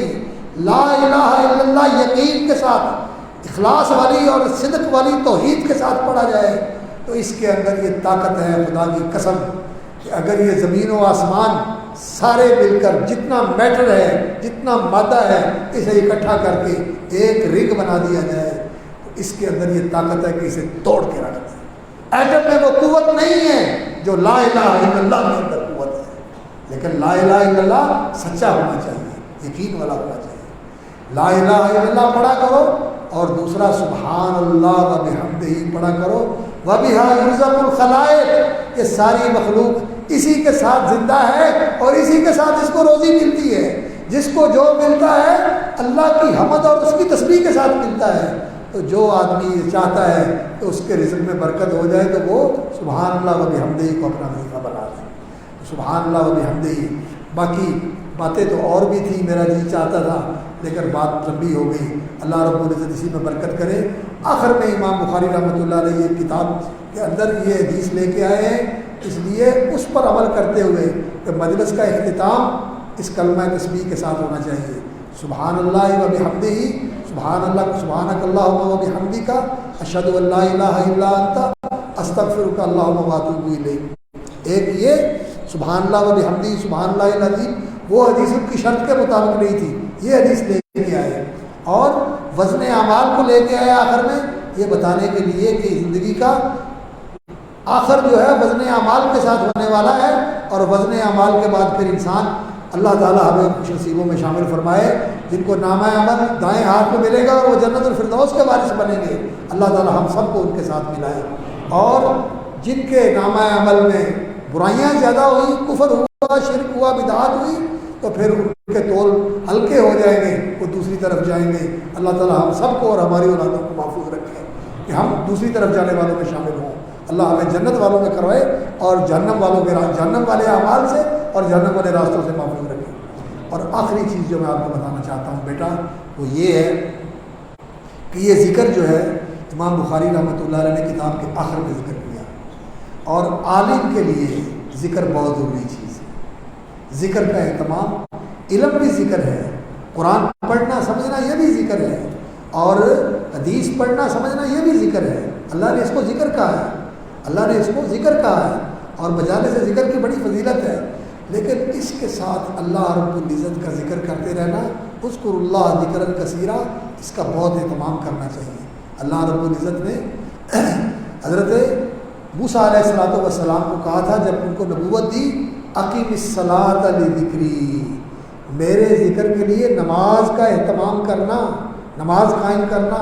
لا الہ الا اللہ یقین کے ساتھ، اخلاص والی اور صدق والی توحید کے ساتھ پڑھا جائے تو اس کے اندر یہ طاقت ہے، خدا کی قسم، کہ اگر یہ زمین و آسمان سارے مل کر جتنا میٹر ہے، جتنا مادہ ہے، اسے اکٹھا کر کے ایک رنگ بنا دیا جائے تو اس کے اندر یہ طاقت ہے کہ اسے توڑ کے رکھ دیں۔ ایٹم میں وہ قوت نہیں ہے جو لا الہ الا اللہ کے اندر قوت ہے، لیکن لا الہ الا اللہ سچا ہونا چاہیے، یقین والا ہونا چاہیے۔ لا الہ الا اللہ پڑھا کرو، اور دوسرا سبحان اللہ و بحمدہ پڑھا کرو۔ وَبِهَا يُرْزَقُ الْخَلَائِقُ، یہ ساری مخلوق اسی کے ساتھ زندہ ہے اور اسی کے ساتھ اس کو روزی ملتی ہے۔ جس کو جو ملتا ہے اللہ کی حمد اور اس کی تسبیح کے ساتھ ملتا ہے۔ تو جو آدمی چاہتا ہے کہ اس کے رزق میں برکت ہو جائے تو وہ سبحان اللہ و بحمدہ کو اپنا وظیفہ بنا لے، سبحان اللہ و بحمدہ۔ باقی باتیں تو اور بھی تھیں، میرا جی چاہتا تھا لیکن بات لمبی ہو گئی، اللہ رب العزت اسی میں برکت کرے۔ آخر میں امام بخاری رحمۃ اللہ علیہ یہ کتاب کے اندر یہ حدیث لے کے آئے ہیں، اس لیے اس پر عمل کرتے ہوئے کہ مجلس کا اختتام اس کلمہ تسبیح کے ساتھ ہونا چاہیے، سبحان اللہ و بحمدہ، سبحان اللہ سبحانک اللہم و بحمدک اشہد ان لا الہ الا انت استغفرک اللہم و اتوب الیک۔ ایک یہ سبحان اللہ و بحمدہ سبحان اللہ العظیم، وہ حدیث ان کی شرط کے مطابق نہیں تھی، یہ حدیث لے کے آئے، اور وزن اعمال کو لے کے آئے آخر میں یہ بتانے کے لیے کہ زندگی کا آخر جو ہے وزن اعمال کے ساتھ ہونے والا ہے، اور وزن اعمال کے بعد پھر انسان، اللہ تعالیٰ ہمیں خوش نصیبوں میں شامل فرمائے جن کو نامہ عمل دائیں ہاتھ میں ملے گا اور وہ جنت الفردوس کے وارث بنیں گے۔ اللہ تعالیٰ ہم سب کو ان کے ساتھ ملائے، اور جن کے نامہ عمل میں برائیاں زیادہ ہوئی، کفر ہوا، شرک ہوا، بدعات ہوئی، تو پھر ان کے تول ہلکے ہو جائیں گے، وہ دوسری طرف جائیں گے۔ اللہ تعالیٰ ہم سب کو اور ہماری اولادوں کو محفوظ رکھے کہ ہم دوسری طرف جانے والوں میں شامل ہوں۔ اللہ ہمیں جنت والوں میں کروائے اور جہنم والوں کے جہنم والے اعمال سے اور جہنم والے راستوں سے محفوظ رکھے۔ اور آخری چیز جو میں آپ کو بتانا چاہتا ہوں بیٹا، وہ یہ ہے کہ یہ ذکر جو ہے امام بخاری رحمۃ اللہ علیہ نے کتاب کے آخر میں ذکر کیا، اور عالم کے لیے ذکر بہت ضروری چیز ہے۔ ذکر کا اہتمام، علم بھی ذکر ہے، قرآن پڑھنا سمجھنا یہ بھی ذکر ہے، اور حدیث پڑھنا سمجھنا یہ بھی ذکر ہے۔ اللہ نے اس کو ذکر کہا ہے، اللہ نے اس کو ذکر کہا ہے، اور بجانے سے ذکر کی بڑی فضیلت ہے، لیکن اس کے ساتھ اللہ رب العزت کا ذکر کرتے رہنا، اذکر اللہ ذکرا کثیرا، اس کا بہت اہتمام کرنا چاہیے۔ اللہ رب العزت نے حضرت موسیٰ علیہ السلام کو کہا تھا جب ان کو نبوت دی، اقیم الصلاۃ لذکری، میرے ذکر کے لیے نماز کا اہتمام کرنا، نماز قائم کرنا،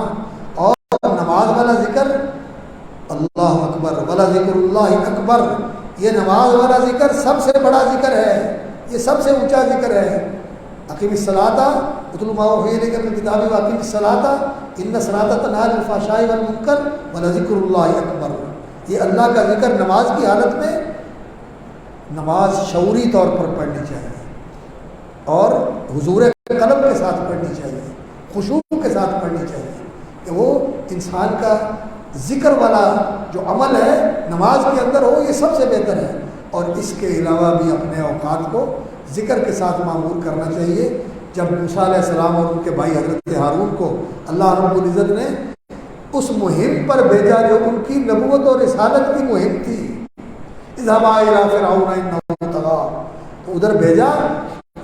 اور نماز والا ذکر اللہ اکبر ولا ذکر اللہ اکبر، یہ نماز والا ذکر سب سے بڑا ذکر ہے، یہ سب سے اونچا ذکر ہے۔ اقیم الصلاۃ اتل ما اوحی الیک من الکتاب واقیم الصلاۃ ان الصلاۃ تنہی عن الفحشاء والمنکر ولذکر اللہ اکبر۔ یہ اللہ کا ذکر نماز کی حالت میں، نماز شعوری طور پر پڑھنی چاہیے اور حضور قلب کے ساتھ پڑھنی چاہیے، خشوع کے ساتھ پڑھنی چاہیے، کہ وہ انسان کا ذکر والا جو عمل ہے نماز کے اندر ہو، یہ سب سے بہتر ہے۔ اور اس کے علاوہ بھی اپنے اوقات کو ذکر کے ساتھ معمور کرنا چاہیے۔ جب موسیٰ علیہ السلام اور ان کے بھائی حضرت ہارون کو اللہ رب العزت نے اس مہم پر بھیجا جو ان کی نبوت اور رسالت کی مہم تھی، اذهبا الی فرعون انه طغى، تو ادھر بھیجا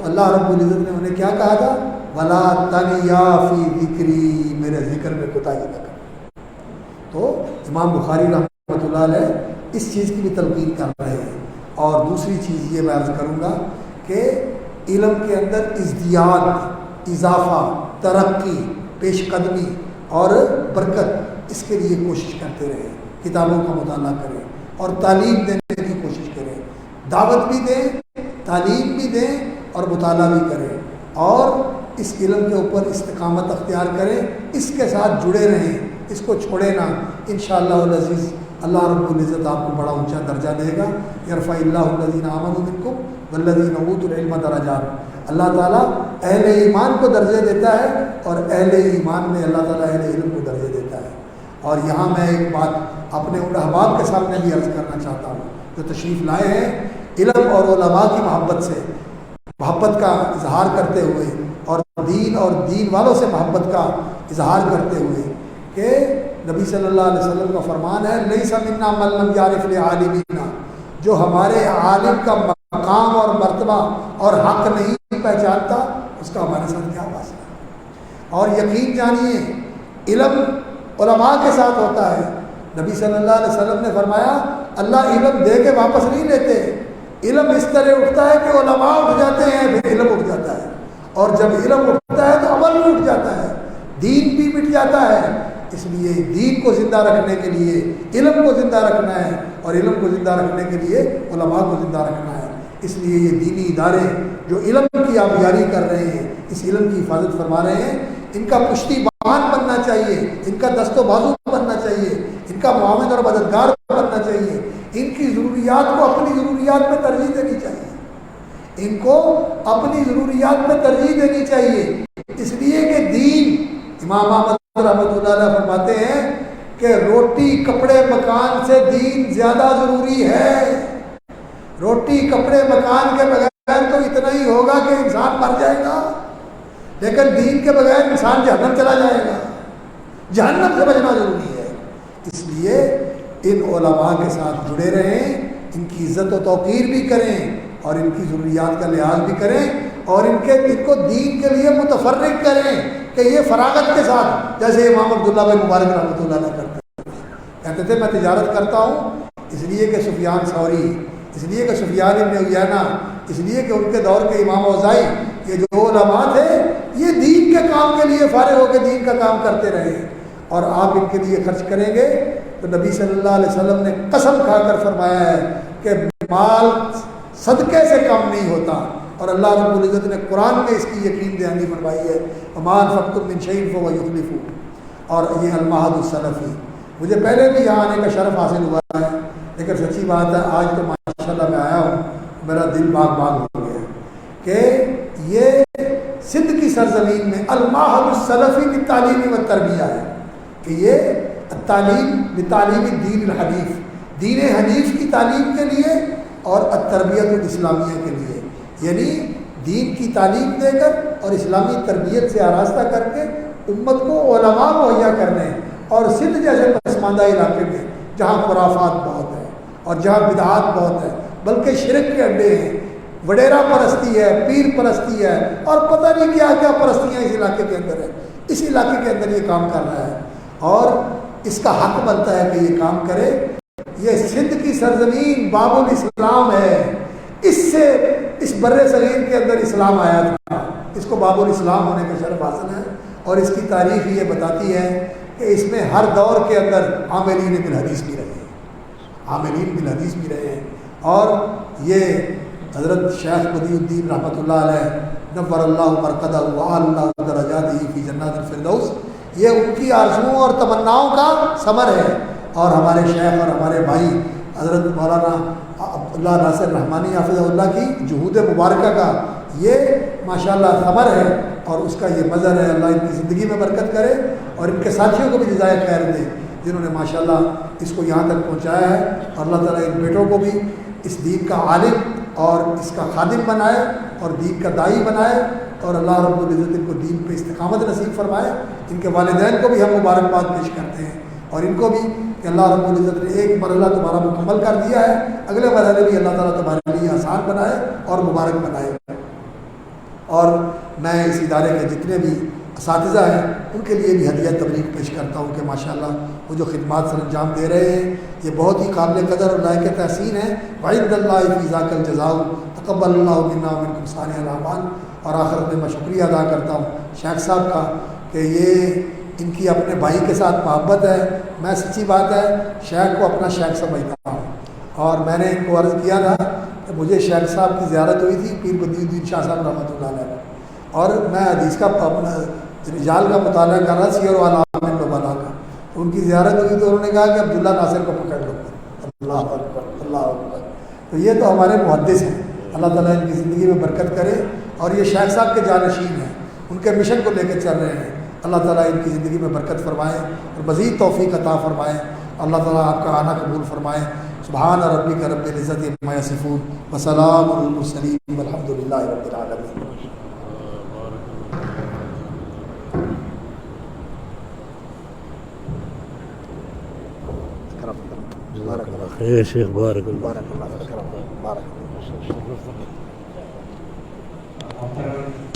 تو اللہ رب العزت نے انہیں کیا کہا تھا؟ ولا تنیا فی ذکری، میرے ذکر میں کوتاہی نہ کرنا۔ تو امام بخاری رحمۃ اللہ علیہ اس چیز کی بھی تلقین کر رہے ہیں۔ اور دوسری چیز یہ میں عرض کروں گا کہ علم کے اندر ازدیاد، اضافہ، ترقی، پیش قدمی اور برکت، اس کے لیے کوشش کرتے رہیں، کتابوں کا مطالعہ کریں اور تعلیم دینے کی کوشش کریں، دعوت بھی دیں، تعلیم بھی دیں اور مطالعہ بھی کریں، اور اس علم کے اوپر استقامت اختیار کریں، اس کے ساتھ جڑے رہیں، اس کو چھوڑے نہ۔ انشاءاللہ العزیز اللہ رب العزت آپ کو بڑا اونچا درجہ دے گا۔ یرفع اللہ الذین آمنوا منکم والذین اوتوا العلم درجات۔ اللہ تعالیٰ اہل ایمان کو درجے دیتا ہے اور اہل ایمان میں اللہ تعالیٰ اہل علم کو درجے دیتا ہے۔ اور یہاں میں ایک بات اپنے ان احباب کے سامنے بھی عرض کرنا چاہتا ہوں جو تشریف لائے ہیں، علم اور علماء کی محبت سے، محبت کا اظہار کرتے ہوئے اور دین والوں سے محبت کا اظہار کرتے ہوئے کہ نبی صلی اللہ علیہ وسلم کا فرمان ہے لیس منا من لم یعرف لعالمنا، جو ہمارے عالم کا مقام اور مرتبہ اور حق نہیں پہچانتا اس کا ہمارے ساتھ کیا واسطہ۔ اور یقین جانیے علم علماء کے ساتھ ہوتا ہے۔ نبی صلی اللہ علیہ وسلم نے فرمایا اللہ علم دے کے واپس نہیں لیتے، علم اس طرح اٹھتا ہے کہ علماء اٹھ جاتے ہیں پھر علم اٹھ جاتا ہے، اور جب علم اٹھتا ہے تو عمل بھی اٹھ جاتا ہے، دین بھی مٹ جاتا ہے۔ اس لیے دین کو زندہ رکھنے کے لیے علم کو زندہ رکھنا ہے، اور علم کو زندہ رکھنے کے لیے علماء کو زندہ رکھنا ہے۔ اس لیے یہ دینی ادارے جو علم کی آبیاری کر رہے ہیں، اس علم کی حفاظت فرما رہے ہیں، ان کا پشتی بان بننا چاہیے، ان کا دست و بازو بننا چاہیے، ان کا معاون اور مددگار بننا چاہیے، ان کی ضروریات کو اپنی ضروریات میں ترجیح دینی چاہیے، ان کو اپنی ضروریات میں ترجیح دینی چاہیے، اس لیے کہ دین، امام احمد رحمۃ اللہ علیہ فرماتے ہیں کہ روٹی کپڑے مکان سے دین زیادہ ضروری ہے۔ روٹی کپڑے مکان کے بغیر تو اتنا ہی ہوگا کہ انسان مر جائے گا، لیکن دین کے بغیر انسان جہنم چلا جائے گا، جہنم سے بچنا ضروری ہے۔ اس لیے ان علماء کے ساتھ جڑے رہیں، ان کی عزت و توقیر بھی کریں اور ان کی ضروریات کا لحاظ بھی کریں، اور ان کو دین کے لیے متفرق کریں کہ یہ فراغت کے ساتھ، جیسے امام عبداللہ بن مبارک رحمۃ اللہ علیہ کرتے تھے، کہتے تھے میں تجارت کرتا ہوں اس لیے کہ سفیان ثوری، اس لیے کہ سفیان ابن عیینہ، اس لیے کہ ان کے دور کے امام اوزاعی، یہ جو علماء تھے یہ دین کے کام کے لیے فارغ ہو کے دین کا کام کرتے رہے، اور آپ ان کے لیے خرچ کریں گے تو نبی صلی اللہ علیہ وسلم نے قسم کھا کر فرمایا ہے کہ مال صدقے سے کم نہیں ہوتا، اور اللہ رب العزت نے قرآن میں اس کی یقین دہانی فرمائی ہے، وَمَا أَنفَقْتُم مِّن شَيْءٍ فَهُوَ يُخْلِفُهُ۔ اور یہ المعہد السلفی، مجھے پہلے بھی یہاں آنے کا شرف حاصل ہوا ہے، لیکن سچی بات ہے آج تو ماشاءاللہ میں آیا ہوں، میرا دل باغ باغ ہو گیا کہ یہ سندھ کی سرزمین میں المعہد السلفی کی تعلیم و تربیہ ہے، کہ یہ تعلیم بتعلیم الدین الحنیف، دین حنیف کی تعلیم کے لیے اور التربیت الاسلامیہ کے لیے، یعنی دین کی تعلیم دے کر اور اسلامی تربیت سے آراستہ کر کے امت کو علماء مہیا کرنے، اور سندھ جیسے پسماندہ علاقے میں جہاں خرافات بہت ہے اور جہاں بدعات بہت ہے، بلکہ شرک کے اڈے ہیں، وڈیرا پرستی ہے، پیر پرستی ہے، اور پتہ نہیں کیا کیا پرستیاں اس علاقے کے اندر ہے، اس علاقے کے اندر یہ کام کر رہا ہے، اور اس کا حق بنتا ہے کہ یہ کام کرے۔ یہ سندھ کی سرزمین باب الاسلام ہے، اس بر صغیر کے اندر اسلام آیا تھا، اس کو باب الاسلام ہونے کا شرف حاصل ہے، اور اس کی تاریخ یہ بتاتی ہے کہ اس میں ہر دور کے اندر عاملین بالحدیث بھی رہے ہیں، عاملین بالحدیث بھی رہے ہیں، اور یہ حضرت شیخ بدیع الدین رحمۃ اللہ علیہ نور اللہ مرقدہ وعلی درجاتہ فی جنات الفردوس، یہ ان کی آرزوؤں اور تمناؤں کا ثمر ہے، اور ہمارے شیخ اور ہمارے بھائی حضرت مولانا اللہ ناصر رحمانی حافظ اللہ کی جہود مبارکہ کا یہ ماشاءاللہ ثمر ہے، اور اس کا یہ مظہر ہے۔ اللہ ان کی زندگی میں برکت کرے اور ان کے ساتھیوں کو بھی جزائے خیر دے جنہوں نے ماشاءاللہ اس کو یہاں تک پہنچایا ہے، اور اللہ تعالیٰ ان بیٹوں کو بھی اس دین کا عالم اور اس کا خادم بنائے اور دین کا داعی بنائے، اور اللہ رب العزت ان کو دین پہ استقامت نصیب فرمائے۔ ان کے والدین کو بھی ہم مبارکباد پیش کرتے ہیں، اور ان کو بھی کہ اللہ رب العزت نے ایک مرحلہ تمہارا مکمل کر دیا ہے، اگلے مرحلے بھی اللہ تعالیٰ تمہارے لیے آسان بنائے اور مبارک بنائے۔ اور میں اس ادارے کے جتنے بھی اساتذہ ہیں ان کے لیے بھی ہدیہ تبریک پیش کرتا ہوں کہ ماشاءاللہ وہ جو خدمات سر انجام دے رہے ہیں یہ بہت ہی قابل قدر اور لائق تحسین ہے. وعند اللہ فی ذاک الجزاء تقبل اللہ منا ومنکم صالح الاعمال. اور آخر میں شکریہ ادا کرتا ہوں شیخ صاحب کا کہ یہ ان کی اپنے بھائی کے ساتھ محبت ہے. میں سچی بات ہے شیخ کو اپنا شیخ سمجھتا ہوں اور میں نے ان کو عرض کیا تھا کہ مجھے شیخ صاحب کی زیارت ہوئی تھی پیر بدی الدین شاہ صاحب رحمۃ اللہ علیہ اور میں حدیث کا اپنا رجال کا مطالعہ کر رہا سیر و علام نبلا کا. ان کی زیارت ہوئی تو انہوں نے کہا کہ عبداللہ ناصر کو پکڑ لو. اللہ اکبر اللہ اکبر. تو یہ تو ہمارے محدث ہیں. اللہ تعالیٰ ان کی زندگی میں برکت کرے اور یہ شیخ صاحب کے جانشین ہیں ان کے مشن کو لے کے چل رہے ہیں. اللہ تعالیٰ ان کی زندگی میں برکت فرمائے اور مزید توفیق عطا فرمائے. اللہ تعالیٰ آپ کا آنا قبول فرمائے. سبحان ربک رب العزت عما یصفون وسلام علی المرسلین والحمد للہ رب العالمین. جزاک اللہ خیر شیخ. بارک اللہ. بارک اللہ. بارک اللہ.